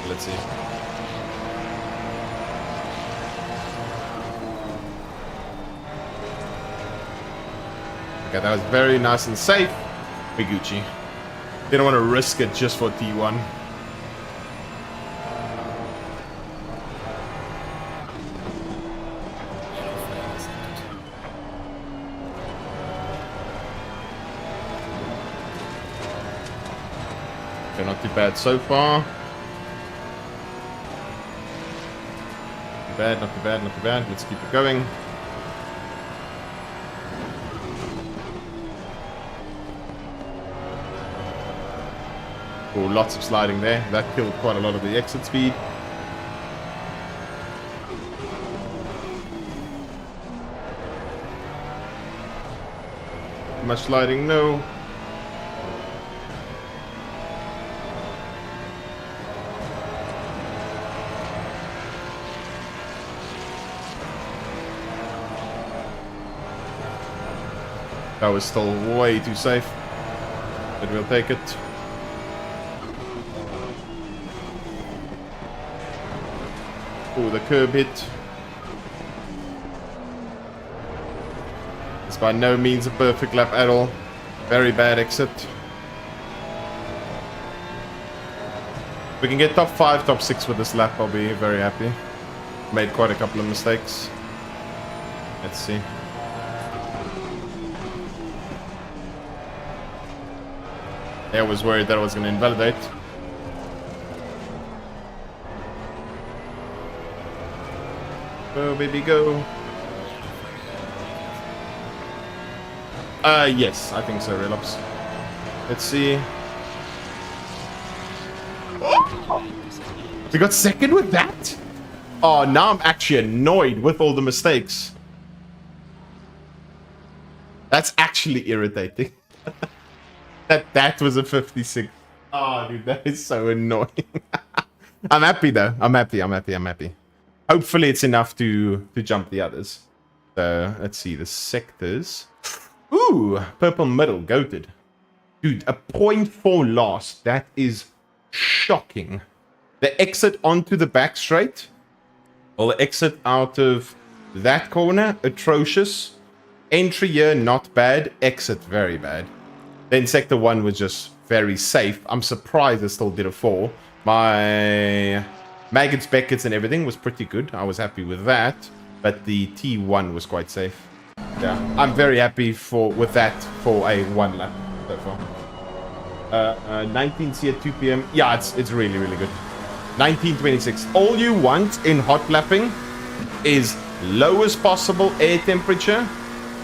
Let's see. Okay, that was very nice and safe. Gucci. Didn't want to risk it just for T1. Okay, not too bad so far. Not too bad, not too bad, not too bad. Let's keep it going. Oh, lots of sliding there. That killed quite a lot of the exit speed. Much sliding, no. That was still way too safe, but we'll take it. Oh, the curb hit. This It's by no means a perfect lap at all. Very bad exit. We can get top 5, top 6 with this lap. I'll be very happy. Made quite a couple of mistakes. Let's see. I was worried that I was going to invalidate. Go, baby, go. Yes, I think so, Relops. Let's see. Oh! We got second with that? Oh, now I'm actually annoyed with all the mistakes. That's actually irritating. that was a 56. Oh, dude, that is so annoying. I'm happy, though. I'm happy. Hopefully it's enough to jump the others. So, let's see. The sectors. Ooh, purple middle. Goated. Dude, a 0.4 loss. That is shocking. The exit onto the back straight. Or the exit out of that corner. Atrocious. Entry here, not bad. Exit, very bad. Then sector 1 was just very safe. I'm surprised I still did a 4. My maggots, beckets, and everything was pretty good. I was happy with that. But the T1 was quite safe. Yeah, I'm very happy with that for a 1 lap so far. 19C at 2 p.m. Yeah, it's really, really good. 1926. All you want in hot lapping is lowest possible air temperature,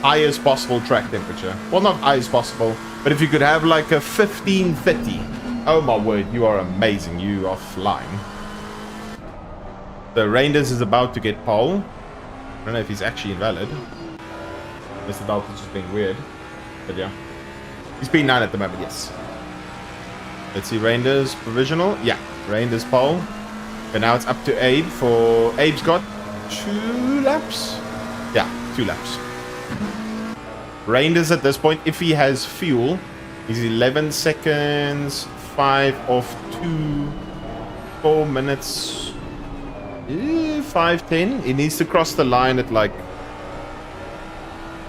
highest possible track temperature. Well, not highest possible, but if you could have like a 1530. Oh my word, you are amazing. You are flying. The Reinders is about to get pole. I don't know if he's actually invalid. Mr. Dalton's just being weird. But yeah. He's P9 at the moment, yes. Let's see, Reinders provisional. Yeah, Reinders pole. And now it's up to Abe for... Abe's got 2 laps? Yeah, 2 laps. Reinders at this point, if he has fuel, he's 11 seconds, 5 off 2, 4 minutes, 5:10. He needs to cross the line at like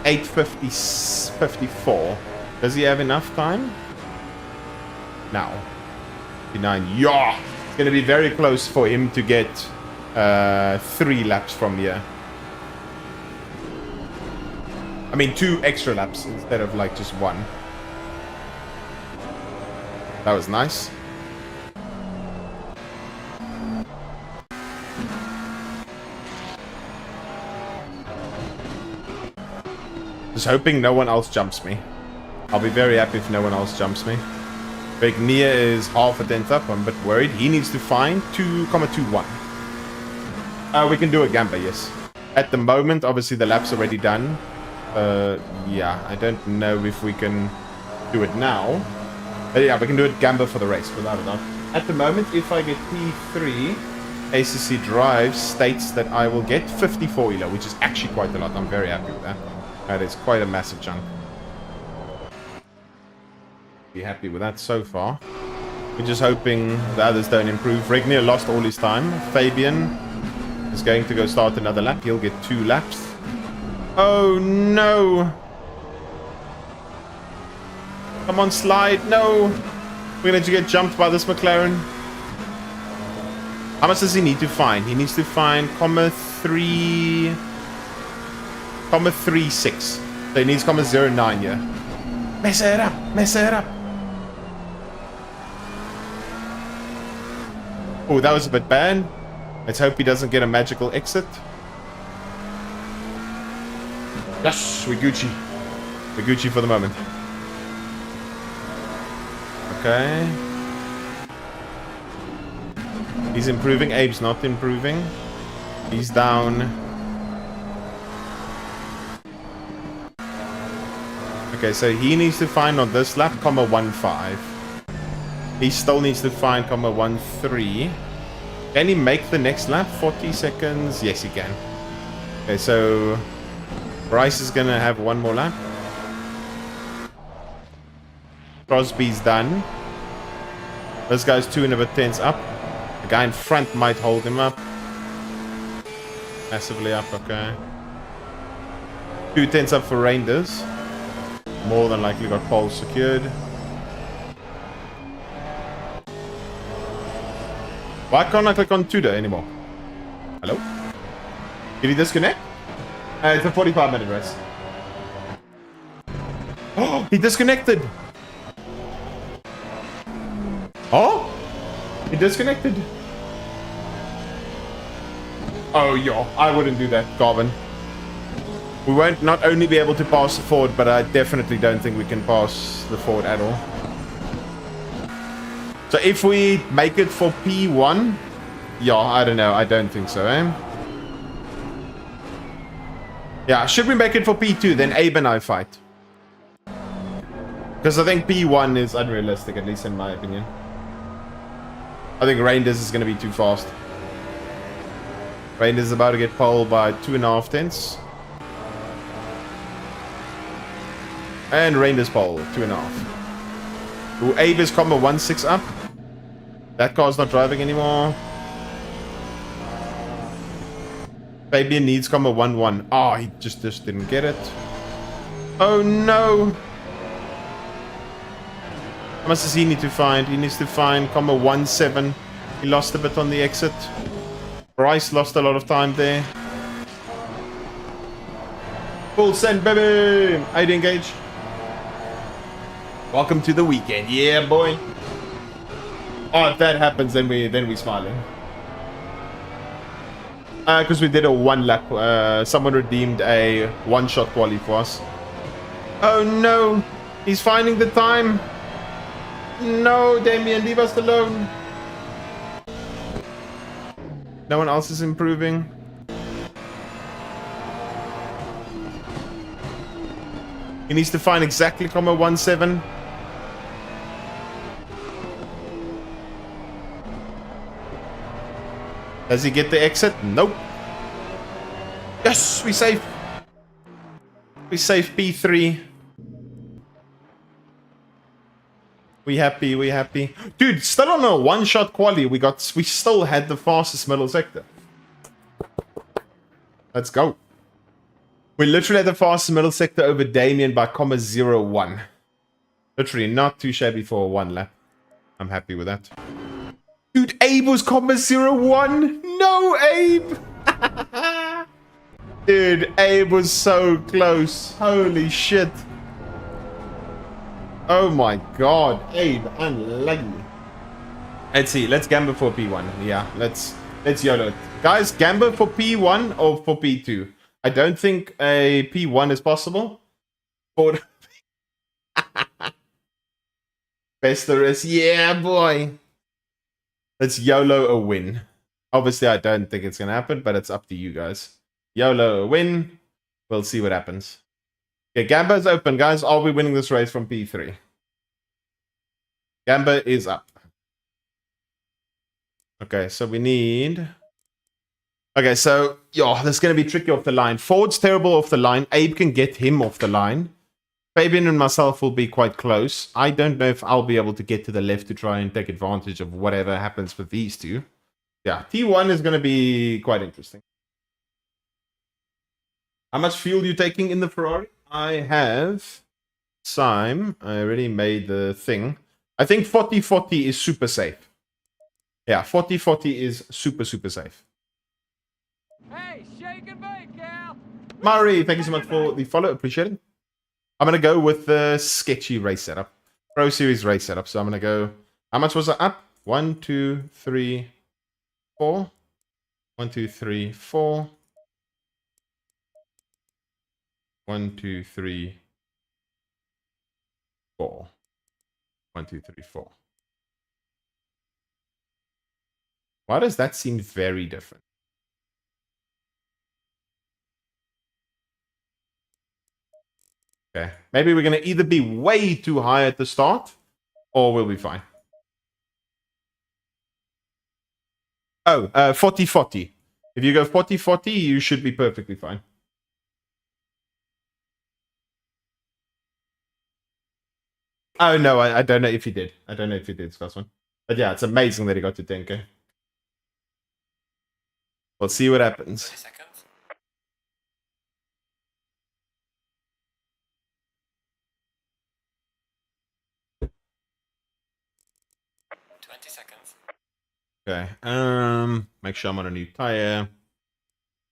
8:54. Does he have enough time? Now. 59. Yeah! It's going to be very close for him to get 3 laps from here. I mean, 2 extra laps instead of like just 1. That was nice. Just hoping no one else jumps me. I'll be very happy if no one else jumps me. Big Nia is half a tenth up. I'm a bit worried. He needs to find 2,21. We can do a gamba, yes. At the moment, obviously the lap's already done. Yeah, I don't know if we can do it now. But yeah, we can do it gamba for the race, without a doubt. At the moment, if I get P3, ACC Drive states that I will get 54 ELO, which is actually quite a lot. I'm very happy with that. That is quite a massive chunk. Be happy with that so far. We're just hoping the others don't improve. Regnier lost all his time. Fabian is going to go start another lap. He'll get 2 laps. Oh no! Come on, slide. No! We're going to get jumped by this McLaren. How much does he need to find? He needs to find 0.36. So he needs 0.09 here. Mess it up! Mess it up! Oh, that was a bit bad. Let's hope he doesn't get a magical exit. Yes, we're Gucci. We're Gucci for the moment. Okay. He's improving. Abe's not improving. He's down. Okay, so he needs to find on this lap, 0.15. He still needs to find 0.13. Can he make the next lap? 40 seconds. Yes, he can. Okay, so Bryce is going to have 1 more lap. Crosby's done. This guy's 2.10 up. The guy in front might hold him up. Massively up, okay. 2 tenths up for Reinders. More than likely got pole secured. Why can't I click on Tudor anymore? Hello? Did he disconnect? It's a 45-minute race. Oh, he disconnected. Oh, he disconnected. Oh, yo, I wouldn't do that, Garvin. We won't not only be able to pass the Ford, but I definitely don't think we can pass the Ford at all. So if we make it for P1, yeah, I don't know. I don't think so, eh? Yeah, should we make it for P2, then Abe and I fight. Because I think P1 is unrealistic, at least in my opinion. I think Reinders is going to be too fast. Reinders is about to get pole by 2.5 tenths. And Reinders pole, 2.5. Ooh, Abe is comma 1.6 up. That car's not driving anymore. Fabian needs comma 1.1. Oh, he just didn't get it. Oh no. How much does he need to find? He needs to find comma 1.7. He lost a bit on the exit. Bryce lost a lot of time there. Full send, baby! 8 engage. Welcome to the weekend. Yeah, boy. Oh, if that happens, then we smiling. Because we did a 1 lap. Someone redeemed a 1-shot quali for us. Oh no! He's finding the time. No, Damien, leave us alone. No one else is improving. He needs to find exactly comma 1.7. Does he get the exit? Nope. Yes, we safe. We safe P3. We happy, we happy. Dude, still on a 1-shot quali, we still had the fastest middle sector. Let's go. We literally had the fastest middle sector over Damien by comma 0.1. Literally not too shabby for 1 lap. I'm happy with that. Dude, Abe was comma 0.1. No, Abe. Dude, Abe was so close. Holy shit. Oh my god, Abe, unlucky. Let's see, let's gamble for P1. Yeah, let's YOLO it. Guys, gamble for P1 or for P2. I don't think a P1 is possible. For best there is. Yeah, boy. Let's YOLO a win. Obviously, I don't think it's going to happen, but it's up to you guys. YOLO a win. We'll see what happens. Okay, Gamba's open, guys. Are we winning this race from P3? Gamba is up. Okay, so we need... Okay, so, yo, this is going to be tricky off the line. Ford's terrible off the line. Abe can get him off the line. Fabian and myself will be quite close. I don't know if I'll be able to get to the left to try and take advantage of whatever happens with these two. Yeah, T1 is going to be quite interesting. How much fuel are you taking in the Ferrari? I have Sime. I already made the thing. I think 40-40 is super safe. Yeah, 40-40 is super safe. Hey, shake and bake, gal. Murray, thank you so much for the follow. Appreciate it. I'm going to go with the sketchy race setup. Pro Series race setup. So I'm going to go... How much was it up? 1, 2, 3, 4. 1, 2, 3, 4. 1, 2, 3, 4. 1, 2, 3, 4. Why does that seem very different? Okay. Maybe we're going to either be way too high at the start, or we'll be fine. Oh, 40-40. If you go 40-40, you should be perfectly fine. Oh, no, I don't know if he did. I don't know if he did, Scott's one. But yeah, it's amazing that he got to 10k. We'll see what happens. 20 seconds. Okay. Make sure I'm on a new tire.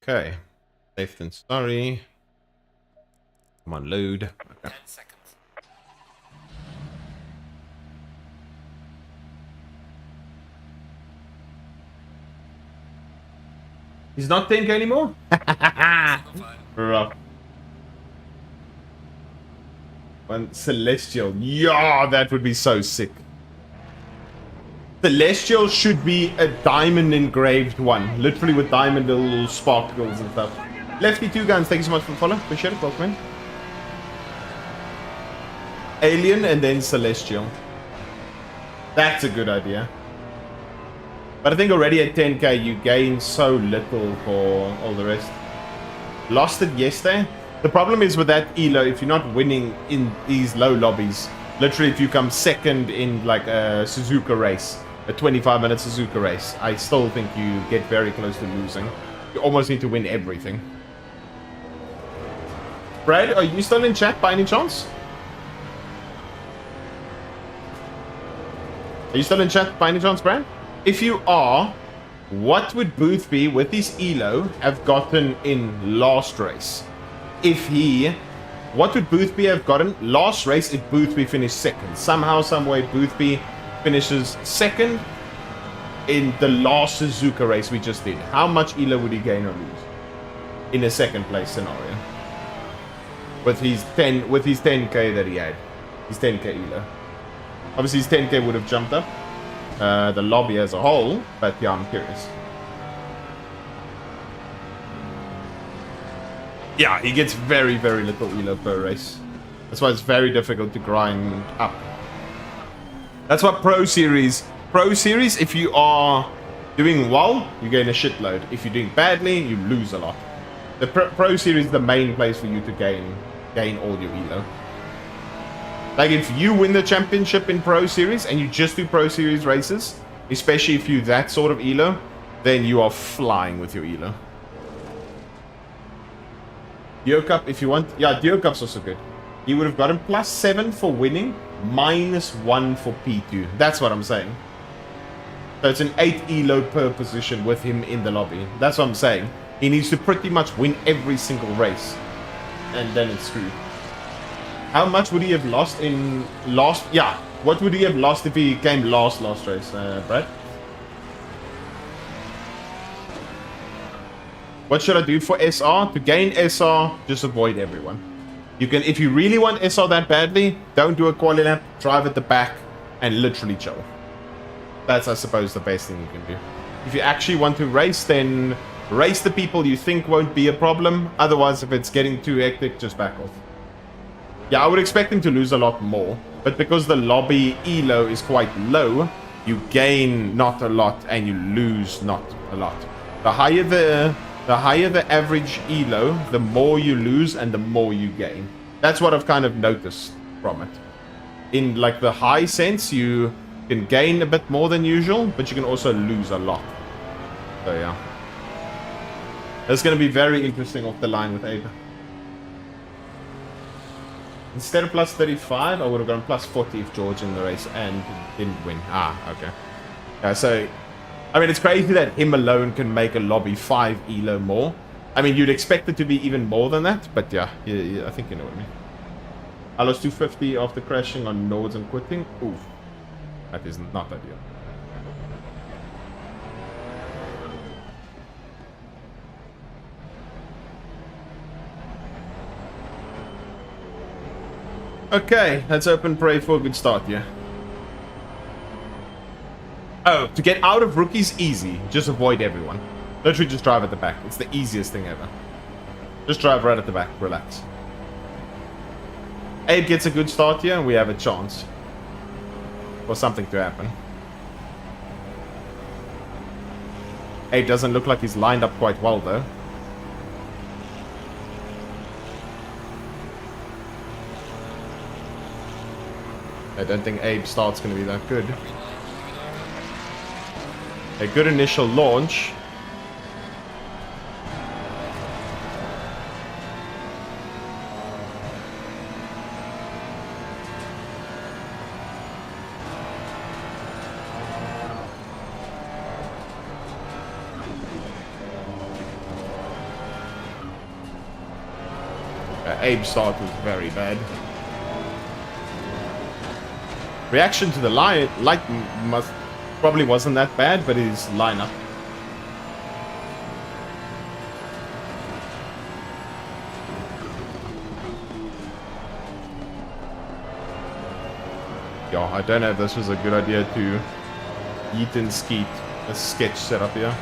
Okay. Safe and sorry. Come on, load. Okay. 10 seconds. He's not 10k anymore? Single flag. Rough. One Celestial. Yeah, that would be so sick. Celestial should be a diamond engraved one. Literally with diamond little sparkles and stuff. Lefty 2 Guns, thank you so much for the follow. Appreciate it. Welcome in. Alien and then Celestial. That's a good idea. But I think already at 10k you gain so little for all the rest. Lost it yesterday. The problem is with that ELO, if you're not winning in these low lobbies, literally if you come second in like a Suzuka race, a 25-minute Suzuka race, I still think you get very close to losing. You almost need to win everything. Brad, are you still in chat by any chance? Are you still in chat by any chance, Brad? If you are, what would Booth be with this ELO have gotten in last race? What would Boothby have gotten last race if Boothby finished second? Somehow, someway, Boothby finishes second in the last Suzuka race we just did. How much ELO would he gain or lose in a second place scenario? With his 10k that he had, his 10k ELO. Obviously, his 10k would have jumped up. The lobby as a whole, but yeah, I'm curious. Yeah, he gets very, very little ELO per race. That's why it's very difficult to grind up. That's why Pro Series, if you are doing well, you gain a shitload. If you're doing badly, you lose a lot. The Pro Series is the main place for you to gain all your ELO. Like, if you win the championship in Pro Series and you just do Pro Series races, especially if you that sort of ELO, then you are flying with your ELO. Dio Cup, if you want. Yeah, Dio Cup's also good. He would have gotten +7 for winning, -1 for P2. That's what I'm saying. So it's an 8 ELO per position with him in the lobby. That's what I'm saying. He needs to pretty much win every single race. And then it's screwed. How much would he have lost in last... Yeah, what would he have lost if he came last race, Brad? What should I do for SR? To gain SR, just avoid everyone. You can, if you really want SR that badly, don't do a quali lap, drive at the back, and literally chill. That's, I suppose, the best thing you can do. If you actually want to race, then race the people you think won't be a problem. Otherwise, if it's getting too hectic, just back off. Yeah, I would expect him to lose a lot more. But because the lobby ELO is quite low, you gain not a lot and you lose not a lot. The higher the average ELO, the more you lose and the more you gain. That's what I've kind of noticed from it. In like the high sense, you can gain a bit more than usual, but you can also lose a lot. So yeah. It's going to be very interesting off the line with Abe. Instead of +35, I would have gone +40 if George in the race and didn't win. Ah, okay. Yeah, so, I mean, it's crazy that him alone can make a lobby 5 ELO more. I mean, you'd expect it to be even more than that, but yeah, I think you know what I mean. I lost 250 after crashing on Nords and quitting. Oof. That is not ideal. Okay, let's hope and pray for a good start, yeah. Oh, to get out of rookies, easy. Just avoid everyone. Literally just drive at the back. It's the easiest thing ever. Just drive right at the back. Relax. Abe gets a good start here, and we have a chance for something to happen. Abe doesn't look like he's lined up quite well, though. I don't think Abe's start's going to be that good. A good initial launch. Abe's start was very bad. Reaction to the light probably wasn't that bad, but his lineup. Yo, I don't know if this was a good idea to yeet and skeet a sketch setup here.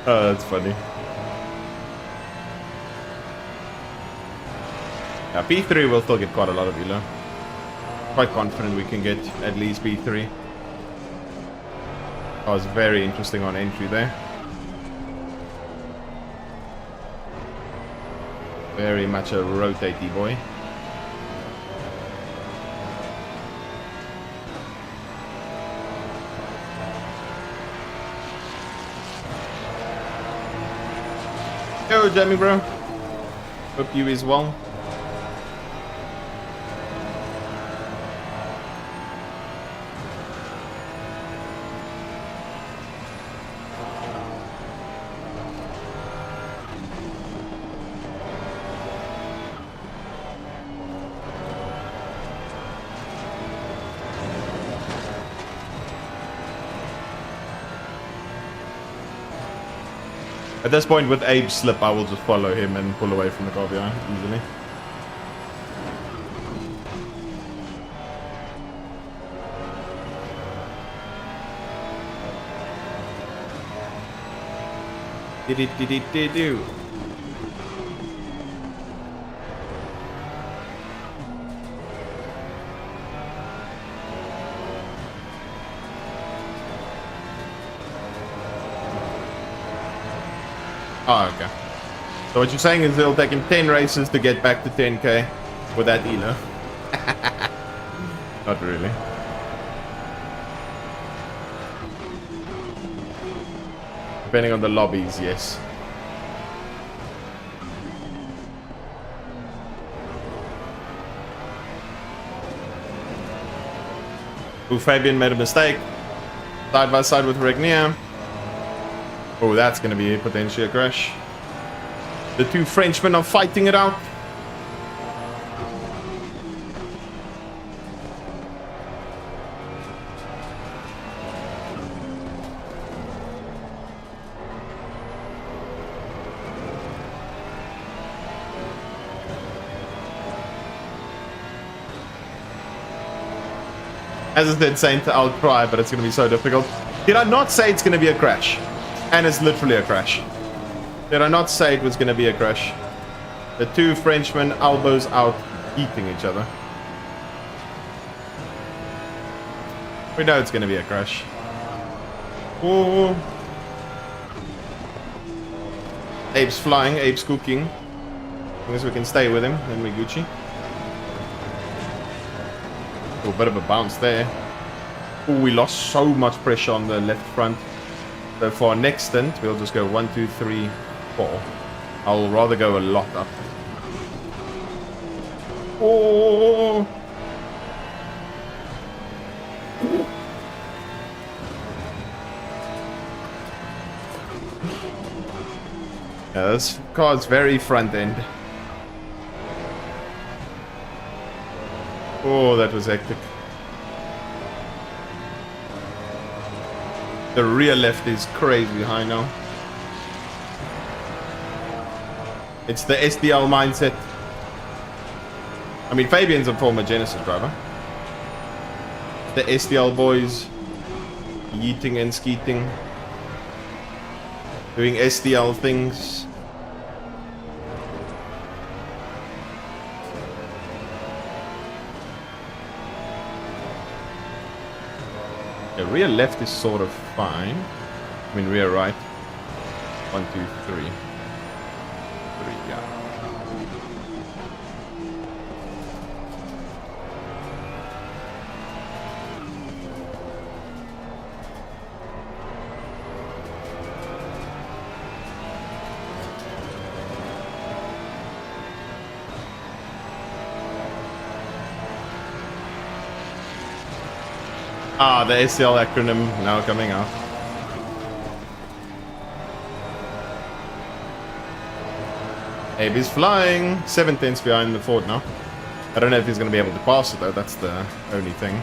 Oh, that's funny. Yeah, B3 will still get quite a lot of ELO. Quite confident we can get at least B3. That was very interesting on entry there. Very much a rotatey boy. Yo, Jamie bro. Hope you is well. At this point, with Abe's slip, I will just follow him and pull away from the car behind easily. Did-it-did-it-did-do. Oh, okay. So what you're saying is it'll take him 10 races to get back to 10k with that ELO. Not really. Depending on the lobbies, yes. Ooh, Fabian made a mistake. Side by side with Regnier. Oh, that's going to be potentially a crash. The two Frenchmen are fighting it out. As I said, Saint, I'll try, but it's going to be so difficult. Did I not say it's going to be a crash? And it's literally a crash. Did I not say it was going to be a crash? The two Frenchmen elbows out, eating each other. We know it's going to be a crash. Oh. Abe's flying, Abe's cooking. As long as we can stay with him, then we Gucci. Oh, a bit of a bounce there. Oh, we lost so much pressure on the left front. So for our next stint, we'll just go 1, 2, 3, 4. I'll rather go a lot up. Oh! Yeah, this car's very front end. Oh, that was hectic. The rear left is crazy high now. It's the SDL mindset. I mean, Fabian's a former Genesis driver. The SDL boys yeeting and skeeting, doing SDL things. Yeah, rear left is sort of fine. I mean, rear right. 1, 2, 3. 3, yeah. Ah, the ACL acronym now coming out. Abe is flying. 7 tenths behind the Ford now. I don't know if he's going to be able to pass it though. That's the only thing.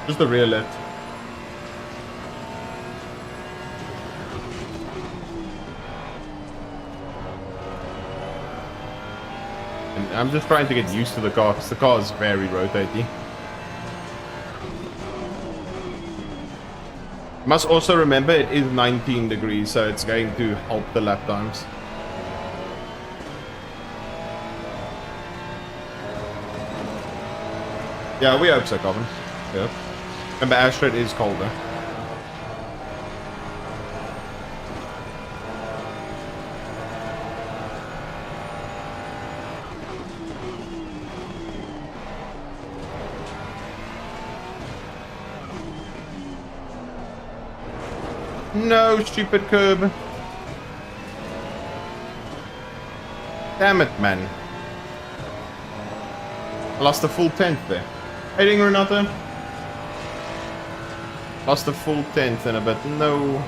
Just the rear left. And I'm just trying to get used to the car because the car is very rotating. Must also remember it is 19 degrees, so it's going to help the lap times. Yeah, we hope so, Coven. Yeah. Remember, Astrid is colder. No, stupid curb. Damn it, man. I lost a full tenth there. Hey, ding, Renato. Lost a full tenth and a bit. No.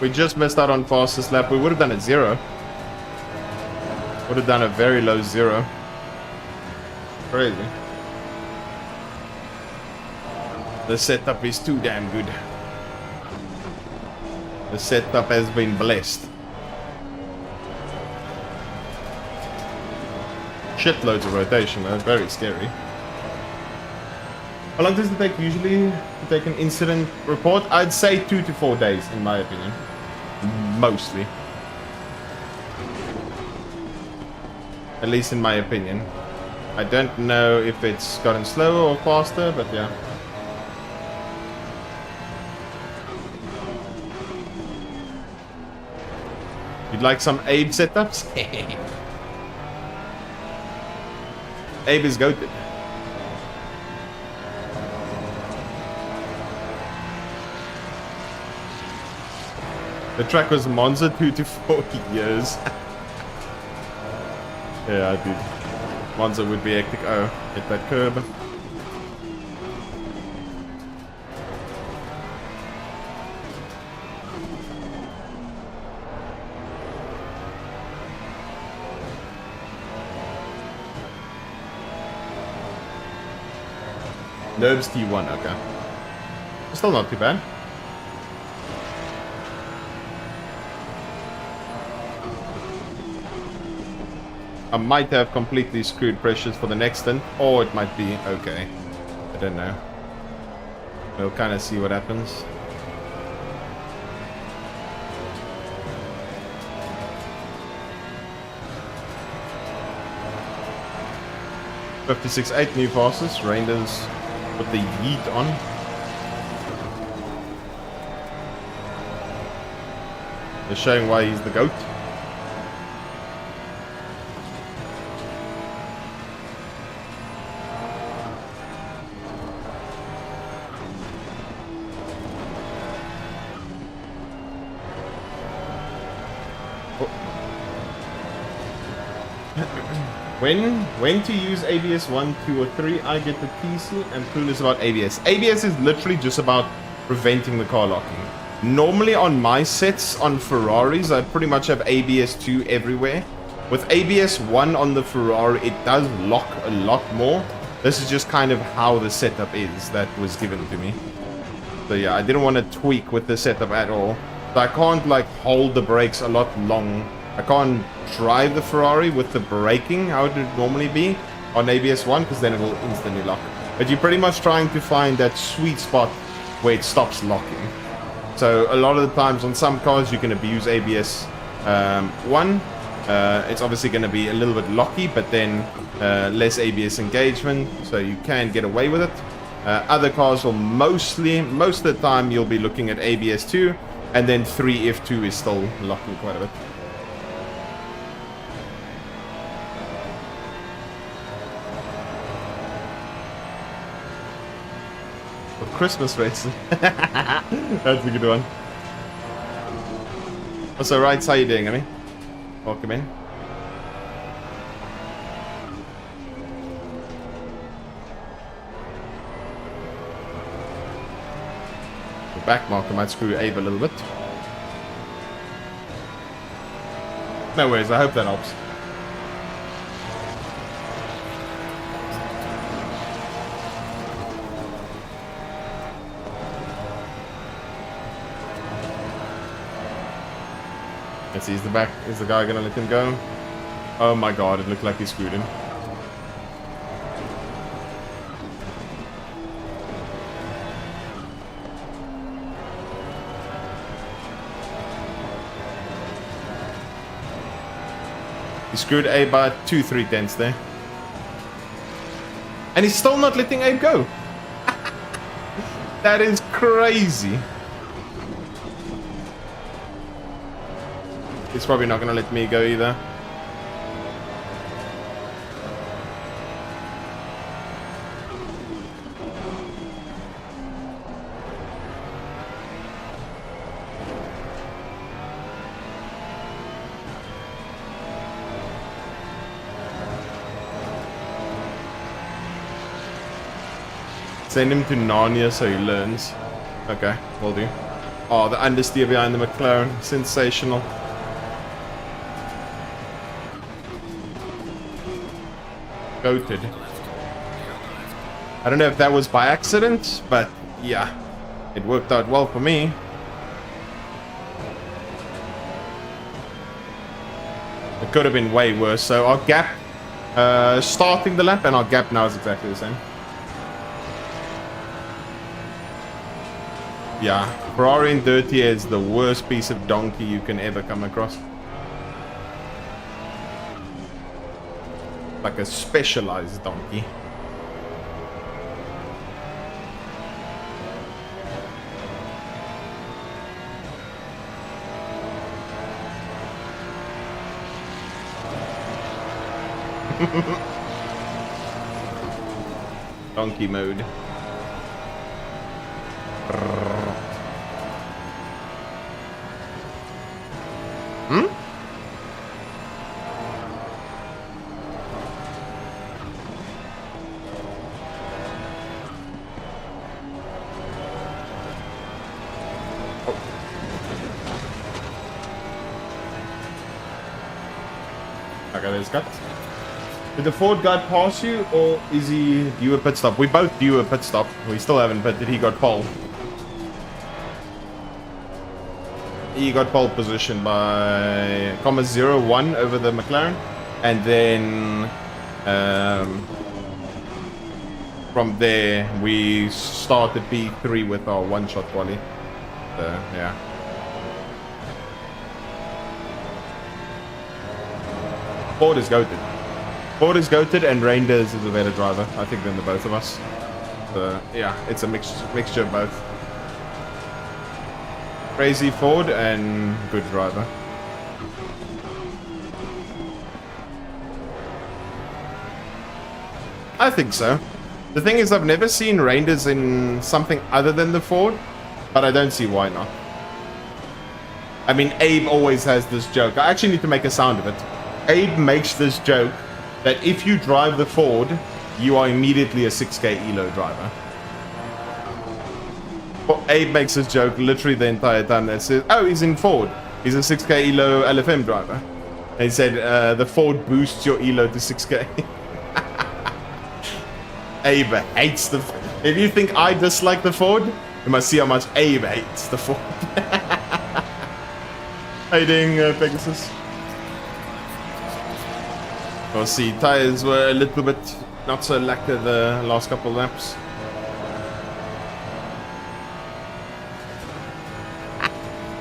We just missed out on fastest lap. We would have done a 0. Would have done a very low 0. Crazy. The setup is too damn good. The setup has been blessed. Shitloads of rotation though. Very scary. How long does it take usually to take an incident report? I'd say 2 to 4 days, in my opinion. Mostly. At least in my opinion. I don't know if it's gotten slower or faster, but yeah. You'd like some Abe setups? Abe is goated. The track was Monza 2 to 4 years. Yeah, dude. Monza would be hectic. Oh, hit that curb. Nerves T1, okay. Still not too bad. I might have completely screwed pressures for the next stint, or it might be okay. I don't know. We'll kind of see what happens. .56.8 new fastest. Reinders with the yeet on. They're showing why he's the GOAT. When to use ABS 1, 2 or 3, I get the TC and clueless about ABS. ABS is literally just about preventing the car locking. Normally on my sets on Ferraris, I pretty much have ABS 2 everywhere. With ABS 1 on the Ferrari, it does lock a lot more. This is just kind of how the setup is that was given to me. So yeah, I didn't want to tweak with the setup at all. So I can't like hold the brakes a lot long. I can't drive the Ferrari with the braking how it would normally be on ABS 1 because then it will instantly lock. But you're pretty much trying to find that sweet spot where it stops locking. So a lot of the times on some cars you can abuse ABS 1. It's obviously going to be a little bit locky, but then less ABS engagement, so you can get away with it. Other cars will most of the time you'll be looking at ABS 2, and then 3F2 is still locking quite a bit. Christmas racing. That's a good one. Also, Rights, how you doing, Emmy? Welcome in. The back marker might screw Abe a little bit. No worries, I hope that helps. Let's see, is the guy gonna let him go? Oh my god, it looked like he screwed him. He screwed Abe by 2-3 tenths there. And he's still not letting Abe go. That is crazy. He's probably not going to let me go either. Send him to Narnia so he learns. Okay, will do. Oh, the understeer behind the McLaren. Sensational. Goated. I don't know if that was by accident, but yeah, it worked out well for me. It could have been way worse. So our gap starting the lap and our gap now is exactly the same. Yeah, Ferrari in dirty is the worst piece of donkey you can ever come across. Like a specialized donkey. Donkey mode. Hmm? Okay, there's cut. Did the Ford guy pass you, or is he due a pit stop? We both due a pit stop. We still haven't pitted. He got pole. He got pole position by 0.01 over the McLaren, and then from there we started P3 with our one-shot quali. So yeah. Ford is goated. Ford is goated, and Reinders is a better driver, I think, than the both of us. So yeah, it's a mixture of both. Crazy Ford and good driver. I think so. The thing is, I've never seen Reinders in something other than the Ford, but I don't see why not. I mean, Abe always has this joke. I actually need to make a sound of it. Abe makes this joke that if you drive the Ford, you are immediately a 6K ELO driver. Well, Abe makes this joke literally the entire time that says, oh, he's in Ford. He's a 6K ELO LFM driver. And he said, the Ford boosts your ELO to 6K. Abe hates the... If you think I dislike the Ford, you must see how much Abe hates the Ford. How you doing, Pegasus? We'll see. Tires were a little bit not so lacquer the last couple of laps.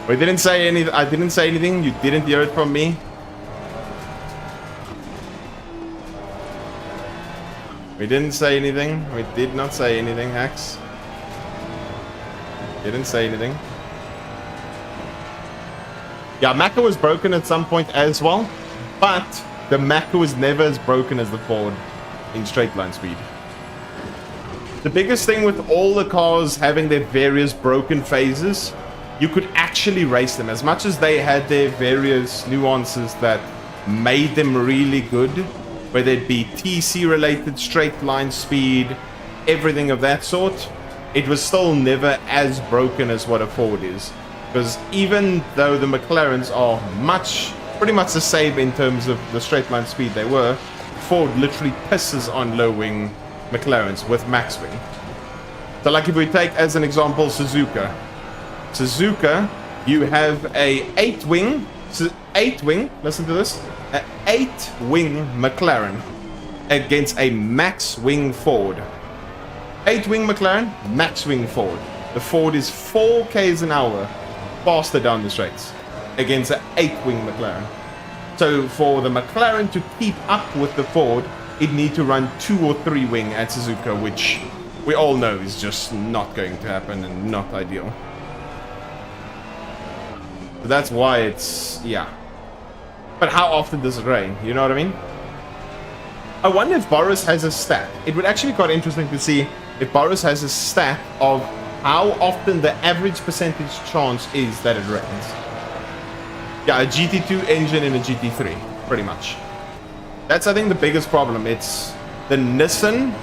We didn't say anything. I didn't say anything. You didn't hear it from me. We didn't say anything. We did not say anything, Axe. Didn't say anything. Yeah, Macca was broken at some point as well, but the Macca was never as broken as the Ford in straight line speed. The biggest thing with all the cars having their various broken phases, you could actually race them. As much as they had their various nuances that made them really good, whether it be TC related, straight line speed, everything of that sort, it was still never as broken as what a Ford is. Because even though the McLarens are pretty much the same in terms of the straight line speed they were, Ford literally pisses on low wing McLarens with max wing. So like if we take as an example Suzuka, you have a 8 wing, listen to this, an 8 wing McLaren against a max wing Ford. 8 wing McLaren, max wing Ford. The Ford is 4 k's an hour faster down the straights against an 8 wing McLaren. So for the McLaren to keep up with the Ford, it need to run 2 or 3 wing at Suzuka, which we all know is just not going to happen and not ideal. So that's why it's, yeah. But how often does it rain? You know what I mean? I wonder if Boris has a stat. It would actually be quite interesting to see if Boris has a stat of how often the average percentage chance is that it rains. Yeah, a GT2 engine in a GT3, pretty much. That's, I think, the biggest problem. It's the Nissan.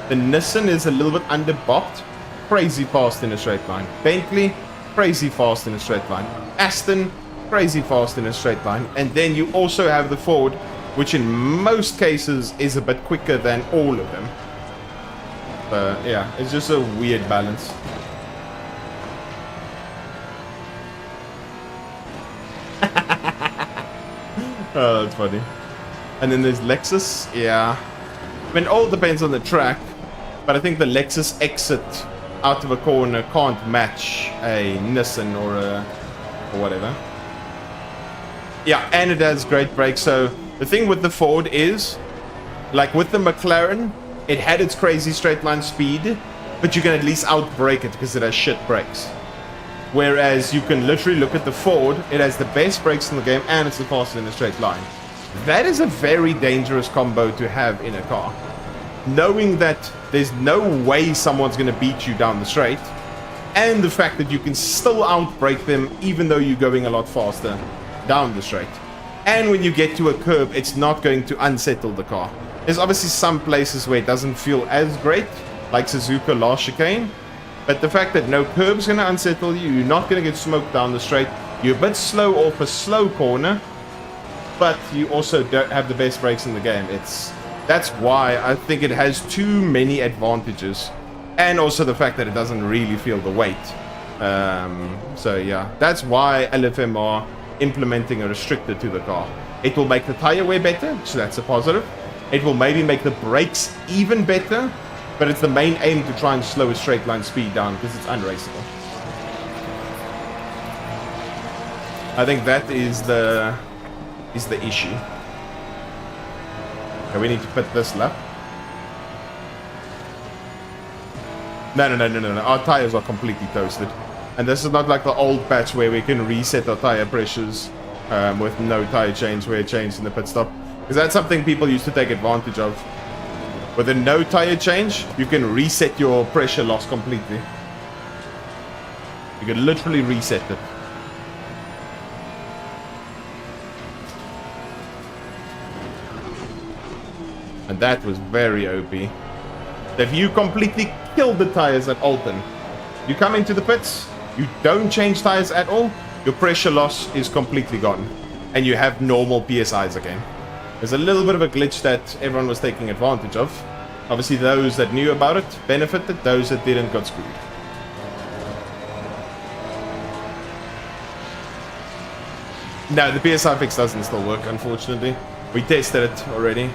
The Nissan is a little bit underbopped. Crazy fast in a straight line. Bentley, crazy fast in a straight line. Aston, crazy fast in a straight line. And then you also have the Ford, which in most cases is a bit quicker than all of them. Yeah, it's just a weird balance. Oh, that's funny. And then there's Lexus. Yeah. I mean, it all depends on the track. But I think the Lexus exit out of a corner can't match a Nissan or whatever. Yeah, and it has great brakes. So the thing with the Ford is, like with the McLaren, it had its crazy straight line speed, but you can at least outbrake it because it has shit brakes. Whereas you can literally look at the Ford, it has the best brakes in the game and it's the fastest in a straight line. That is a very dangerous combo to have in a car. Knowing that there's no way someone's going to beat you down the straight, and the fact that you can still outbrake them even though you're going a lot faster down the straight. And when you get to a curb, it's not going to unsettle the car. There's obviously some places where it doesn't feel as great, like Suzuka last chicane. But the fact that no curb's going to unsettle you, you're not going to get smoked down the straight. You're a bit slow off a slow corner, but you also don't have the best brakes in the game. That's why I think it has too many advantages. And also the fact that it doesn't really feel the weight. So yeah, that's why LFM are implementing a restrictor to the car. It will make the tire wear better, so that's a positive. It will maybe make the brakes even better, but it's the main aim to try and slow a straight line speed down because it's unraceable. I think that is the issue. Okay, we need to put this lap. No. Our tires are completely toasted. And this is not like the old patch where we can reset our tire pressures with no tire change where it changed in the pit stop. Because that's something people used to take advantage of. With a no tire change, you can reset your pressure loss completely. You can literally reset it. And that was very OP. If you completely killed the tires at Alton, You come into the pits, you don't change tires at all, your pressure loss is completely gone. And you have normal PSIs again. There's a little bit of a glitch that everyone was taking advantage of. Obviously, those that knew about it benefited, those that didn't got screwed. No, the PSI fix doesn't still work, unfortunately. We tested it already.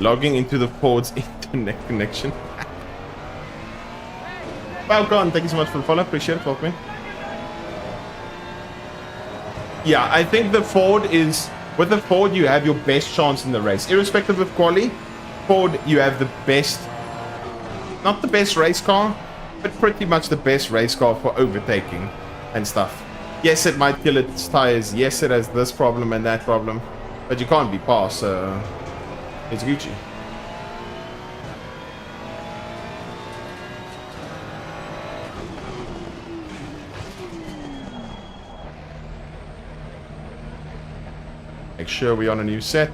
Logging into the Ford's internet connection. Falcon, thank you so much for the follow. Appreciate it, Falcon. Yeah, I think the Ford is... With the Ford, you have your best chance in the race. Irrespective of quali, Ford, you have the best... Not the best race car, but pretty much the best race car for overtaking and stuff. Yes, it might kill its tires. Yes, it has this problem and that problem. But you can't be past, so... It's Gucci. Make sure we're on a new set.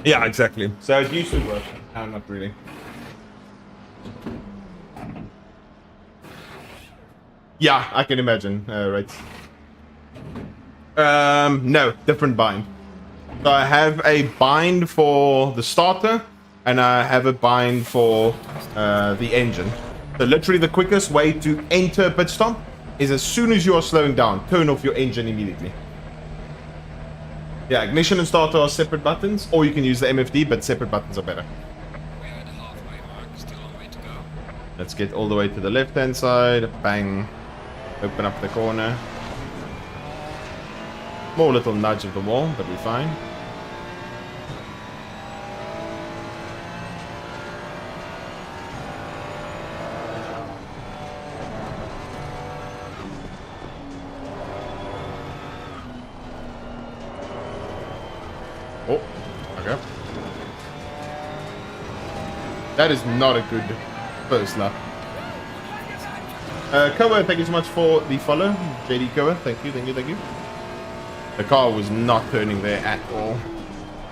Yeah, exactly. So it used to work. No, not really. Yeah, I can imagine. Right. No, different bind. So I have a bind for the starter, and I have a bind for the engine. So literally the quickest way to enter a pit stop is as soon as you are slowing down, turn off your engine immediately. Yeah, ignition and starter are separate buttons, or you can use the MFD, but separate buttons are better. We're at the halfway mark, still a way to go. Let's get all the way to the left-hand side. Bang. Open up the corner. More little nudge of the wall, but we're fine. Oh, okay. That is not a good first lap. Koa, thank you so much for the follow. JD Koa, thank you, thank you, thank you. The car was not turning there at all.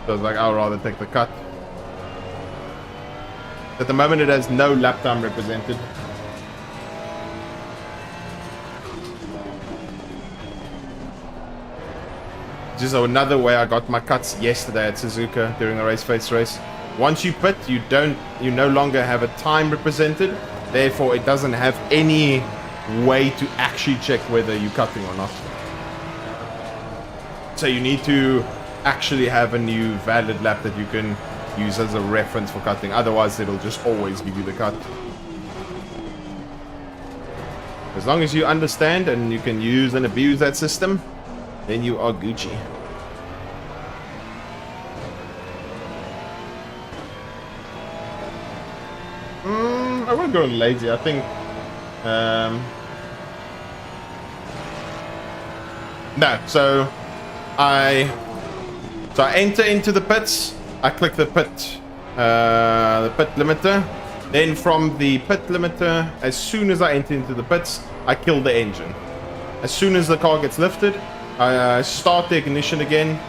So I was like, I'll rather take the cut. At the moment, it has no lap time represented. Just another way I got my cuts yesterday at Suzuka during the Raceface race. Once you pit, you no longer have a time represented. Therefore, it doesn't have any way to actually check whether you're cutting or not. So you need to actually have a new valid lap that you can use as a reference for cutting. Otherwise, it'll just always give you the cut. As long as you understand and you can use and abuse that system, then you are Gucci. I won't go lazy. I think... No, so I enter into the pits. I click the pit limiter. Then from the pit limiter, as soon as I enter into the pits, I kill the engine. As soon as the car gets lifted, I start the ignition again,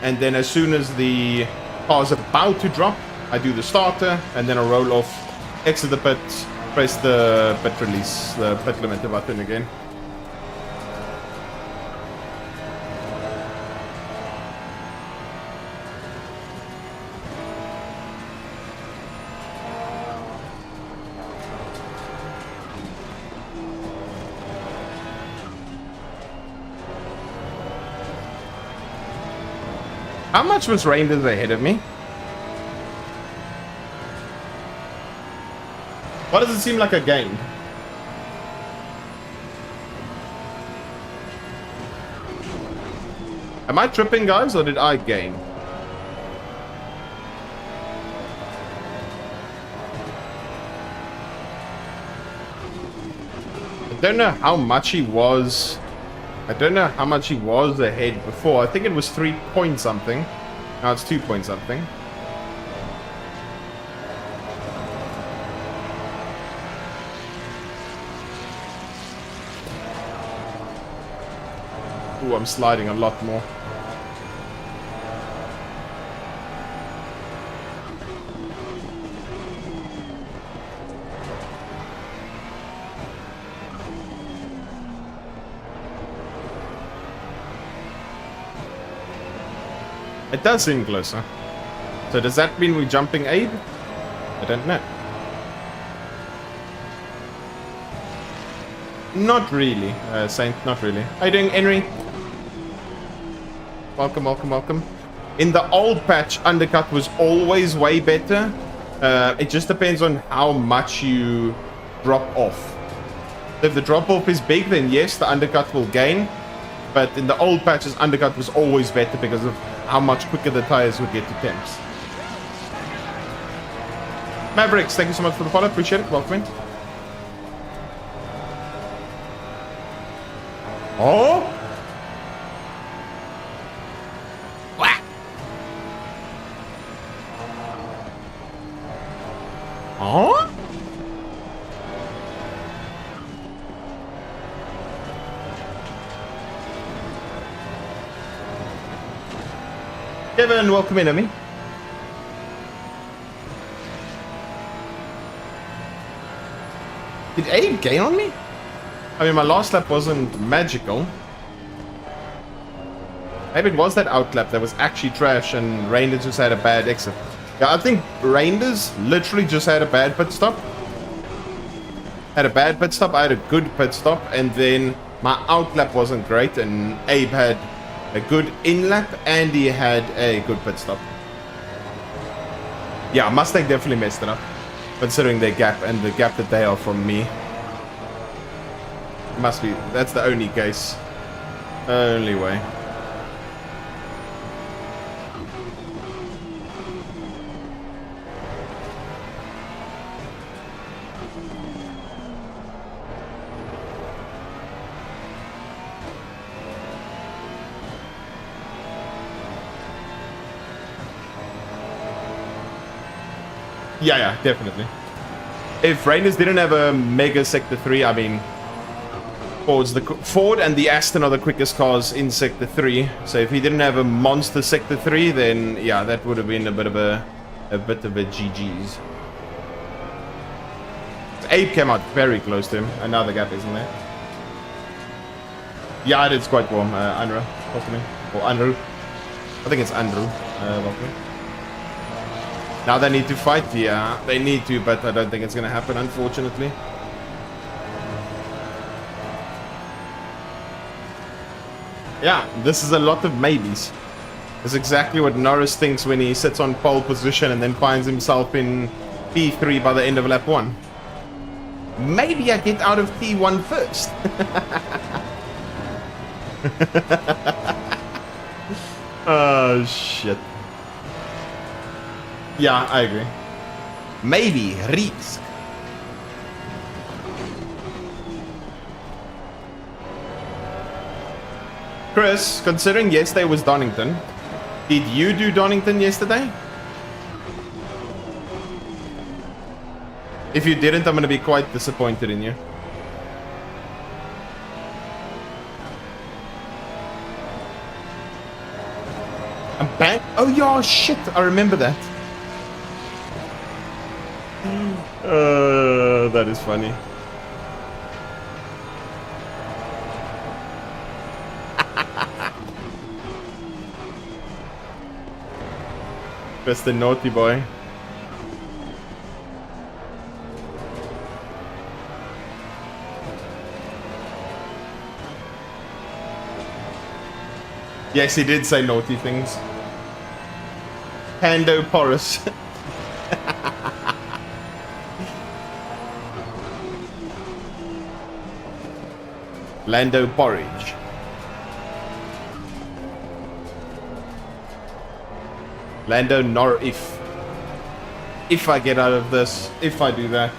and then as soon as the car is about to drop, I do the starter, and then I roll off, exit the pit, press the pit release, the pit limiter button again. How much was Rangers ahead of me? Why does it seem like I gained? Am I tripping, guys, or did I gain? It don't know how much he was. I don't know how much he was ahead before. I think it was 3 point something. Now it's 2 point something. Ooh, I'm sliding a lot more. It does seem closer. So does that mean we're jumping Abe? I don't know. Not really, Saint, not really. How you doing, Henry? Welcome, welcome, welcome. In the old patch, undercut was always way better. It just depends on how much you drop off. If the drop off is big, then yes, the undercut will gain. But in the old patches, undercut was always better because of how much quicker the tires would get to temps. Mavericks, thank you so much for the follow. Appreciate it. Welcome in. Oh! What? Oh? Kevin, welcome in, Emmy. Did Abe gain on me? I mean, my last lap wasn't magical. Maybe it was that outlap that was actually trash and Reinders just had a bad exit. Yeah, I think Reinders literally just had a bad pit stop. Had a bad pit stop, I had a good pit stop, and then my outlap wasn't great, and Abe had a good in-lap, and he had a good pit stop. Yeah, Mustang definitely messed it up, considering their gap and the gap that they are from me. Must be, that's the only case. Only way. Yeah, definitely. If Reinders didn't have a mega Sector 3, I mean, Ford and the Aston are the quickest cars in Sector 3. So if he didn't have a monster Sector 3, then yeah, that would have been a bit of a GG's. Abe came out very close to him. Another gap, isn't there? Yeah, it's quite warm. Andrew, welcome in. Or Andrew. I think it's Andrew. Welcome in. Now they need to fight. Yeah, they need to, but I don't think it's going to happen, unfortunately. Yeah, this is a lot of maybes. That's exactly what Norris thinks when he sits on pole position and then finds himself in P3 by the end of lap 1. Maybe I get out of P1 first. Oh, shit. Yeah, I agree. Maybe risk. Chris, considering yesterday was Donington, did you do Donington yesterday? If you didn't, I'm going to be quite disappointed in you. I'm back. Oh, yeah, shit. I remember that. That is funny. That's the naughty boy. Yes, he did say naughty things. Pando porous. Lando porridge. Lando nor if I get out of this, if I do that.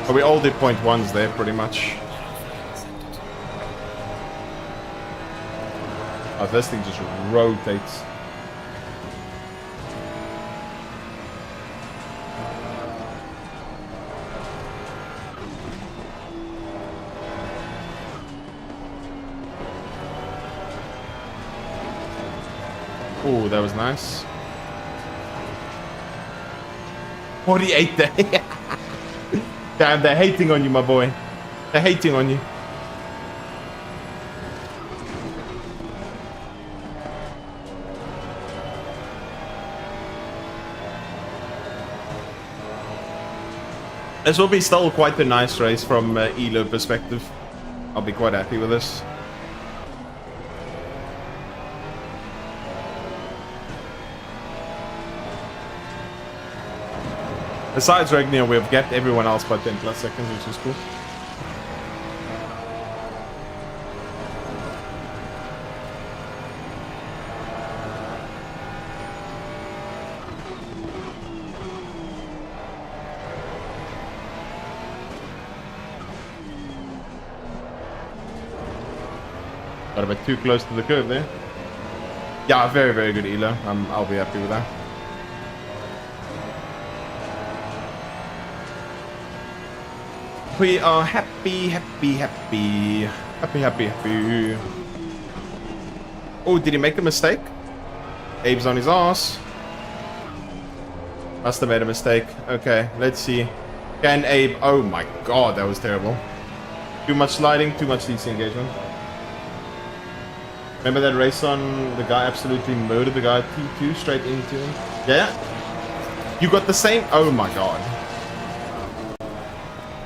Oh, we all did point ones there, pretty much. Oh, this thing just rotates. Oh, that was nice. 48 there. Damn, they're hating on you, my boy. They're hating on you. This will be still quite a nice race from ELO perspective. I'll be quite happy with this. Besides Ragnar, we've gapped everyone else by 10 plus seconds, which is cool. Got a bit too close to the curve there. Yeah, very, very good ELO. I'll be happy with that. We are happy, happy, happy. Happy, happy, happy. Oh, did he make a mistake? Abe's on his ass. Must have made a mistake. Okay, let's see. Can Abe... Oh my god, that was terrible. Too much sliding, too much DC engagement. Remember that race on the guy absolutely murdered the guy at T2 straight into him? Yeah? You got the same? Oh my god.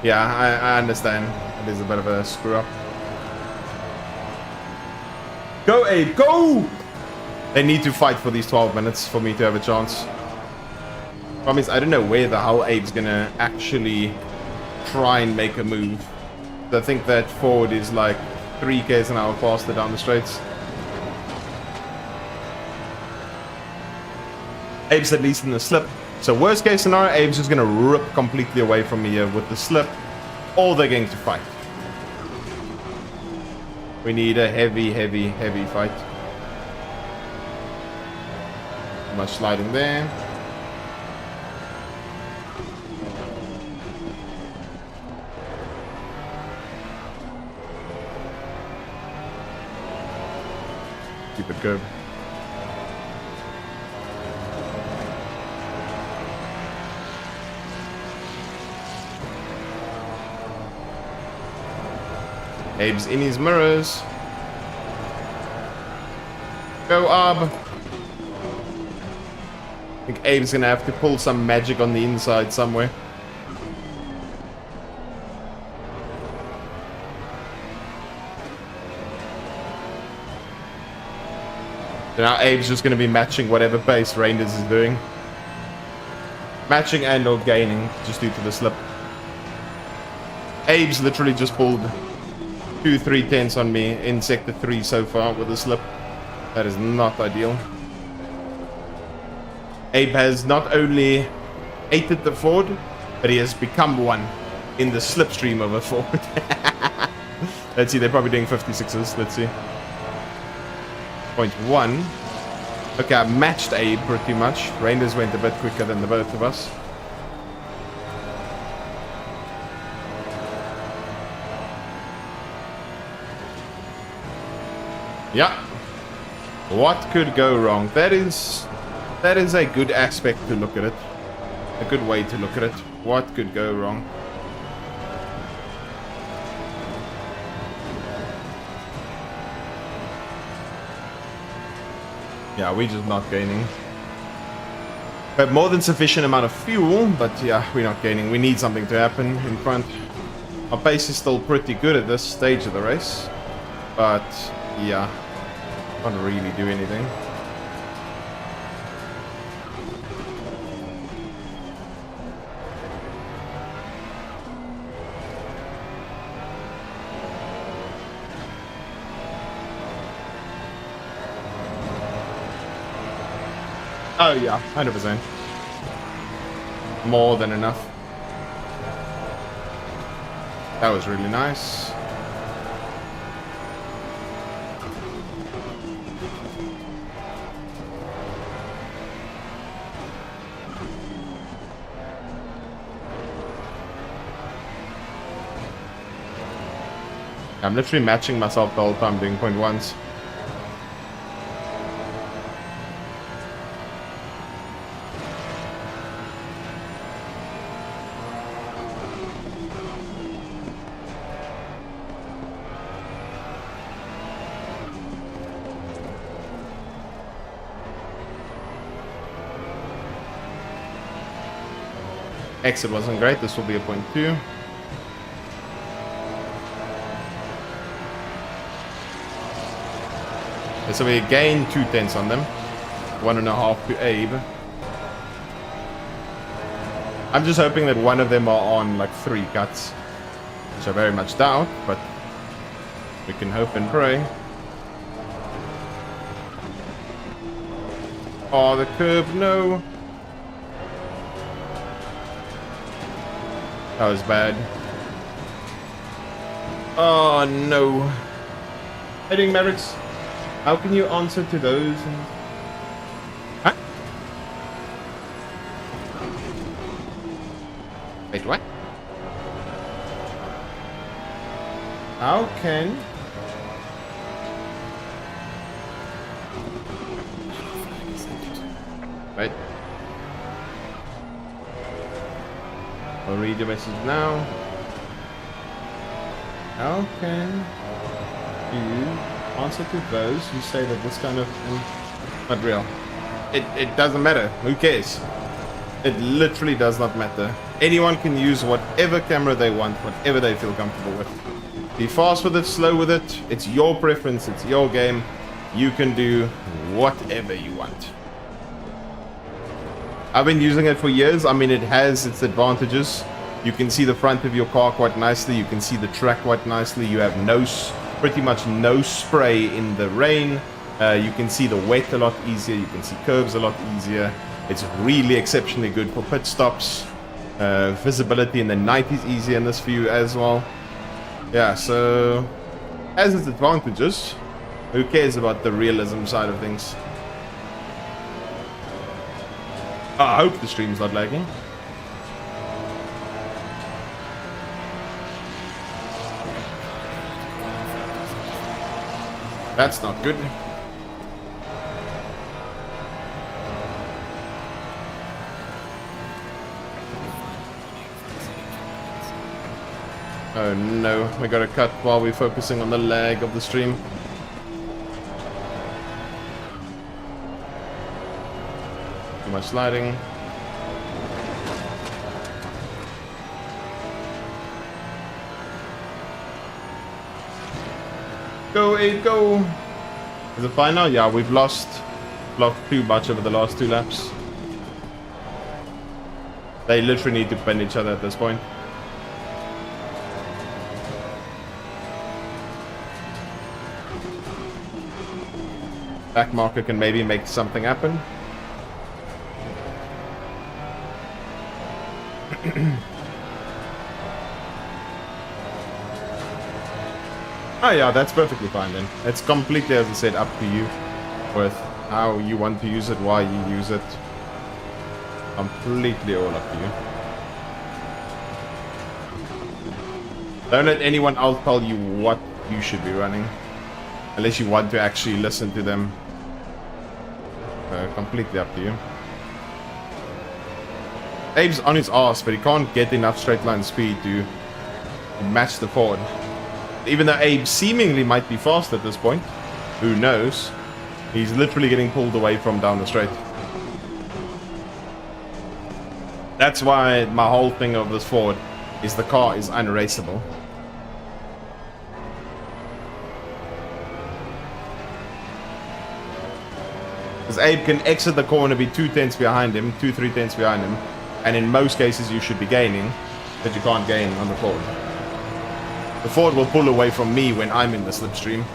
Yeah, I understand. It is a bit of a screw up. Go, Abe, go! They need to fight for these 12 minutes for me to have a chance. Problem is, I don't know where the hell Abe's gonna actually try and make a move. I think that Ford is like 3 k's an hour faster down the straights. Abe's at least in the slip. So worst case scenario, Abe's just going to rip completely away from me here with the slip. Or they're going to fight. We need a heavy, heavy, heavy fight. Too much sliding there. Keep it good. Abe's in his mirrors. Go, Ab. I think Abe's gonna have to pull some magic on the inside somewhere. So now Abe's just gonna be matching whatever pace Reinders is doing. Matching and or gaining, just due to the slip. Abe's literally just pulled 2-3 tenths on me in sector 3 so far with the slip. That is not ideal. Abe has not only hated the Ford, but he has become one in the slipstream of a Ford. Let's see, they're probably doing 56s. Let's see. 0.1. Okay, I matched Abe pretty much. Reinders went a bit quicker than the both of us. Yeah. What could go wrong? That is a good aspect to look at it. A good way to look at it. What could go wrong? Yeah, we're just not gaining. We have more than sufficient amount of fuel, but yeah, we're not gaining. We need something to happen in front. Our pace is still pretty good at this stage of the race, but yeah, can't really do anything. Oh yeah, 100%. More than enough. That was really nice. I'm literally matching myself the whole time doing 0.1s. Exit wasn't great. This will be a 0.2. So we gained 2/10 on them. 1.5 to Abe. I'm just hoping that one of them are on like 3 cuts. Which I very much doubt, but we can hope and pray. Oh, the curb, no. That was bad. Oh no. Heading Mavericks. How can you answer to those? Huh? Wait, what? How can... Right. I'll read your message now. How can you answer to those who say that this kind of thing is not real? It doesn't matter. Who cares? It literally does not matter. Anyone can use whatever camera they want, whatever they feel comfortable with. Be fast with it, slow with it. It's your preference. It's your game. You can do whatever you want. I've been using it for years. I mean, it has its advantages. You can see the front of your car quite nicely. You can see the track quite nicely. You have pretty much no spray in the rain. You can see the wet a lot easier. You can see curves a lot easier. It's really exceptionally good for pit stops. Visibility in the night is easier in this view as well. Yeah, so has its advantages. Who cares about the realism side of things? I hope the stream's not lagging. That's not good. Oh no, we gotta cut while we're focusing on the lag of the stream. Too much sliding. Go, Abe, go! Is it fine now? Yeah, we've lost too much over the last 2 laps. They literally need to bend each other at this point. Back marker can maybe make something happen. Oh yeah, that's perfectly fine then. It's completely, as I said, up to you with how you want to use it, why you use it. Completely all up to you. Don't let anyone else tell you what you should be running, unless you want to actually listen to them. Completely up to you. Abe's on his ass, but he can't get enough straight line speed to match the Ford. Even though Abe seemingly might be fast at this point, who knows? He's literally getting pulled away from down the straight. That's why my whole thing of this Ford is the car is unraceable. Because Abe can exit the corner, be 2/10 behind him, 2-3 behind him, and in most cases you should be gaining, but you can't gain on the Ford. The Ford will pull away from me when I'm in the slipstream.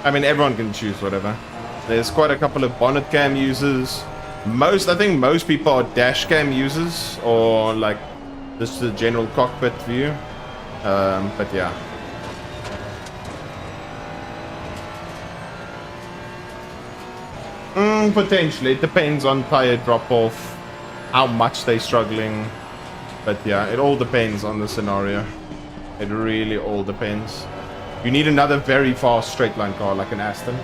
I mean, everyone can choose whatever. There's quite a couple of bonnet cam users. I think most people are dash cam users, or like just the general cockpit view. But yeah. Potentially. It depends on tire drop-off, how much they're struggling. But yeah, it all depends on the scenario. It really all depends. You need another very fast straight line car like an Aston.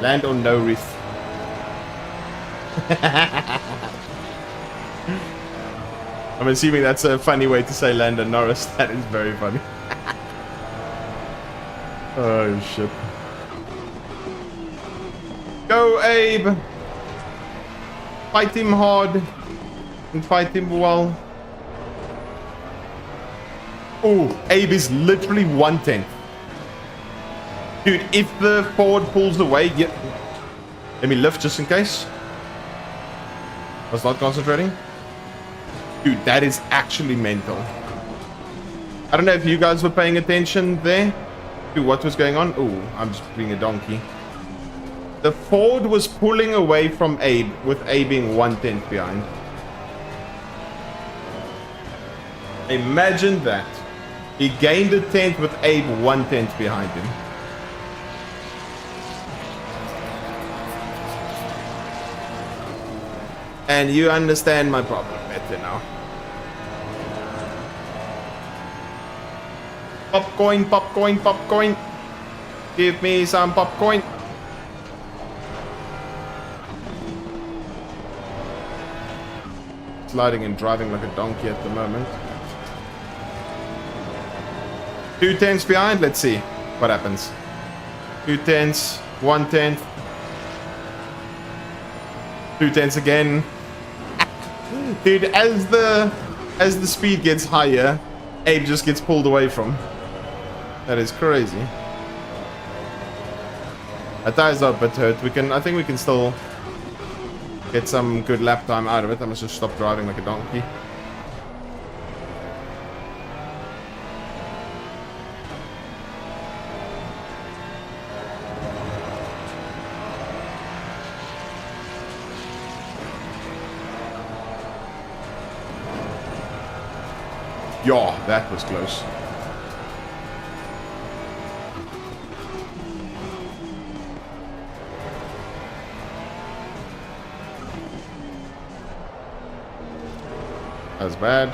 Land or no reef. I'm assuming that's a funny way to say Lando Norris. That is very funny. Oh shit. Go Abe! Fight him hard and fight him well. Oh, Abe is literally 1/10. Dude, if the Ford pulls away, yeah. Let me lift just in case. I was not concentrating. Dude, that is actually mental. I don't know if you guys were paying attention there to what was going on. Oh, I'm just being a donkey. The Ford was pulling away from Abe, with Abe being 1/10 behind. Imagine that. He gained a 10th with Abe 1/10 behind him. And you understand my problem better now. Popcorn, popcorn, popcorn. Give me some popcorn. Sliding and driving like a donkey at the moment. 2/10 behind. Let's see what happens. 2/10, 1/10. 2/10 again. Dude, as the speed gets higher, Abe just gets pulled away from. That is crazy. Our tires are a bit hurt. I think we can still get some good lap time out of it. I must just stop driving like a donkey. Yeah, that was close. That's bad.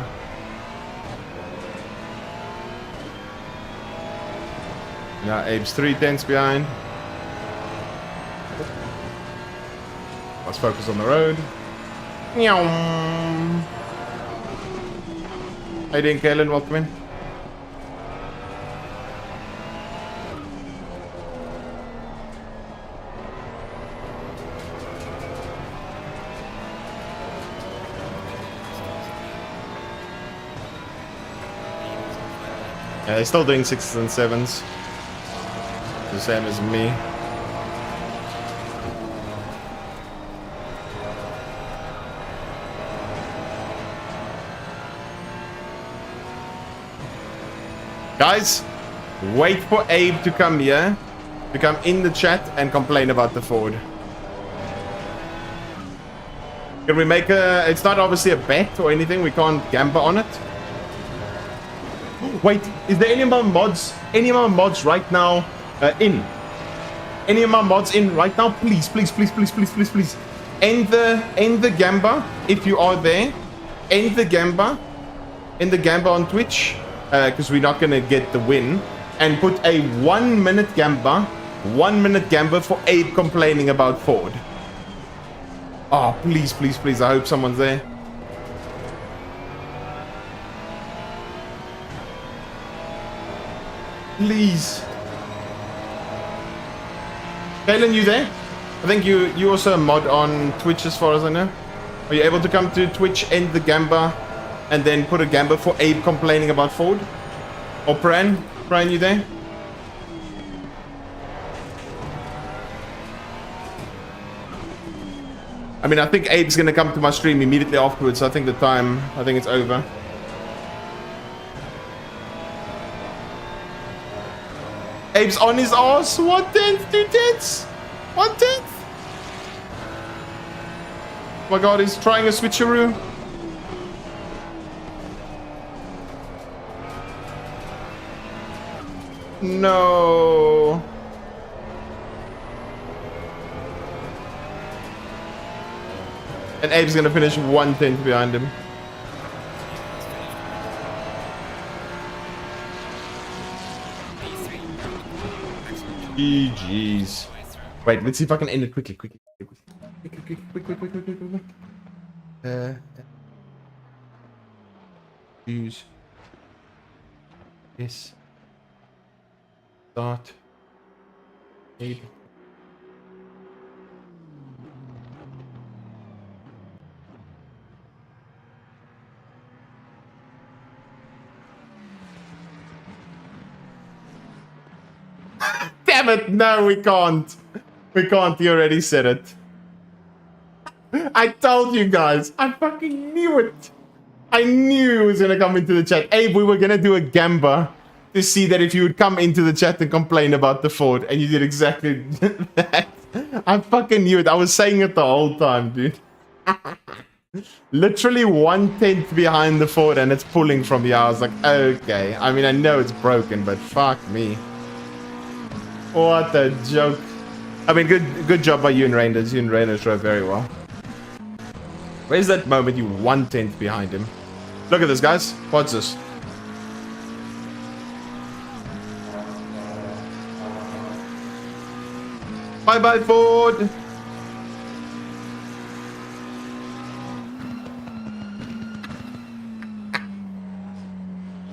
Now Abe's 3/10 behind. Let's focus on the road. Meow. How you doing, Kaylin? Welcome in. Yeah, they're still doing 6s and 7s. The same as me. Guys, wait for Abe to come here, to come in the chat and complain about the Ford. Can we make a... It's not obviously a bet or anything. We can't gamble on it. Wait, is there any of my mods? Any of my mods right now in? Any of my mods in right now? Please, please, please, please, please, please, please. End the gamba if you are there. End the gamba. End the gamba on Twitch. Because we're not going to get the win. And put a 1 minute gamba. 1 minute gamba for Abe complaining about Ford. Oh, please, please, please. I hope someone's there. Please. Kaylin, you there? I think you also a mod on Twitch as far as I know. Are you able to come to Twitch, end the gamba, and then put a gamba for Abe complaining about Ford? Or Pran? Pran, you there? I mean, I think Abe's gonna come to my stream immediately afterwards. So I think I think it's over. Abe's on his ass. 1/10, 2/10. 1/10. Oh my god, he's trying a switcheroo. No. And Abe's gonna finish 1/10 behind him. GG's. Wait, let's see if I can end it quickly. Quick. Use. Yes. Start. Abe. Damn it! No, we can't. We can't. You already said it. I told you guys. I fucking knew it. I knew he was gonna come into the chat. Abe, we were gonna do a gamba to see that if you would come into the chat and complain about the Ford, and you did exactly that. I fucking knew it. I was saying it the whole time, dude. Literally 1/10 behind the Ford, and it's pulling from here. I was like, okay. I mean, I know it's broken, but fuck me. What a joke. I mean, good job by you and Reinders. You and Reinders drove very well. Where's that moment you 1/10 behind him? Look at this, guys. What's this? Bye-bye, Ford.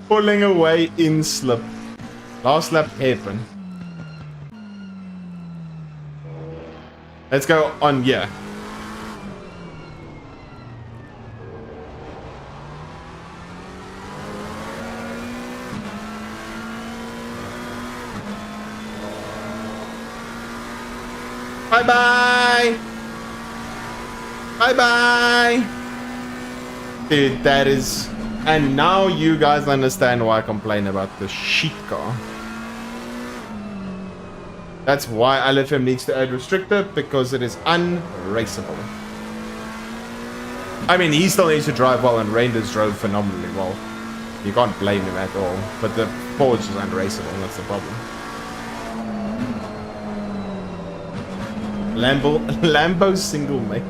Pulling away in slip. Last lap hairpin. Let's go on, yeah. Bye-bye! Bye-bye! Dude, that is... And now you guys understand why I complain about the shit car. That's why LFM needs to add restrictor, because it is unraceable. I mean, he still needs to drive well, and Reinders drove phenomenally well. You can't blame him at all. But the Forge is unraceable, and that's the problem. Lambo single mate.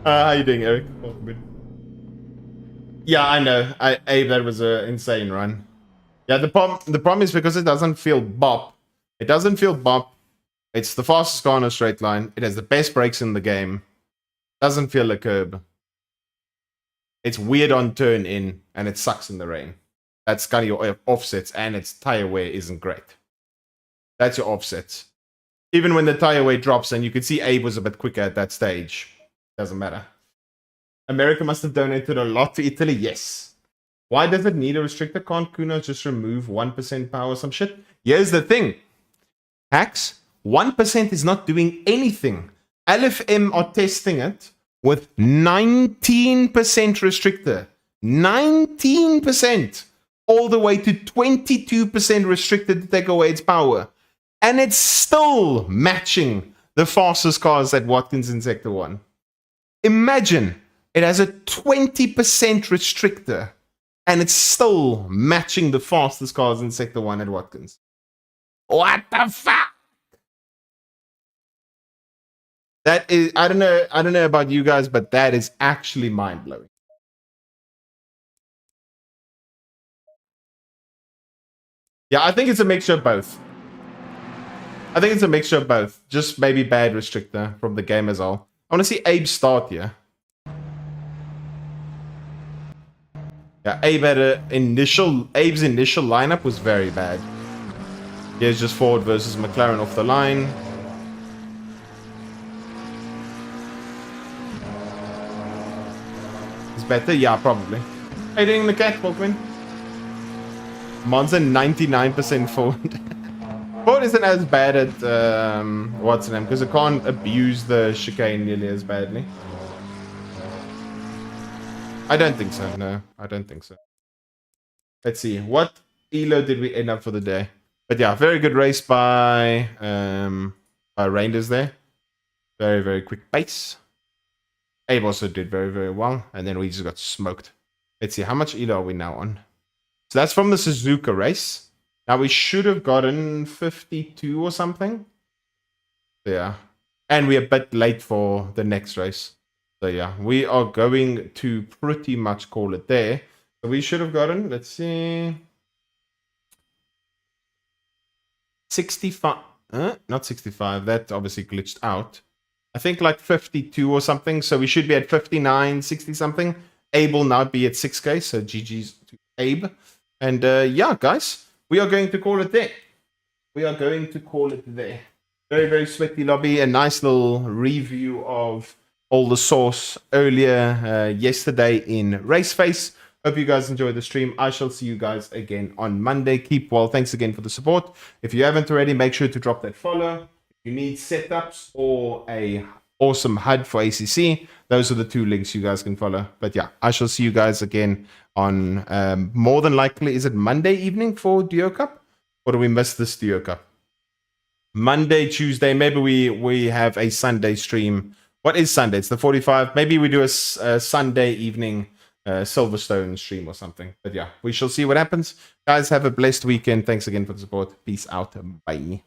How you doing, Eric? Oh, good. Yeah, I know. Abe, that was an insane run. Yeah, the problem is because it doesn't feel bop. It doesn't feel bop. It's the fastest car on a straight line. It has the best brakes in the game. Doesn't feel a curb. It's weird on turn in, and it sucks in the rain. That's kind of your offsets, and its tire wear isn't great. That's your offsets. Even when the tire weight drops, and you can see Abe was a bit quicker at that stage. Doesn't matter. America must have donated a lot to Italy. Yes. Why does it need a restrictor? Can't Kuno just remove 1% power or some shit? Here's the thing. Hacks, 1% is not doing anything. LFM are testing it with 19% restrictor. 19%. All the way to 22% restricted to take away its power. And it's still matching the fastest cars at Watkins in Sector 1. Imagine it has a 20% restrictor and it's still matching the fastest cars in Sector 1 at Watkins. What the fuck? That is, I don't know about you guys, but that is actually mind-blowing. Yeah, I think it's a mixture of both. I think it's a mixture of both. Just maybe bad restrictor from the game as well. I want to see Abe start here. Yeah, Abe's initial lineup was very bad. Here's just Ford versus McLaren off the line. It's better? Yeah, probably. How you doing in the catwalk, man? Monza 99% Ford. Ford isn't as bad at what's the name, because it can't abuse the chicane nearly as badly. I don't think so. No, I don't think so. Let's see. What ELO did we end up for the day? But yeah, very good race by Rangers there. Very, very quick pace. Abe also did very, very well. And then we just got smoked. Let's see. How much ELO are we now on? So that's from the Suzuka race. Now we should have gotten 52 or something. Yeah. And we're a bit late for the next race. So yeah, we are going to pretty much call it there. So we should have gotten, let's see, 65. Not 65. That obviously glitched out. I think like 52 or something. So we should be at 59, 60 something. Abe will now be at 6K. So GG's to Abe. And yeah, guys, we are going to call it there. We are going to call it there. Very, very sweaty lobby. A nice little review of all the source earlier yesterday in Raceface. Hope you guys enjoyed the stream. I shall see you guys again on Monday. Keep well. Thanks again for the support. If you haven't already, make sure to drop that follow. If you need setups or a awesome HUD for ACC, those are the two links you guys can follow. But yeah, I shall see you guys again on more than likely, is it Monday evening for Duo Cup? Or do we miss this Duo Cup? Monday, Tuesday, maybe we have a Sunday stream. What is Sunday? It's the 45. Maybe we do a Sunday evening Silverstone stream or something. But yeah, we shall see what happens. Guys, have a blessed weekend. Thanks again for the support. Peace out. Bye.